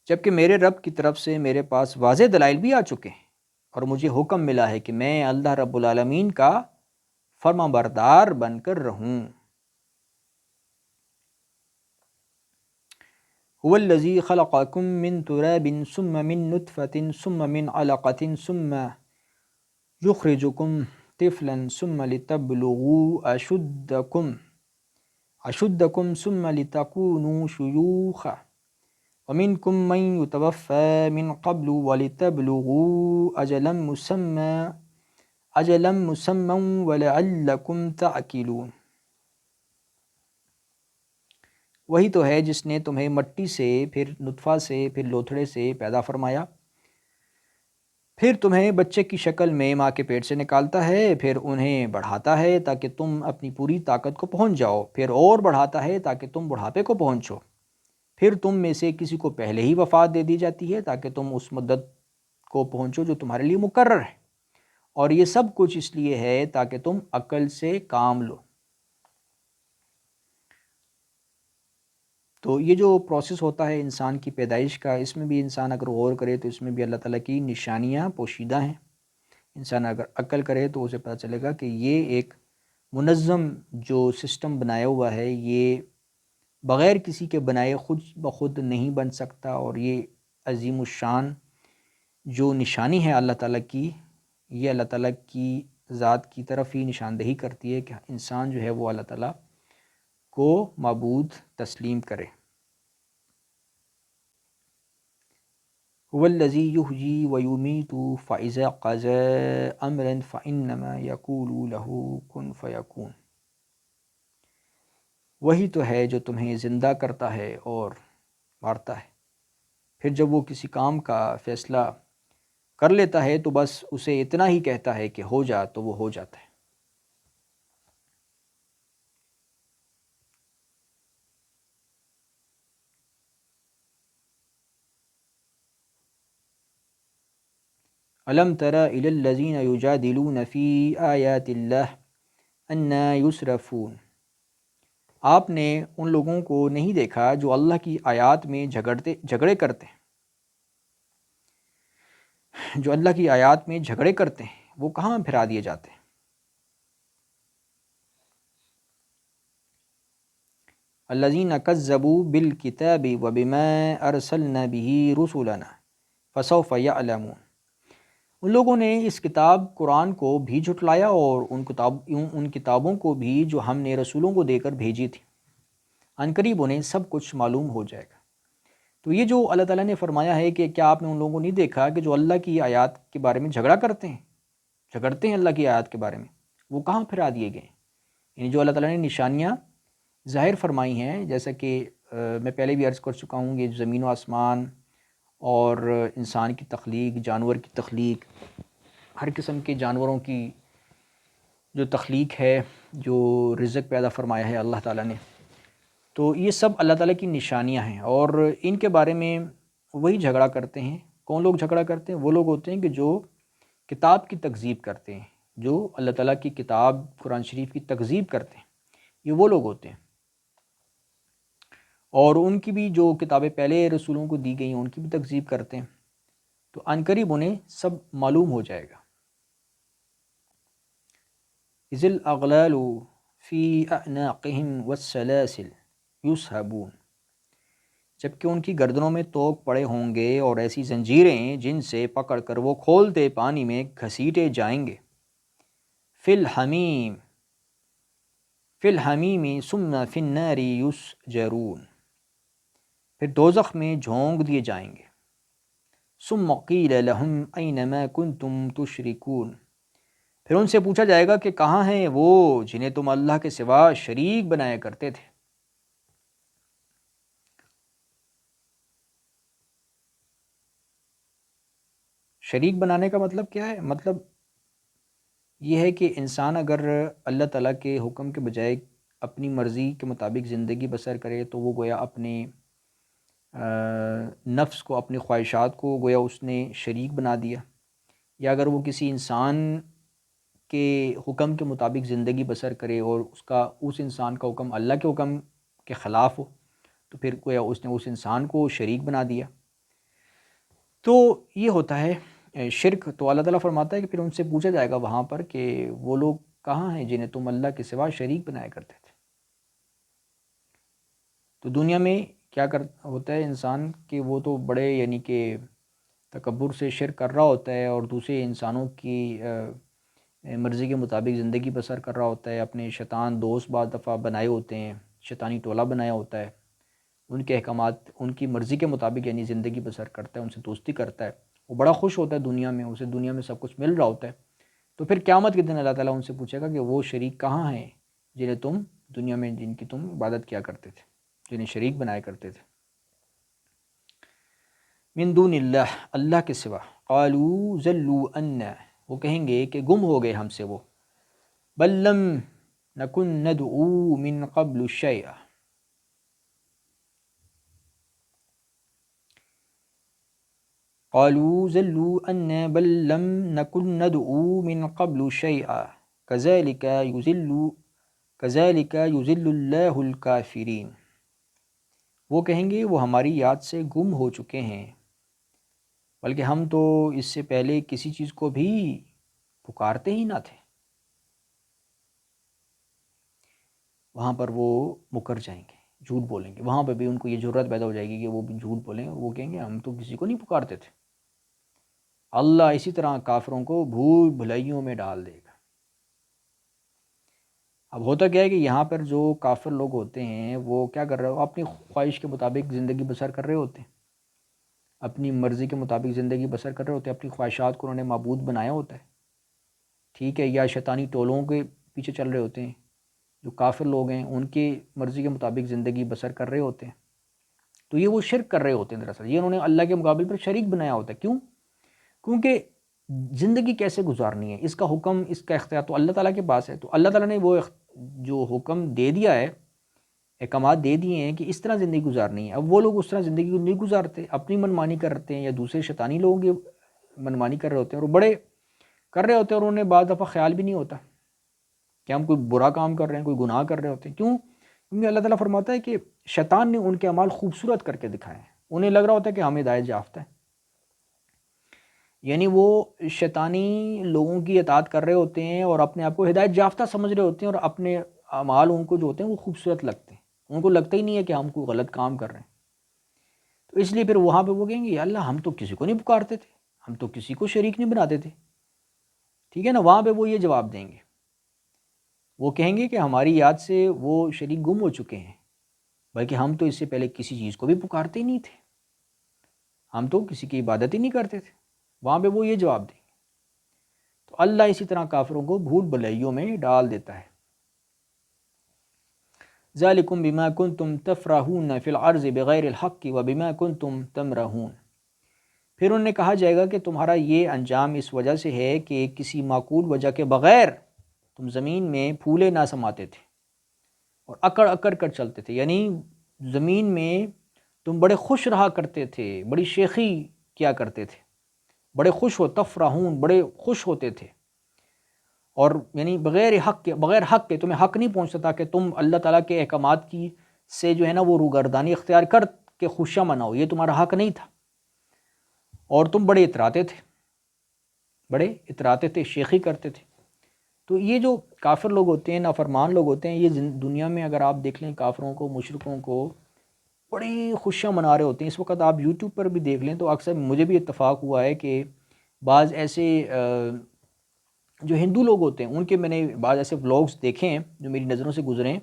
جبکہ میرے رب کی طرف سے میرے پاس واضح دلائل بھی آ چکے ہیں. اور مجھے حکم ملا ہے کہ میں اللہ رب العالمین کا فرما بردار بن کر رہوں۔ هو الذی خلقکم من تراب ثم من نطفة ثم من علقة ثم یخرجکم طفلا ثم لتبلغوا اشدکم ثم لتکونوا شیوخا ومنکم من یتوفى من قبل ولتبلغوا اجلا مسمى ولعلکم تعقلون۔ وہی تو ہے جس نے تمہیں مٹی سے، پھر نطفہ سے، پھر لوتھڑے سے پیدا فرمایا، پھر تمہیں بچے کی شکل میں ماں کے پیٹ سے نکالتا ہے، پھر انہیں بڑھاتا ہے تاکہ تم اپنی پوری طاقت کو پہنچ جاؤ، پھر اور بڑھاتا ہے تاکہ تم بڑھاپے کو پہنچو، پھر تم میں سے کسی کو پہلے ہی وفات دے دی جاتی ہے تاکہ تم اس مدت کو پہنچو جو تمہارے لیے مقرر ہے، اور یہ سب کچھ اس لیے ہے تاکہ تم عقل سے کام لو۔ تو یہ جو پروسیس ہوتا ہے انسان کی پیدائش کا، اس میں بھی انسان اگر غور کرے تو اس میں بھی اللہ تعالیٰ کی نشانیاں پوشیدہ ہیں۔ انسان اگر عقل کرے تو اسے پتہ چلے گا کہ یہ ایک منظم جو سسٹم بنایا ہوا ہے، یہ بغیر کسی کے بنائے خود بخود نہیں بن سکتا، اور یہ عظیم الشان جو نشانی ہے اللہ تعالیٰ کی، یہ اللہ تعالیٰ کی ذات کی طرف ہی نشاندہی کرتی ہے کہ انسان جو ہے وہ اللہ تعالیٰ کو معبود تسلیم کرے۔ هو الذی یحیی ویمیت فاذا قضى امرا فانما یقول له کن فیکون۔ وہی تو ہے جو تمہیں زندہ کرتا ہے اور مارتا ہے، پھر جب وہ کسی کام کا فیصلہ کر لیتا ہے تو بس اسے اتنا ہی کہتا ہے کہ ہو جا، تو وہ ہو جاتا ہے۔ الم تر الی الذین یجادلون فی آیات اللہ انا یصرفون۔ آپ نے ان لوگوں کو نہیں دیکھا جو اللہ کی آیات میں جھگڑے کرتے ہیں، جو اللہ کی آیات میں جھگڑے کرتے ہیں وہ کہاں پھرا دیے جاتے ہیں۔ الذین کذبوا بالکتاب وبما ارسلنا به رسلنا فسوف یعلمون۔ ان لوگوں نے اس کتاب قرآن کو بھی جھٹلایا اور ان کتابوں کو بھی جو ہم نے رسولوں کو دے کر بھیجی تھی، عنقریب انہیں سب کچھ معلوم ہو جائے گا۔ تو یہ جو اللہ تعالیٰ نے فرمایا ہے کہ کیا آپ نے ان لوگوں کو نہیں دیکھا کہ جو اللہ کی آیات کے بارے میں جھگڑتے ہیں اللہ کی آیات کے بارے میں، وہ کہاں پھرا دیے گئے؟ یعنی جو اللہ تعالیٰ نے نشانیاں ظاہر فرمائی ہیں، جیسا کہ میں پہلے بھی عرض کر چکا ہوں کہ زمین و آسمان اور انسان کی تخلیق، جانور کی تخلیق، ہر قسم کے جانوروں کی جو تخلیق ہے، جو رزق پیدا فرمایا ہے اللہ تعالیٰ نے، تو یہ سب اللہ تعالیٰ کی نشانیاں ہیں، اور ان کے بارے میں وہی جھگڑا کرتے ہیں۔ کون لوگ جھگڑا کرتے ہیں؟ وہ لوگ ہوتے ہیں کہ جو کتاب کی تکذیب کرتے ہیں، جو اللہ تعالیٰ کی کتاب قرآن شریف کی تکذیب کرتے ہیں، یہ وہ لوگ ہوتے ہیں۔ اور ان کی بھی جو کتابیں پہلے رسولوں کو دی گئی ہیں ان کی بھی تکذیب کرتے ہیں، تو عنقریب انہیں سب معلوم ہو جائے گا۔ اذ الاغلال فی اعناقہم والسلاسل یسحبون۔ جبکہ ان کی گردنوں میں طوق پڑے ہوں گے اور ایسی زنجیریں جن سے پکڑ کر وہ کھولتے پانی میں گھسیٹے جائیں گے۔ فی الحمیم ثم فی النار یسجرون۔ پھر دوزخ میں جھونک دیے جائیں گے۔ ثم قیل لہم این ما کنتم تشرکون۔ پھر ان سے پوچھا جائے گا کہ کہاں ہیں وہ جنہیں تم اللہ کے سوا شریک بنایا کرتے تھے۔ شریک بنانے کا مطلب کیا ہے؟ مطلب یہ ہے کہ انسان اگر اللہ تعالیٰ کے حکم کے بجائے اپنی مرضی کے مطابق زندگی بسر کرے تو وہ گویا اپنے نفس کو، اپنی خواہشات کو گویا اس نے شریک بنا دیا، یا اگر وہ کسی انسان کے حکم کے مطابق زندگی بسر کرے اور اس انسان کا حکم اللہ کے حکم کے خلاف ہو تو پھر گویا اس نے اس انسان کو شریک بنا دیا۔ تو یہ ہوتا ہے شرک، تو اللہ تعالیٰ فرماتا ہے کہ پھر ان سے پوچھا جائے گا وہاں پر کہ وہ لوگ کہاں ہیں جنہیں تم اللہ کے سوا شریک بنایا کرتے تھے۔ تو دنیا میں کیا ہوتا ہے انسان کہ وہ تو بڑے یعنی کہ تکبر سے شرک کر رہا ہوتا ہے، اور دوسرے انسانوں کی مرضی کے مطابق زندگی بسر کر رہا ہوتا ہے، اپنے شیطان دوست بعض دفعہ بنائے ہوتے ہیں، شیطانی ٹولہ بنایا ہوتا ہے، ان کے احکامات ان کی مرضی کے مطابق یعنی زندگی بسر کرتا ہے، ان سے دوستی کرتا ہے، وہ بڑا خوش ہوتا ہے دنیا میں، اسے دنیا میں سب کچھ مل رہا ہوتا ہے۔ تو پھر قیامت کے دن اللہ تعالیٰ ان سے پوچھے گا کہ وہ شریک کہاں ہیں جنہیں تم دنیا میں جن کی تم عبادت کیا کرتے تھے، جنہیں شریک بنایا کرتے تھے۔ من دون اللہ، اللہ کے سوا، قالوا ضلوا عنا، وہ کہیں گے کہ گم ہو گئے ہم سے وہ، بل لم نکن ندعو من قبل شیئا، قالوا ضلوا عنا بل لم نکن ندعو من قبل شیئا كذلك يذل اللہ الکافرین، وہ کہیں گے وہ ہماری یاد سے گم ہو چکے ہیں، بلکہ ہم تو اس سے پہلے کسی چیز کو بھی پکارتے ہی نہ تھے۔ وہاں پر وہ مکر جائیں گے، جھوٹ بولیں گے، وہاں پہ بھی ان کو یہ جرات پیدا ہو جائے گی کہ وہ بھی جھوٹ بولیں، وہ کہیں گے ہم تو کسی کو نہیں پکارتے تھے۔ اللہ اسی طرح کافروں کو بھول بھلائیوں میں ڈال دے گا۔ اب ہوتا کیا ہے کہ یہاں پر جو کافر لوگ ہوتے ہیں وہ کیا کر رہے ہو، اپنی خواہش کے مطابق زندگی بسر کر رہے ہوتے ہیں، اپنی مرضی کے مطابق زندگی بسر کر رہے ہوتے ہیں، اپنی خواہشات کو انہوں نے معبود بنایا ہوتا ہے، ٹھیک ہے، یا شیطانی ٹولوں کے پیچھے چل رہے ہوتے ہیں۔ جو کافر لوگ ہیں ان کی مرضی کے مطابق زندگی بسر کر رہے ہوتے ہیں، تو یہ وہ شرک کر رہے ہوتے ہیں، دراصل یہ انہوں نے اللہ کے مقابل پر شریک بنایا ہوتا ہے۔ کیوں؟ کیونکہ زندگی کیسے گزارنی ہے اس کا حکم، اس کا اختیار تو اللہ تعالیٰ کے پاس ہے، تو اللہ تعالیٰ نے وہ جو حکم دے دیا ہے، احکامات دے دیے ہیں کہ اس طرح زندگی گزارنی ہے۔ اب وہ لوگ اس طرح زندگی کو نہیں گزارتے، اپنی منمانی کرتے ہیں، یا دوسرے شیطانی لوگوں کی منمانی کر رہے ہوتے ہیں، اور بڑے کر رہے ہوتے ہیں، اور انہیں بعض دفعہ خیال بھی نہیں ہوتا کہ ہم کوئی برا کام کر رہے ہیں، کوئی گناہ کر رہے ہوتے ہیں۔ کیوں؟ کیونکہ اللہ تعالیٰ فرماتا ہے کہ شیطان نے ان کے اعمال خوبصورت کر کے دکھائے ہیں، انہیں لگ رہا ہوتا ہے کہ ہم ہدایت یافتہ ہیں، یعنی وہ شیطانی لوگوں کی اطاعت کر رہے ہوتے ہیں اور اپنے آپ کو ہدایت یافتہ سمجھ رہے ہوتے ہیں، اور اپنے اعمال ان کو جو ہوتے ہیں وہ خوبصورت لگتے ہیں، ان کو لگتا ہی نہیں ہے کہ ہم کوئی غلط کام کر رہے ہیں۔ تو اس لیے پھر وہاں پہ وہ کہیں گے یا اللہ ہم تو کسی کو نہیں پکارتے تھے، ہم تو کسی کو شریک نہیں بناتے تھے، ٹھیک ہے نا، وہاں پہ وہ یہ جواب دیں گے، وہ کہیں گے کہ ہماری یاد سے وہ شریک گم ہو چکے ہیں، بلکہ ہم تو اس سے پہلے کسی چیز کو بھی پکارتے ہی نہیں تھے، ہم تو کسی کی عبادت ہی نہیں کرتے تھے، وہاں پہ وہ یہ جواب دیں گے۔ تو اللہ اسی طرح کافروں کو بھول بھلائیوں میں ڈال دیتا ہے۔ ذالکم بما کنتم تفرحون فی الارض بغیر الحق وبما کنتم تمرحون، پھر انہیں کہا جائے گا کہ تمہارا یہ انجام اس وجہ سے ہے کہ کسی معقول وجہ کے بغیر تم زمین میں پھولے نہ سماتے تھے اور اکڑ اکڑ کر چلتے تھے، یعنی زمین میں تم بڑے خوش رہا کرتے تھے، بڑی شیخی کیا کرتے تھے، بڑے خوش تفرحون، بڑے خوش ہوتے تھے، اور یعنی بغیر حق کے تمہیں حق نہیں پہنچتا تھا کہ تم اللہ تعالیٰ کے احکامات کی سے جو ہے نا وہ روگردانی اختیار کر کے خوشیاں مناؤ، یہ تمہارا حق نہیں تھا، اور تم بڑے اتراتے تھے، شیخی کرتے تھے۔ تو یہ جو کافر لوگ ہوتے ہیں، نافرمان لوگ ہوتے ہیں، یہ دنیا میں اگر آپ دیکھ لیں کافروں کو، مشرکوں کو بڑی خوشیاں منا رہے ہوتے ہیں۔ اس وقت آپ یوٹیوب پر بھی دیکھ لیں تو اکثر مجھے بھی اتفاق ہوا ہے کہ بعض ایسے جو ہندو لوگ ہوتے ہیں ان کے میں نے بعض ایسے ولاگز دیکھے ہیں جو میری نظروں سے گزرے ہیں،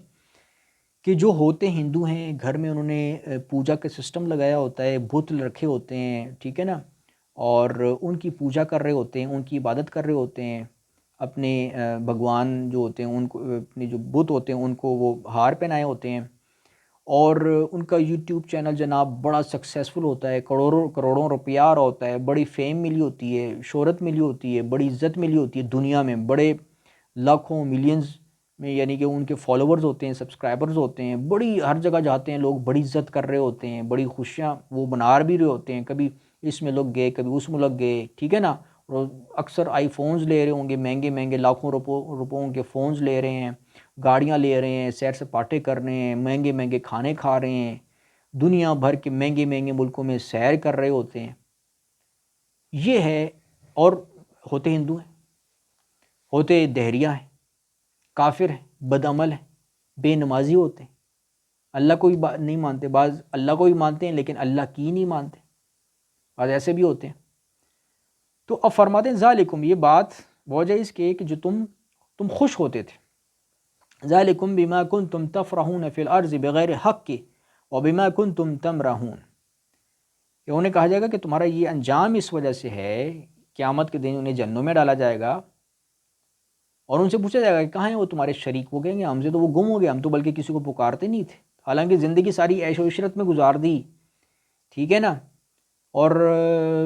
کہ جو ہوتے ہندو ہیں، گھر میں انہوں نے پوجا کا سسٹم لگایا ہوتا ہے، بت رکھے ہوتے ہیں، ٹھیک ہے نا، اور ان کی پوجا کر رہے ہوتے ہیں، ان کی عبادت کر رہے ہوتے ہیں، اپنے بھگوان جو ہوتے ہیں ان کو، اپنے جو بت ہوتے ہیں ان کو وہ ہار پہنائے ہوتے ہیں، اور ان کا یوٹیوب چینل جناب بڑا سکسیسفل ہوتا ہے، کروڑوں روپیہ ہوتا ہے، بڑی فیم ملی ہوتی ہے، شہرت ملی ہوتی ہے، بڑی عزت ملی ہوتی ہے دنیا میں، بڑے لاکھوں ملینز میں یعنی کہ ان کے فالوورز ہوتے ہیں، سبسکرائبرز ہوتے ہیں، بڑی ہر جگہ جاتے ہیں لوگ، بڑی عزت کر رہے ہوتے ہیں، بڑی خوشیاں وہ بنا بھی رہے ہوتے ہیں، کبھی اس میں لگ گئے، کبھی اس میں لگ گئے، ٹھیک ہے نا، اور اکثر آئی فونز لے رہے ہوں گے، مہنگے مہنگے لاکھوں روپوں کے فونز لے رہے ہیں، گاڑیاں لے رہے ہیں، سیر سپاٹے کر رہے ہیں، مہنگے مہنگے کھانے کھا رہے ہیں، دنیا بھر کے مہنگے مہنگے ملکوں میں سیر کر رہے ہوتے ہیں۔ یہ ہے اور ہوتے ہندو ہیں، ہوتے دہریہ ہیں، کافر ہیں، بدعمل ہیں، بے نمازی ہوتے ہیں، اللہ کو بھی نہیں مانتے، بعض اللہ کو بھی مانتے ہیں لیکن اللہ کی نہیں مانتے، بعض ایسے بھی ہوتے ہیں۔ تو اب فرماتے ہیں ذالکم، یہ بات وجہ اس کے کہ جو تم خوش ہوتے تھے، ذالکم بما کنتم تفرحون فی الارض بغیر حق وبما کنتم تمرحون، کہ انہیں کہا جائے گا کہ تمہارا یہ انجام اس وجہ سے ہے، قیامت کے دن انہیں جہنم میں ڈالا جائے گا اور ان سے پوچھا جائے گا کہ کہاں ہیں وہ تمہارے شریک، وہ کہیں گے ہم سے تو وہ گم ہو گئے، ہم تو بلکہ کسی کو پکارتے نہیں تھے، حالانکہ زندگی ساری عیش و عشرت میں گزار دی، ٹھیک ہے نا، اور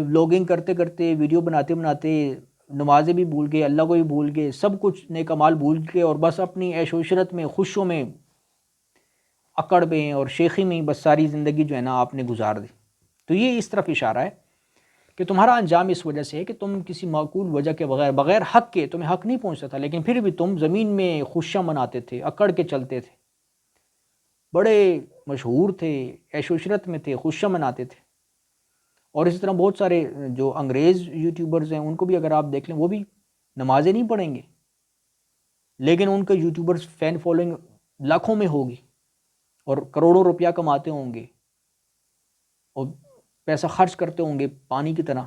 لوگنگ کرتے کرتے، ویڈیو بناتے بناتے نمازیں بھی بھول گئے، اللہ کو بھی بھول گئے، سب کچھ نیک اعمال بھول کے، اور بس اپنی عیش و عشرت میں، خوشوں میں، اکڑ میں اور شیخی میں بس ساری زندگی جو ہے نا آپ نے گزار دی۔ تو یہ اس طرف اشارہ ہے کہ تمہارا انجام اس وجہ سے ہے کہ تم کسی معقول وجہ کے بغیر حق کے، تمہیں حق نہیں پہنچتا تھا لیکن پھر بھی تم زمین میں خوشیاں مناتے تھے، اکڑ کے چلتے تھے، بڑے مشہور تھے، عیش و عشرت میں تھے، خوشیاں مناتے تھے۔ اور اسی طرح بہت سارے جو انگریز یوٹیوبرز ہیں ان کو بھی اگر آپ دیکھ لیں، وہ بھی نمازیں نہیں پڑھیں گے لیکن ان کے یوٹیوبرز فین فالوئنگ لاکھوں میں ہوگی اور کروڑوں روپیہ کماتے ہوں گے اور پیسہ خرچ کرتے ہوں گے پانی کی طرح،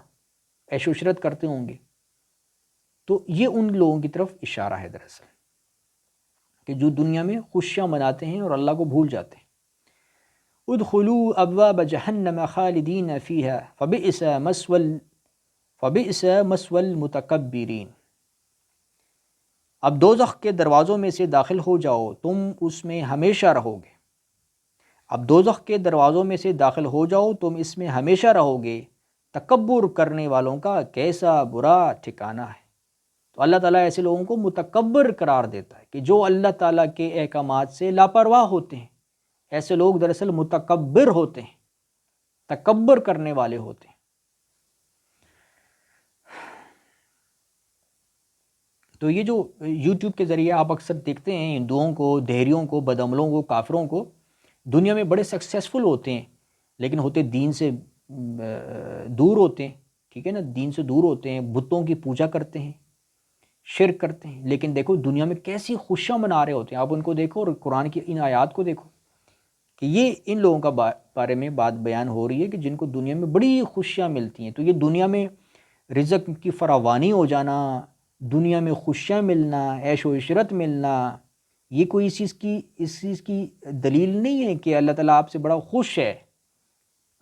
عیش و عشرت کرتے ہوں گے۔ تو یہ ان لوگوں کی طرف اشارہ ہے دراصل، کہ جو دنیا میں خوشیاں مناتے ہیں اور اللہ کو بھول جاتے ہیں۔ ادخلوا ابواب جہنم خالدین فیہا فبئس مثوى المتکبرین، اب دوزخ کے دروازوں میں سے داخل ہو جاؤ، تم اس میں ہمیشہ رہو گے، اب دوزخ کے دروازوں میں سے داخل ہو جاؤ، تم اس میں ہمیشہ رہو گے، تکبر کرنے والوں کا کیسا برا ٹھکانہ ہے۔ تو اللہ تعالیٰ ایسے لوگوں کو متکبر قرار دیتا ہے کہ جو اللہ تعالیٰ کے احکامات سے لاپرواہ ہوتے ہیں، ایسے لوگ دراصل متکبر ہوتے ہیں، تکبر کرنے والے ہوتے ہیں۔ تو یہ جو یوٹیوب کے ذریعے آپ اکثر دیکھتے ہیں ہندوؤں کو، دہریوں کو، بدعملوں کو، کافروں کو، دنیا میں بڑے سکسیسفل ہوتے ہیں لیکن ہوتے دین سے دور ہوتے ہیں، ٹھیک ہے نا، دین سے دور ہوتے ہیں، بتوں کی پوجا کرتے ہیں، شرک کرتے ہیں، لیکن دیکھو دنیا میں کیسی خوشیاں منا رہے ہوتے ہیں، آپ ان کو دیکھو اور قرآن کی ان آیات کو دیکھو کہ یہ ان لوگوں کا بارے میں بات بیان ہو رہی ہے کہ جن کو دنیا میں بڑی خوشیاں ملتی ہیں۔ تو یہ دنیا میں رزق کی فراوانی ہو جانا، دنیا میں خوشیاں ملنا، عیش و عشرت ملنا، یہ کوئی اس چیز کی دلیل نہیں ہے کہ اللہ تعالیٰ آپ سے بڑا خوش ہے،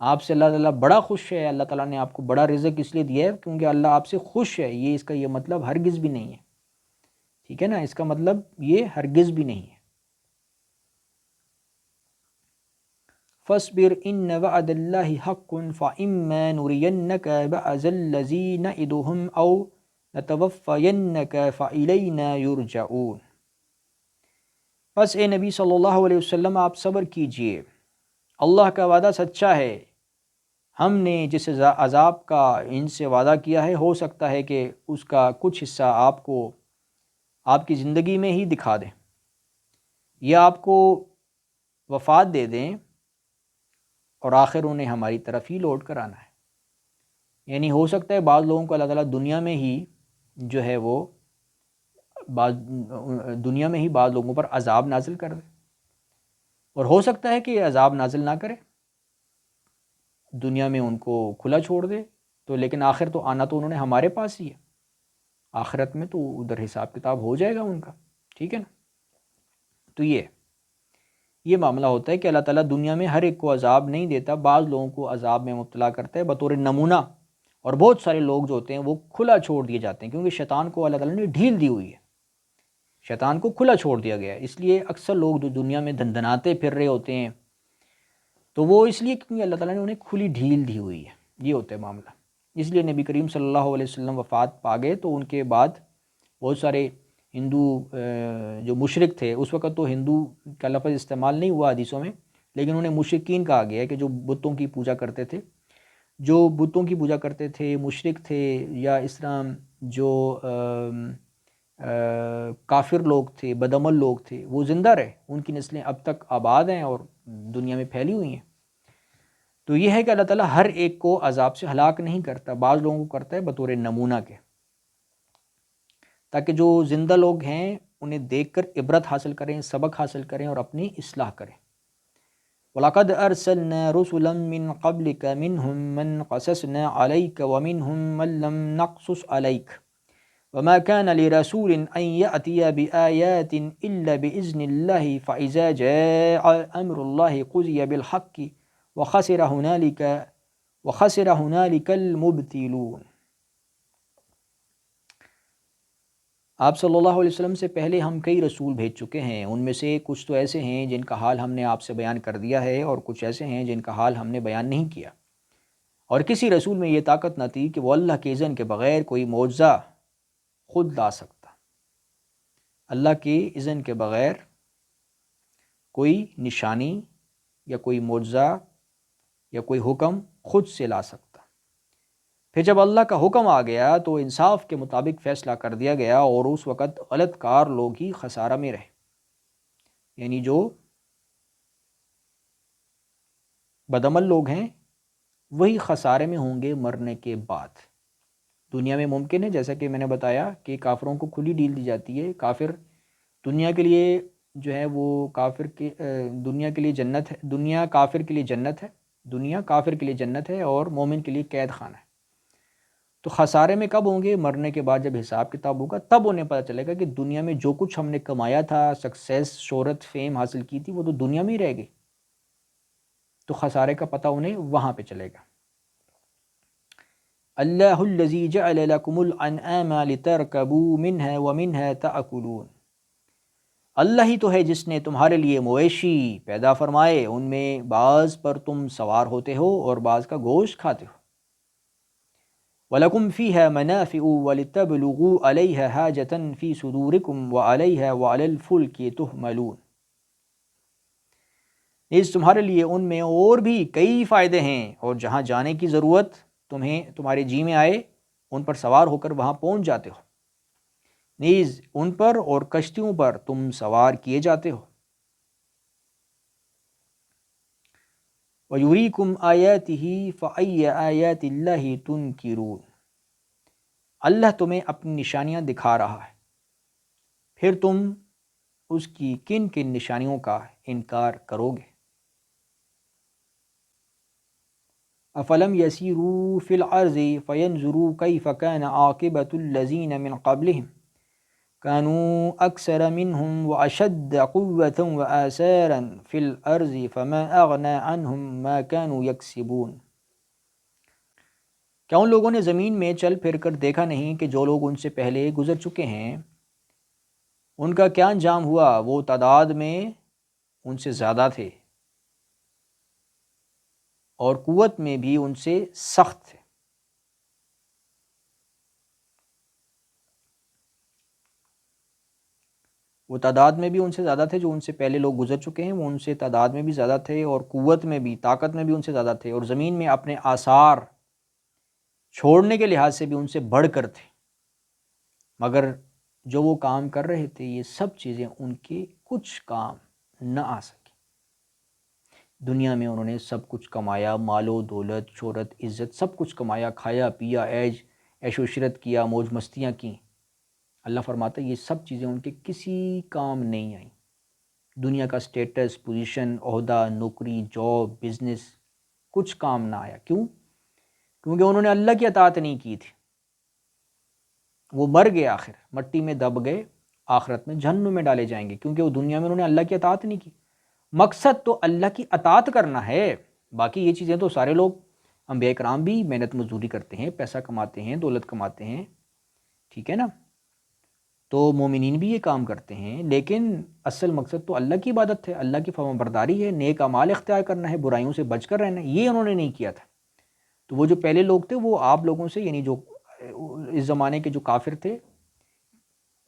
آپ سے اللہ تعالیٰ بڑا خوش ہے، اللہ تعالیٰ نے آپ کو بڑا رزق اس لیے دیا ہے کیونکہ اللہ آپ سے خوش ہے، یہ اس کا یہ مطلب ہرگز بھی نہیں ہے، ٹھیک ہے نا، اس کا مطلب یہ ہرگز بھی نہیں ہے۔ فَاصْبِرْ إِنَّ وَعْدَ اللَّهِ حَقٌّ فَإِمَّا نُرِيَنَّكَ بَعْضَ الَّذِي نَعِدُهُمْ أَوْ نَتَوَفَّيَنَّكَ فَإِلَيْنَا يُرْجَعُونَ، بس اے نبی صلی اللہ علیہ وسلم آپ صبر کیجئے، اللہ کا وعدہ سچا ہے، ہم نے جس عذاب کا ان سے وعدہ کیا ہے ہو سکتا ہے کہ اس کا کچھ حصہ آپ کو آپ کی زندگی میں ہی دکھا دیں، یا آپ کو وفات دے دیں اور آخر انہیں ہماری طرف ہی لوٹ کر آنا ہے۔ یعنی ہو سکتا ہے بعض لوگوں کو اللہ تعالیٰ دنیا میں ہی جو ہے وہ دنیا میں ہی بعض لوگوں پر عذاب نازل کر دے، اور ہو سکتا ہے کہ عذاب نازل نہ کرے، دنیا میں ان کو کھلا چھوڑ دے، تو لیکن آخر تو آنا تو انہوں نے ہمارے پاس ہی ہے، آخرت میں تو ادھر حساب کتاب ہو جائے گا ان کا، ٹھیک ہے نا۔ تو یہ معاملہ ہوتا ہے کہ اللہ تعالیٰ دنیا میں ہر ایک کو عذاب نہیں دیتا، بعض لوگوں کو عذاب میں مبتلا کرتا ہے بطور نمونہ، اور بہت سارے لوگ جو ہوتے ہیں وہ کھلا چھوڑ دیے جاتے ہیں، کیونکہ شیطان کو اللہ تعالیٰ نے ڈھیل دی ہوئی ہے، شیطان کو کھلا چھوڑ دیا گیا ہے، اس لیے اکثر لوگ جو دنیا میں دندناتے پھر رہے ہوتے ہیں تو وہ اس لیے کیونکہ اللہ تعالیٰ نے انہیں کھلی ڈھیل دی ہوئی ہے، یہ ہوتا ہے معاملہ۔ اس لیے نبی کریم صلی اللہ علیہ وسلم وفات پا گئے تو ان کے بعد بہت سارے ہندو جو مشرک تھے، اس وقت تو ہندو کا لفظ استعمال نہیں ہوا حدیثوں میں، لیکن انہیں مشرکین کہا گیا ہے کہ جو بتوں کی پوجا کرتے تھے، جو بتوں کی پوجا کرتے تھے، مشرک تھے، یا اس طرح جو کافر لوگ تھے، بدعمل لوگ تھے، وہ زندہ رہے، ان کی نسلیں اب تک آباد ہیں اور دنیا میں پھیلی ہوئی ہیں۔ تو یہ ہے کہ اللہ تعالیٰ ہر ایک کو عذاب سے ہلاک نہیں کرتا، بعض لوگوں کو کرتا ہے بطور نمونہ کے، تاکہ جو زندہ لوگ ہیں انہیں دیکھ کر عبرت حاصل کریں، سبق حاصل کریں اور اپنی اصلاح کریں۔ وَلَقَدْ أَرْسَلْنَا رُسُلًا مِّن قَبْلِكَ مِنْهُمْ مَنْ قَصَصْنَا عَلَيْكَ وَمِنْهُمْ مَنْ لَمْ نَقْصُصْ عَلَيْكَ وَمَا كَانَ لِرَسُولٍ أَنْ يَأْتِيَ بِآيَاتٍ إِلَّا بِإِذْنِ اللَّهِ فَإِذَا جَاءَ أَمْرُ اللَّهِ قُضِيَ بِالْحَقِّ وَخَسِرَ هُنَالِكَ الْمُبْطِلُونَ۔ آپ صلی اللہ علیہ وسلم سے پہلے ہم کئی رسول بھیج چکے ہیں، ان میں سے کچھ تو ایسے ہیں جن کا حال ہم نے آپ سے بیان کر دیا ہے، اور کچھ ایسے ہیں جن کا حال ہم نے بیان نہیں کیا۔ اور کسی رسول میں یہ طاقت نہ تھی کہ وہ اللہ کے اذن کے بغیر کوئی معجزہ خود لا سکتا، اللہ کے اذن کے بغیر کوئی نشانی یا کوئی معجزہ یا کوئی حکم خود سے لا سکتا۔ پھر جب اللہ کا حکم آ گیا تو انصاف کے مطابق فیصلہ کر دیا گیا، اور اس وقت غلط کار لوگ ہی خسارہ میں رہے، یعنی جو بدعمل لوگ ہیں وہی خسارے میں ہوں گے مرنے کے بعد۔ دنیا میں ممکن ہے، جیسا کہ میں نے بتایا، کہ کافروں کو کھلی ڈیل دی جاتی ہے، کافر دنیا کے لیے جو ہے وہ کافر کے دنیا کے لیے جنت ہے، دنیا کافر کے لیے جنت ہے، دنیا کافر کے لیے جنت ہے اور مومن کے لیے قید خانہ ہے۔ تو خسارے میں کب ہوں گے؟ مرنے کے بعد جب حساب کتاب ہوگا تب انہیں پتہ چلے گا کہ دنیا میں جو کچھ ہم نے کمایا تھا، سکسیس، شہرت، فیم حاصل کی تھی، وہ تو دنیا میں ہی رہ گئی۔ تو خسارے کا پتہ انہیں وہاں پہ چلے گا۔ اللہ الذی جعل لکم الانعام لترکبوا منها ومنها تأکلون۔ اللہ ہی تو ہے جس نے تمہارے لیے مویشی پیدا فرمائے، ان میں بعض پر تم سوار ہوتے ہو اور بعض کا گوشت کھاتے ہو۔ وَلَكُمْ فِيهَا مَنَافِعُ وَلِتَبْلُغُوا عَلَيْهَا حَاجَةً فِي صُدُورِكُمْ وَعَلَيْهَا وَعَلَى الْفُلْكِ تُحْمَلُونَ۔ اس تمہارے لیے ان میں اور بھی کئی فائدے ہیں، اور جہاں جانے کی ضرورت تمہارے جی میں آئے ان پر سوار ہو کر وہاں پہنچ جاتے ہو، نیز ان پر اور کشتیوں پر تم سوار کیے جاتے ہو۔ وَيُرِيكُمْ آيَاتِهِ فَأَيَّ آيَاتِ اللَّهِ تُنْكِرُونَ۔ اللہ تمہیں اپنی نشانیاں دکھا رہا ہے، پھر تم اس کی کن کن نشانیوں کا انکار کرو گے؟ افلم یسیروا فی الارض فینظروا کیف کان عاقبۃ الذین من قبلہم كانوا اکثر منہم واشد قوۃ وآثارا فی الارض فما اغنى عنہم ما كانوا یکسبون۔ کیا ان لوگوں نے زمین میں چل پھر کر دیکھا نہیں کہ جو لوگ ان سے پہلے گزر چکے ہیں ان کا کیا انجام ہوا؟ وہ تعداد میں ان سے زیادہ تھے اور قوت میں بھی ان سے سخت تھے۔ وہ تعداد میں بھی ان سے زیادہ تھے، جو ان سے پہلے لوگ گزر چکے ہیں وہ ان سے تعداد میں بھی زیادہ تھے، اور قوت میں بھی، طاقت میں بھی ان سے زیادہ تھے، اور زمین میں اپنے آثار چھوڑنے کے لحاظ سے بھی ان سے بڑھ کر تھے، مگر جو وہ کام کر رہے تھے یہ سب چیزیں ان کے کچھ کام نہ آ سکی۔ دنیا میں انہوں نے سب کچھ کمایا، مال و دولت، شہرت، عزت، سب کچھ کمایا، کھایا پیا، عیش و عشرت کیا، موج مستیاں کیں۔ اللہ فرماتا ہے یہ سب چیزیں ان کے کسی کام نہیں آئیں۔ دنیا کا سٹیٹس، پوزیشن، عہدہ، نوکری، جاب، بزنس، کچھ کام نہ آیا۔ کیوں؟ کیونکہ انہوں نے اللہ کی اطاعت نہیں کی تھی۔ وہ مر گئے، آخر مٹی میں دب گئے، آخرت میں جہنم میں ڈالے جائیں گے، کیونکہ وہ دنیا میں انہوں نے اللہ کی اطاعت نہیں کی۔ مقصد تو اللہ کی اطاعت کرنا ہے، باقی یہ چیزیں تو سارے لوگ، انبیاء کرام بھی محنت مزدوری کرتے ہیں، پیسہ کماتے ہیں، دولت کماتے ہیں، ٹھیک ہے نا، تو مومنین بھی یہ کام کرتے ہیں، لیکن اصل مقصد تو اللہ کی عبادت ہے، اللہ کی فرمانبرداری ہے، نیک اعمال اختیار کرنا ہے، برائیوں سے بچ کر رہنا ہے، یہ انہوں نے نہیں کیا تھا۔ تو وہ جو پہلے لوگ تھے وہ آپ لوگوں سے، یعنی جو اس زمانے کے جو کافر تھے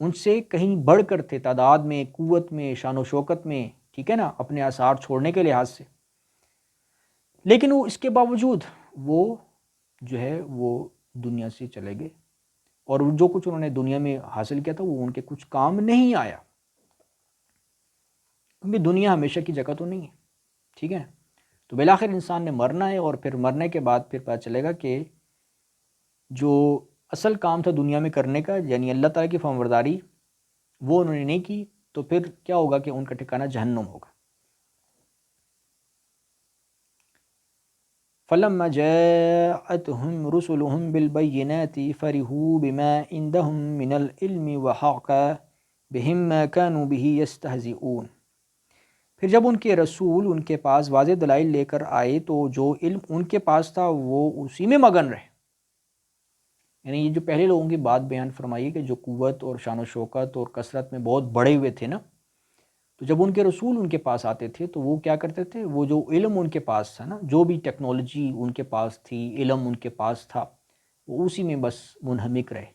ان سے کہیں بڑھ کر تھے، تعداد میں، قوت میں، شان و شوکت میں، ٹھیک ہے نا، اپنے آثار چھوڑنے کے لحاظ سے، لیکن وہ اس کے باوجود وہ جو ہے وہ دنیا سے چلے گئے، اور جو کچھ انہوں نے دنیا میں حاصل کیا تھا وہ ان کے کچھ کام نہیں آیا، کیونکہ دنیا ہمیشہ کی جگہ تو نہیں ہے، ٹھیک ہے۔ تو بالآخر انسان نے مرنا ہے، اور پھر مرنے کے بعد پھر پتہ چلے گا کہ جو اصل کام تھا دنیا میں کرنے کا، یعنی اللہ تعالیٰ کی فرمانبرداری، وہ انہوں نے نہیں کی، تو پھر کیا ہوگا کہ ان کا ٹھکانہ جہنم ہوگا۔ فَلَمَّا جَاءَتْهُمْ رُسُلُهُم بِالْبَيِّنَاتِ فَرِحُوا بِمَا عِندَهُم مِّنَ الْعِلْمِ وَحَاقَ بِهِم مَّا كَانُوا بِهِ يَسْتَهْزِئُونَ۔ پھر جب ان کے رسول ان کے پاس واضح دلائل لے کر آئے تو جو علم ان کے پاس تھا وہ اسی میں مگن رہے۔ یعنی یہ جو پہلے لوگوں کی بات بیان فرمائی کہ جو قوت اور شان و شوکت اور کثرت میں بہت بڑے ہوئے تھے نا، تو جب ان کے رسول ان کے پاس آتے تھے تو وہ کیا کرتے تھے، وہ جو علم ان کے پاس تھا نا، جو بھی ٹیکنالوجی ان کے پاس تھی، علم ان کے پاس تھا، وہ اسی میں بس منہمک رہے۔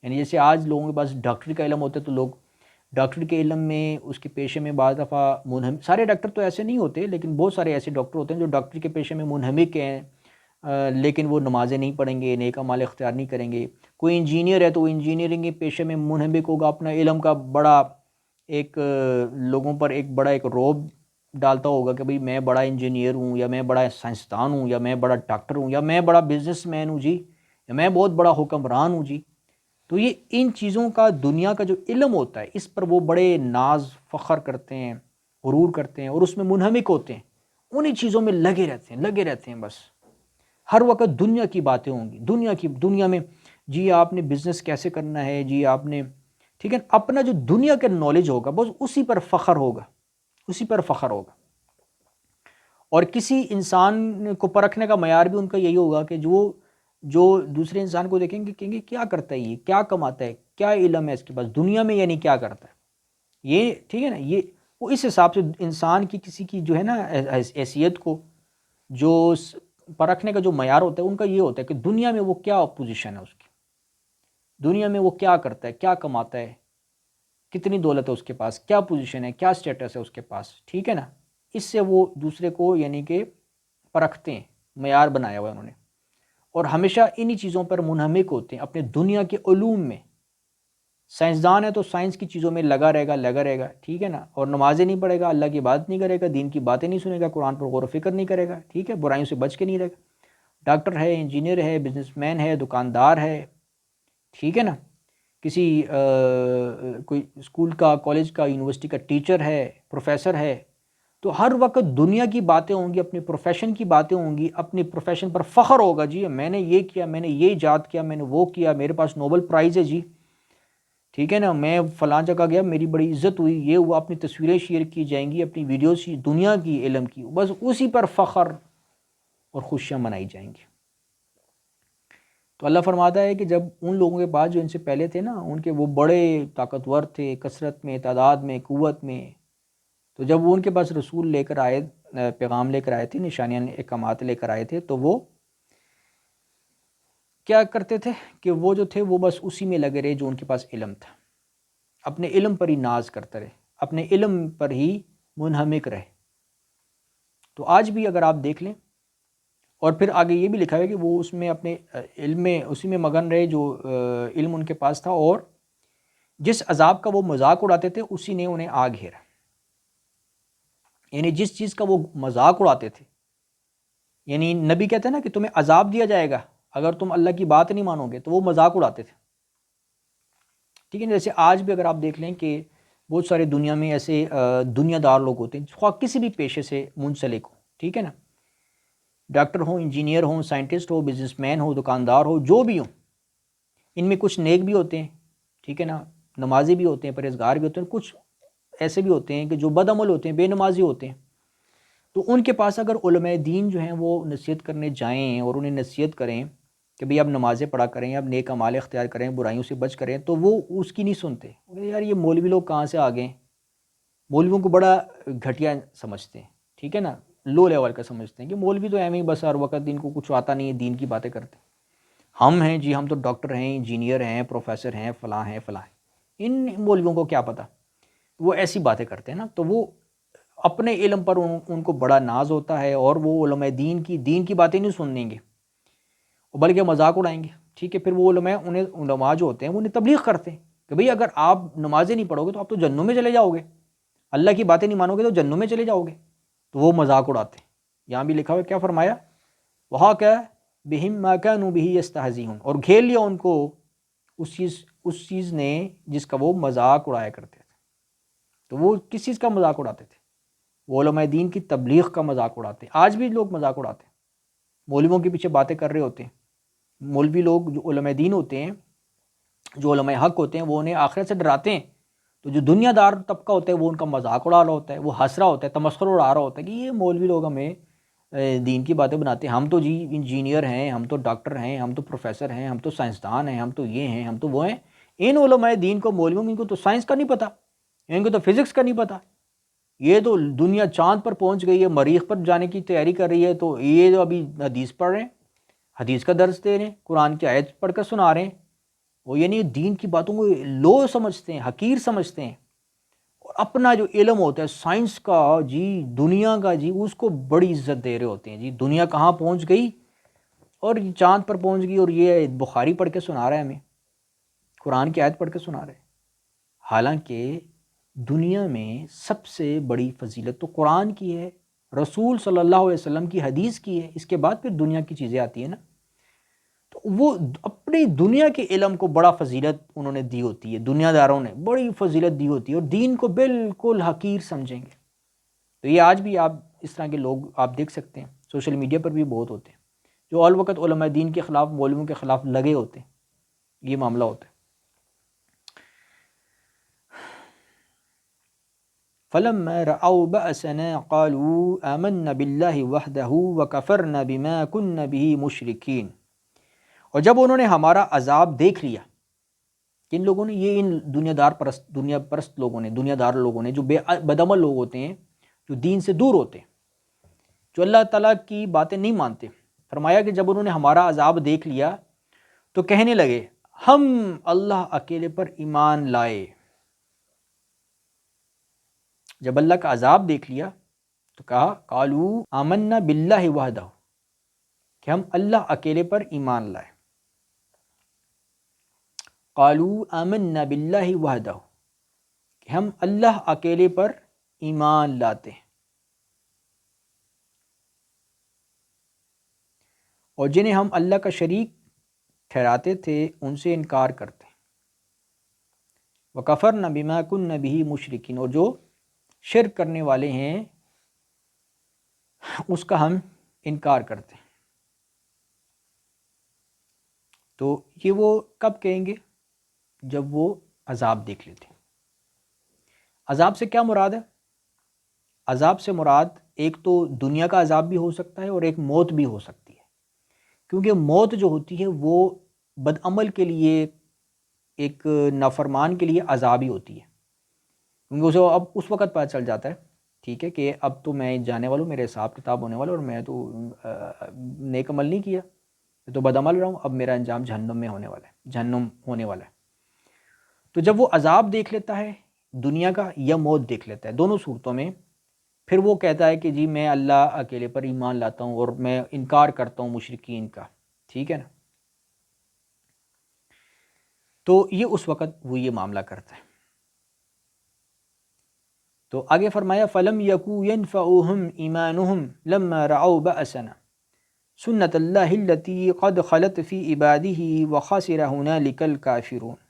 یعنی جیسے آج لوگوں کے پاس ڈاکٹری کا علم ہوتا ہے تو لوگ ڈاکٹری کے علم میں، اس کے پیشے میں بعض دفعہ سارے ڈاکٹر تو ایسے نہیں ہوتے، لیکن بہت سارے ایسے ڈاکٹر ہوتے ہیں جو ڈاکٹری کے پیشے میں منہمک ہیں، لیکن وہ نمازیں نہیں پڑھیں گے، نیک اعمال اختیار نہیں کریں گے۔ کوئی انجینئر ہے تو وہ انجینئرنگ کے پیشے میں منہمک ہوگا، اپنا علم کا بڑا ایک لوگوں پر ایک بڑا ایک روب ڈالتا ہوگا کہ بھئی میں بڑا انجینئر ہوں، یا میں بڑا سائنسدان ہوں، یا میں بڑا ڈاکٹر ہوں، یا میں بڑا بزنس مین ہوں جی، یا میں بہت بڑا حکمران ہوں جی۔ تو یہ ان چیزوں کا، دنیا کا جو علم ہوتا ہے، اس پر وہ بڑے ناز فخر کرتے ہیں، غرور کرتے ہیں، اور اس میں منہمک ہوتے ہیں، انہی چیزوں میں لگے رہتے ہیں بس۔ ہر وقت دنیا کی باتیں ہوں گی، دنیا میں جی آپ نے بزنس کیسے کرنا ہے، جی آپ نے، ٹھیک ہے، اپنا جو دنیا کا نالج ہوگا بس اسی پر فخر ہوگا۔ اور کسی انسان کو پرکھنے کا معیار بھی ان کا یہی ہوگا کہ جو دوسرے انسان کو دیکھیں گے، کہیں گے کیا کرتا ہے یہ، کیا کماتا ہے، کیا علم ہے اس کے پاس دنیا میں، یعنی کیا کرتا ہے یہ، ٹھیک ہے نا۔ یہ وہ اس حساب سے انسان کی کسی کی جو ہے نا حیثیت کو جو پرکھنے کا جو معیار ہوتا ہے ان کا یہ ہوتا ہے کہ دنیا میں وہ کیا پوزیشن ہے اس کی، دنیا میں وہ کیا کرتا ہے، کیا کماتا ہے، کتنی دولت ہے اس کے پاس، کیا پوزیشن ہے، کیا سٹیٹس ہے اس کے پاس، ٹھیک ہے نا۔ اس سے وہ دوسرے کو یعنی کہ پرکھتے ہیں، معیار بنایا ہوا انہوں نے، اور ہمیشہ انہی چیزوں پر منہمک ہوتے ہیں اپنے دنیا کے علوم میں۔ سائنسدان ہے تو سائنس کی چیزوں میں لگا رہے گا، ٹھیک ہے نا، اور نمازیں نہیں پڑھے گا، اللہ کی بات نہیں کرے گا، دین کی باتیں نہیں سنے گا، قرآن پر غور و فکر نہیں کرے گا، ٹھیک ہے، برائیوں سے بچ کے نہیں رہے گا۔ ڈاکٹر ہے، انجینئر ہے، بزنس مین ہے، دکاندار ہے، ٹھیک ہے نا، کسی کوئی اسکول کا، کالج کا، یونیورسٹی کا ٹیچر ہے، پروفیسر ہے، تو ہر وقت دنیا کی باتیں ہوں گی، اپنے پروفیشن کی باتیں ہوں گی، اپنی پروفیشن پر فخر ہوگا، جی میں نے یہ کیا، میں نے یہ ایجاد کیا، میں نے وہ کیا، میرے پاس نوبل پرائز ہے جی، ٹھیک ہے نا، میں فلاں جگہ گیا، میری بڑی عزت ہوئی، یہ ہوا، اپنی تصویریں شیئر کی جائیں گی، اپنی ویڈیوز دنیا کی علم کی، بس اسی پر فخر اور خوشیاں منائی جائیں گی۔ تو اللہ فرماتا ہے کہ جب ان لوگوں کے پاس جو ان سے پہلے تھے نا، ان کے وہ بڑے طاقتور تھے، کثرت میں، تعداد میں، قوت میں، تو جب وہ ان کے پاس رسول لے کر آئے، پیغام لے کر آئے تھے، نشانیاں احکامات لے کر آئے تھے، تو وہ کیا کرتے تھے کہ وہ جو تھے وہ بس اسی میں لگے رہے جو ان کے پاس علم تھا، اپنے علم پر ہی ناز کرتے رہے، اپنے علم پر ہی منہمک رہے۔ تو آج بھی اگر آپ دیکھ لیں، اور پھر آگے یہ بھی لکھا ہے کہ وہ اس میں اپنے علم میں اسی میں مگن رہے جو علم ان کے پاس تھا، اور جس عذاب کا وہ مذاق اڑاتے تھے اسی نے انہیں آ گھیرا۔ یعنی جس چیز کا وہ مذاق اڑاتے تھے، یعنی نبی کہتے ہیں نا کہ تمہیں عذاب دیا جائے گا اگر تم اللہ کی بات نہیں مانو گے، تو وہ مذاق اڑاتے تھے، ٹھیک ہے۔ جیسے آج بھی اگر آپ دیکھ لیں کہ بہت سارے دنیا میں ایسے دنیا دار لوگ ہوتے ہیں، خواہ کسی بھی پیشے سے منسلک ہو، ٹھیک ہے نا، ڈاکٹر ہوں، انجینئر ہوں، سائنٹسٹ ہو، بزنس مین ہو، دکاندار ہو، جو بھی ہوں، ان میں کچھ نیک بھی ہوتے ہیں، ٹھیک ہے نا، نمازی بھی ہوتے ہیں، پرہیزگار بھی ہوتے ہیں، کچھ ایسے بھی ہوتے ہیں کہ جو بد عمل ہوتے ہیں، بے نمازی ہوتے ہیں۔ تو ان کے پاس اگر علماء دین جو ہیں وہ نصیحت کرنے جائیں اور انہیں نصیحت کریں کہ بھئی اب نمازیں پڑھا کریں، اب نیک اعمال اختیار کریں، برائیوں سے بچ کریں، تو وہ اس کی نہیں سنتے۔ یار یہ مولوی لوگ کہاں سے آ گئے، مولویوں کو بڑا گھٹیا سمجھتے ہیں، ٹھیک ہے نا، لو لیول کا سمجھتے ہیں کہ مولوی تو ایویں بس ہر وقت ان کو کچھ آتا نہیں ہے، دین کی باتیں کرتے ہیں۔ ہم ہیں جی، ہم تو ڈاکٹر ہیں، انجینئر ہیں، پروفیسر ہیں، فلاں ہیں، فلاں ہیں، ان مولویوں کو کیا پتہ، وہ ایسی باتیں کرتے ہیں نا۔ تو وہ اپنے علم پر ان کو بڑا ناز ہوتا ہے، اور وہ علماء دین کی باتیں نہیں سنیں گے، بلکہ مذاق اڑائیں گے، ٹھیک ہے۔ پھر وہ علماء جو ہوتے ہیں وہ انہیں تبلیغ کرتے ہیں کہ بھئی اگر آپ نمازیں نہیں پڑھو گے تو آپ تو جہنم میں چلے جاؤ گے، اللہ کی باتیں نہیں مانو گے تو جہنم میں چلے جاؤ گے، تو وہ مذاق اڑاتے ہیں۔ یہاں بھی لکھا ہوا کیا فرمایا، وہاں کیا بہم ما کانوا بہ یستہزئون، اور گھیر لیا ان کو اس چیز نے جس کا وہ مذاق اڑایا کرتے تھے۔ تو وہ کس چیز کا مذاق اڑاتے تھے؟ وہ علماء دین کی تبلیغ کا مذاق اڑاتے ہیں۔ آج بھی لوگ مذاق اڑاتے ہیں، مولویوں کے پیچھے باتیں کر رہے ہوتے ہیں۔ مولوی لوگ جو علماء دین ہوتے ہیں، جو علماء حق ہوتے ہیں، وہ انہیں آخرت سے ڈراتے ہیں، تو جو دنیا دار طبقہ ہوتا ہے وہ ان کا مذاق اڑا رہا ہوتا ہے، وہ ہنس رہا ہوتا ہے، تمسخر اڑا رہا ہوتا ہے کہ یہ مولوی لوگ ہمیں دین کی باتیں بناتے ہیں، ہم تو جی انجینئر ہیں، ہم تو ڈاکٹر ہیں، ہم تو پروفیسر ہیں، ہم تو سائنسدان ہیں، ہم تو یہ ہیں، ہم تو وہ ہیں۔ ان علماء دین کو، مولویوں، ان کو تو سائنس کا نہیں پتہ، ان کو تو فزکس کا نہیں پتہ، یہ تو دنیا چاند پر پہنچ گئی ہے، مریخ پر جانے کی تیاری کر رہی ہے، تو یہ جو ابھی حدیث پڑھ رہے ہیں، حدیث کا درس دے رہے ہیں، قرآن کی آیت پڑھ کر سنا رہے ہیں، وہ یعنی دین کی باتوں کو لو سمجھتے ہیں، حقیر سمجھتے ہیں، اور اپنا جو علم ہوتا ہے سائنس کا جی، دنیا کا جی، اس کو بڑی عزت دے رہے ہوتے ہیں۔ جی دنیا کہاں پہنچ گئی، اور چاند پر پہنچ گئی، اور یہ بخاری پڑھ کے سنا رہا ہے ہمیں، قرآن کی آیت پڑھ کے سنا رہے ہیں۔ حالانکہ دنیا میں سب سے بڑی فضیلت تو قرآن کی ہے، رسول صلی اللہ علیہ وسلم کی حدیث کی ہے، اس کے بعد پھر دنیا کی چیزیں آتی ہیں نا۔ تو وہ اپنی دنیا کے علم کو بڑا فضیلت انہوں نے دی ہوتی ہے، دنیا داروں نے بڑی فضیلت دی ہوتی ہے، اور دین کو بالکل حقیر سمجھیں گے۔ تو یہ آج بھی آپ اس طرح کے لوگ آپ دیکھ سکتے ہیں، سوشل میڈیا پر بھی بہت ہوتے ہیں، جو آل وقت علماء دین کے خلاف، مولویوں کے خلاف لگے ہوتے ہیں، یہ معاملہ ہوتا ہے۔ فَلَمَّا رَأَوْا بَأْسَنَا قَالُوا آمَنَّا بِاللَّهِ وَحْدَهُ وَكَفَرْنَا بِمَا كُنَّا بِهِ مُشْرِكِينَ، اور جب انہوں نے ہمارا عذاب دیکھ لیا، کن لوگوں نے؟ یہ ان دنیا پرست لوگوں نے، دنیا دار لوگوں نے، جو بدعمل لوگ ہوتے ہیں، جو دین سے دور ہوتے ہیں، جو اللہ تعالیٰ کی باتیں نہیں مانتے۔ فرمایا کہ جب انہوں نے ہمارا عذاب دیکھ لیا تو کہنے لگے ہم اللہ اکیلے پر ایمان لائے۔ جب اللہ کا عذاب دیکھ لیا تو کہا قالوا آمنا باللہ وحدہ، کہ ہم اللہ اکیلے پر ایمان لائے۔ قالوا آمنا باللہ وحدہ، کہ ہم اللہ اکیلے پر ایمان لاتے ہیں، اور جنہیں ہم اللہ کا شریک ٹھہراتے تھے ان سے انکار کرتے ہیں۔ وَكَفَرْنَا بِمَا كُنَّا بِهِ مُشْرِكِينَ، اور جو شرک کرنے والے ہیں اس کا ہم انکار کرتے ہیں۔ تو یہ وہ کب کہیں گے؟ جب وہ عذاب دیکھ لیتے ہیں۔ عذاب سے کیا مراد ہے؟ عذاب سے مراد ایک تو دنیا کا عذاب بھی ہو سکتا ہے، اور ایک موت بھی ہو سکتی ہے، کیونکہ موت جو ہوتی ہے وہ بدعمل کے لیے، ایک نافرمان کے لیے عذاب ہی ہوتی ہے، کیونکہ اسے اب اس وقت پتہ چل جاتا ہے ٹھیک ہے کہ اب تو میں جانے والا ہوں، میرے حساب کتاب ہونے والا، اور میں تو نیک عمل نہیں کیا، میں تو بدعمل رہا ہوں، اب میرا انجام جہنم میں ہونے والا ہے، جہنم ہونے والا ہے۔ تو جب وہ عذاب دیکھ لیتا ہے دنیا کا یا موت دیکھ لیتا ہے، دونوں صورتوں میں پھر وہ کہتا ہے کہ جی میں اللہ اکیلے پر ایمان لاتا ہوں، اور میں انکار کرتا ہوں مشرکین کا، ٹھیک ہے نا۔ تو یہ اس وقت وہ یہ معاملہ کرتا ہے۔ تو آگے فرمایا فَلَمْ يَكُوا يَنْفَعُهُمْ إِيمَانُهُمْ لَمَّا رَأَوْا بَأْسَنَا سُنَّةَ اللَّهِ الَّتِي قَدْ خَلَتْ فِي عِبَادِهِ وَخَسِرَ هُنَالِكَ الْكَافِرُونَ،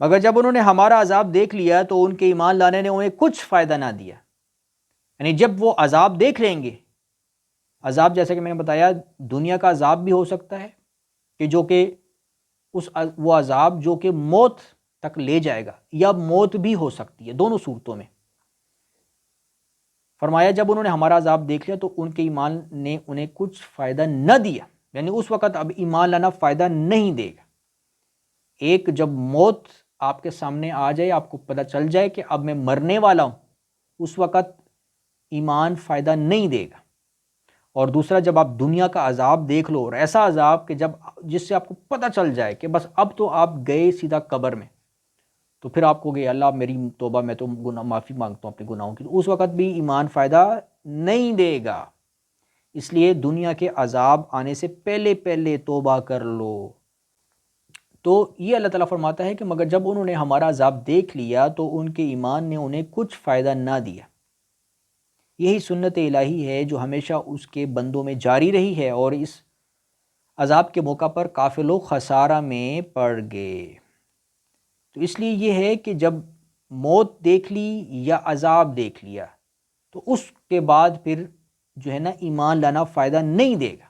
مگر جب انہوں نے ہمارا عذاب دیکھ لیا تو ان کے ایمان لانے نے انہیں کچھ فائدہ نہ دیا۔ یعنی جب وہ عذاب دیکھ لیں گے، عذاب جیسا کہ میں نے بتایا دنیا کا عذاب بھی ہو سکتا ہے، کہ جو کہ وہ عذاب جو کہ موت تک لے جائے گا، یا موت بھی ہو سکتی ہے، دونوں صورتوں میں۔ فرمایا جب انہوں نے ہمارا عذاب دیکھ لیا تو ان کے ایمان نے انہیں کچھ فائدہ نہ دیا، یعنی اس وقت اب ایمان لانا فائدہ نہیں دے گا۔ ایک جب موت آپ کے سامنے آ جائے، آپ کو پتہ چل جائے کہ اب میں مرنے والا ہوں، اس وقت ایمان فائدہ نہیں دے گا۔ اور دوسرا جب آپ دنیا کا عذاب دیکھ لو، اور ایسا عذاب کہ جس سے آپ کو پتہ چل جائے کہ بس اب تو آپ گئے سیدھا قبر میں، تو پھر آپ کو کہ اللہ میری توبہ، میں تو معافی مانگتا ہوں اپنے گناہوں کی، تو اس وقت بھی ایمان فائدہ نہیں دے گا۔ اس لیے دنیا کے عذاب آنے سے پہلے پہلے توبہ کر لو۔ تو یہ اللہ تعالیٰ فرماتا ہے کہ مگر جب انہوں نے ہمارا عذاب دیکھ لیا تو ان کے ایمان نے انہیں کچھ فائدہ نہ دیا۔ یہی سنت الہی ہے جو ہمیشہ اس کے بندوں میں جاری رہی ہے، اور اس عذاب کے موقع پر کافر لوگ خسارہ میں پڑ گئے۔ تو اس لیے یہ ہے کہ جب موت دیکھ لی یا عذاب دیکھ لیا تو اس کے بعد پھر جو ہے نا ایمان لانا فائدہ نہیں دے گا۔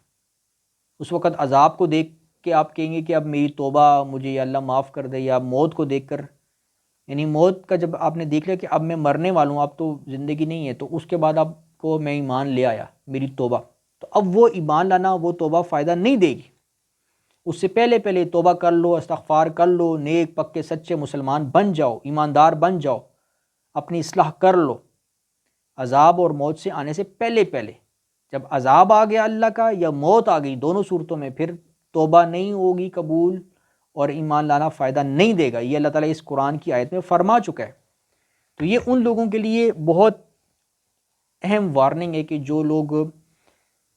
اس وقت عذاب کو دیکھ کہ آپ کہیں گے کہ اب میری توبہ، مجھے یا اللہ معاف کر دے، یا موت کو دیکھ کر، یعنی موت کا جب آپ نے دیکھ لیا کہ اب میں مرنے والا ہوں، اب تو زندگی نہیں ہے، تو اس کے بعد آپ کو میں ایمان لے آیا، میری توبہ، تو اب وہ ایمان لانا، وہ توبہ فائدہ نہیں دے گی۔ اس سے پہلے پہلے توبہ کر لو، استغفار کر لو، نیک پکے سچے مسلمان بن جاؤ، ایماندار بن جاؤ، اپنی اصلاح کر لو عذاب اور موت سے آنے سے پہلے پہلے۔ جب عذاب آ گیا اللہ کا یا موت آ گئی، دونوں صورتوں میں پھر توبہ نہیں ہوگی قبول اور ایمان لانا فائدہ نہیں دے گا۔ یہ اللہ تعالیٰ اس قرآن کی آیت میں فرما چکا ہے۔ تو یہ ان لوگوں کے لیے بہت اہم وارننگ ہے کہ جو لوگ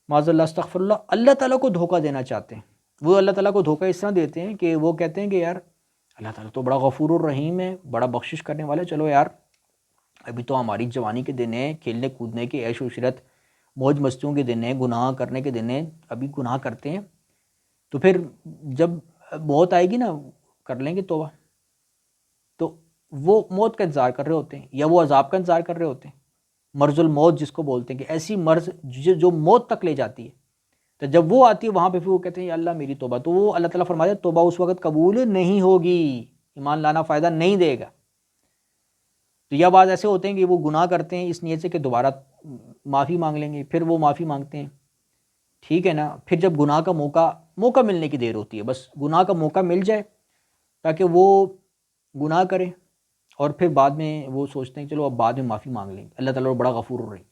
معاذ اللہ استغفر اللہ اللہ تعالیٰ کو دھوکہ دینا چاہتے ہیں، وہ اللہ تعالیٰ کو دھوکہ اس طرح دیتے ہیں کہ وہ کہتے ہیں کہ یار اللہ تعالیٰ تو بڑا غفور الرحیم ہے، بڑا بخشش کرنے والا ہے، چلو یار ابھی تو ہماری جوانی کے دن ہیں، کھیلنے کودنے کے، عیش و عشرت موج مستیوں کے دن ہیں، گناہ کرنے کے دن ہیں، ابھی گناہ کرتے ہیں، تو پھر جب موت آئے گی نا کر لیں گے توبہ۔ تو وہ موت کا انتظار کر رہے ہوتے ہیں یا وہ عذاب کا انتظار کر رہے ہوتے ہیں، مرض الموت جس کو بولتے ہیں، کہ ایسی مرض جو موت تک لے جاتی ہے، تو جب وہ آتی ہے وہاں پہ پھر وہ کہتے ہیں یا اللہ میری توبہ، تو وہ اللہ تعالیٰ فرماتے ہیں توبہ اس وقت قبول نہیں ہوگی، ایمان لانا فائدہ نہیں دے گا۔ تو یا بعض ایسے ہوتے ہیں کہ وہ گناہ کرتے ہیں اس نیت سے کہ دوبارہ معافی مانگ لیں گے، پھر وہ معافی مانگتے ہیں، ٹھیک ہے نا، پھر جب گناہ کا موقع ملنے کی دیر ہوتی ہے، بس گناہ کا موقع مل جائے تاکہ وہ گناہ کریں، اور پھر بعد میں وہ سوچتے ہیں چلو اب بعد میں معافی مانگ لیں گے، اللہ تعالیٰ بڑا غفور الرحیم،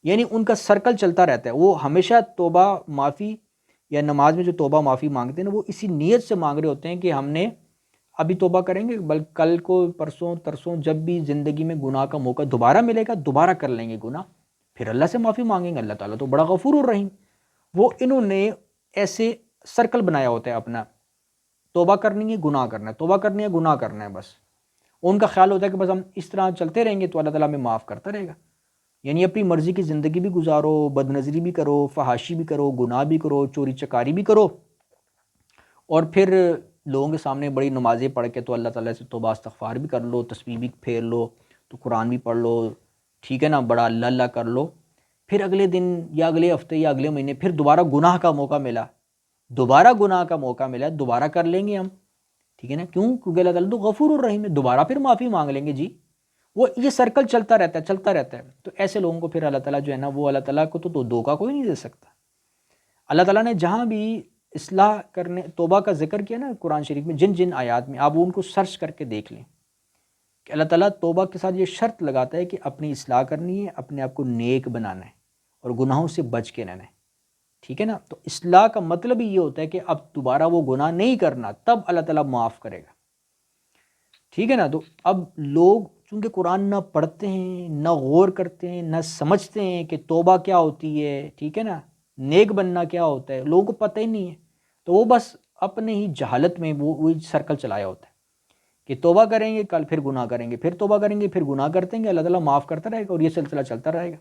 یعنی ان کا سرکل چلتا رہتا ہے۔ وہ ہمیشہ توبہ معافی یا نماز میں جو توبہ معافی مانگتے ہیں نا، وہ اسی نیت سے مانگ رہے ہوتے ہیں کہ ہم نے ابھی توبہ کریں گے، بلکہ کل کو، پرسوں ترسوں، جب بھی زندگی میں گناہ کا موقع دوبارہ ملے گا دوبارہ کر لیں گے گناہ، پھر اللہ سے معافی مانگیں گے، اللہ تعالیٰ تو بڑا غفور الرحیم۔ وہ انہوں نے ایسے سرکل بنایا ہوتا ہے اپنا، توبہ کرنی ہے گناہ کرنا ہے، توبہ کرنی ہے گناہ کرنا ہے، بس ان کا خیال ہوتا ہے کہ بس ہم اس طرح چلتے رہیں گے تو اللہ تعالیٰ ہمیں معاف کرتا رہے گا، یعنی اپنی مرضی کی زندگی بھی گزارو، بد نظری بھی کرو، فحاشی بھی کرو، گناہ بھی کرو، چوری چکاری بھی کرو، اور پھر لوگوں کے سامنے بڑی نمازیں پڑھ کے تو اللہ تعالیٰ سے توبہ استغفار بھی کر لو، تسبیح بھی پھیر لو، تو قرآن بھی پڑھ لو، ٹھیک ہے نا، بڑا اللہ اللہ کر لو، پھر اگلے دن یا اگلے ہفتے یا اگلے مہینے پھر دوبارہ گناہ کا موقع ملا، دوبارہ کر لیں گے ہم، ٹھیک ہے نا، کیونکہ اللہ تعالیٰ تو غفور الرحیم ہے، دوبارہ پھر معافی مانگ لیں گے جی۔ وہ یہ سرکل چلتا رہتا ہے۔ تو ایسے لوگوں کو پھر اللہ تعالیٰ جو ہے نا، وہ اللہ تعالیٰ کو تو دھوکہ کوئی نہیں دے سکتا۔ اللہ تعالیٰ نے جہاں بھی اصلاح کرنے توبہ کا ذکر کیا نا قرآن شریف میں، جن جن آیات میں، آپ ان کو سرچ کر کے دیکھ لیں کہ اللہ تعالیٰ توبہ کے ساتھ یہ شرط لگاتا ہے کہ اپنی اصلاح کرنی ہے، اپنے آپ کو نیک بنانا ہے اور گناہوں سے بچ کے رہنا ہے، ٹھیک ہے نا۔ تو اصلاح کا مطلب ہی یہ ہوتا ہے کہ اب دوبارہ وہ گناہ نہیں کرنا، تب اللہ تعالیٰ معاف کرے گا، ٹھیک ہے نا۔ تو اب لوگ چونکہ قرآن نہ پڑھتے ہیں، نہ غور کرتے ہیں، نہ سمجھتے ہیں کہ توبہ کیا ہوتی ہے، ٹھیک ہے نا، نیک بننا کیا ہوتا ہے، لوگوں کو پتہ ہی نہیں ہے، تو وہ بس اپنے ہی جہالت میں وہی سرکل چلایا ہوتا ہے کہ توبہ کریں گے کل پھر گناہ کریں گے، پھر توبہ کریں گے پھر گناہ کرتے ہیں، اللہ تعالیٰ معاف کرتا رہے گا، اور یہ سلسلہ چلتا رہے گا۔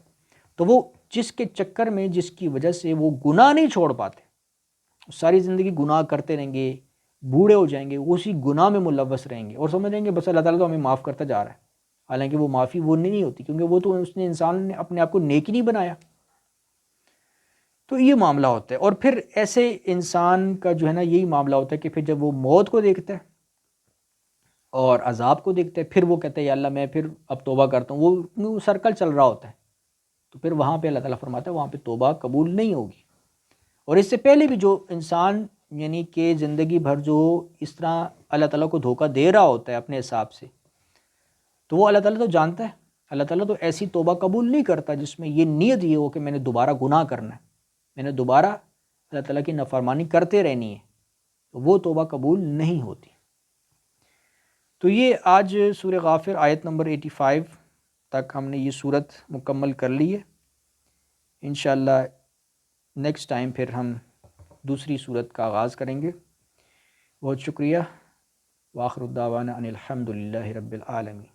تو وہ جس کے چکر میں، جس کی وجہ سے وہ گناہ نہیں چھوڑ پاتے، ساری زندگی گناہ کرتے رہیں گے، بوڑھے ہو جائیں گے، اسی گناہ میں ملوث رہیں گے اور سمجھ رہیں گے بس اللہ تعالیٰ تو ہمیں معاف کرتا جا رہا ہے، حالانکہ وہ معافی وہ نہیں ہوتی، کیونکہ وہ تو اس نے انسان نے اپنے آپ کو نیک نہیں بنایا۔ تو یہ معاملہ ہوتا ہے، اور پھر ایسے انسان کا جو ہے نا یہی معاملہ ہوتا ہے کہ پھر جب وہ موت کو دیکھتا ہے اور عذاب کو دیکھتا ہے، پھر وہ کہتا ہے یا اللہ میں پھر اب توبہ کرتا ہوں، وہ سرکل چل رہا ہوتا ہے، تو پھر وہاں پہ اللہ تعالیٰ فرماتا ہے وہاں پہ توبہ قبول نہیں ہوگی۔ اور اس سے پہلے بھی جو انسان یعنی کہ زندگی بھر جو اس طرح اللہ تعالیٰ کو دھوکہ دے رہا ہوتا ہے اپنے حساب سے، تو وہ اللہ تعالیٰ تو جانتا ہے، اللہ تعالیٰ تو ایسی توبہ قبول نہیں کرتا جس میں یہ نیت یہ ہو کہ میں نے دوبارہ گناہ کرنا ہے، میں نے دوبارہ اللہ تعالیٰ کی نافرمانی کرتے رہنی ہے، تو وہ توبہ قبول نہیں ہوتی۔ تو یہ آج سورہ غافر آیت نمبر 85 تک ہم نے یہ صورت مکمل کر لی ہے۔ انشاءاللہ نیکسٹ ٹائم پھر ہم دوسری صورت کا آغاز کریں گے۔ بہت شکریہ۔ وآخر الدعوانا ان الحمد للہ رب العالمین۔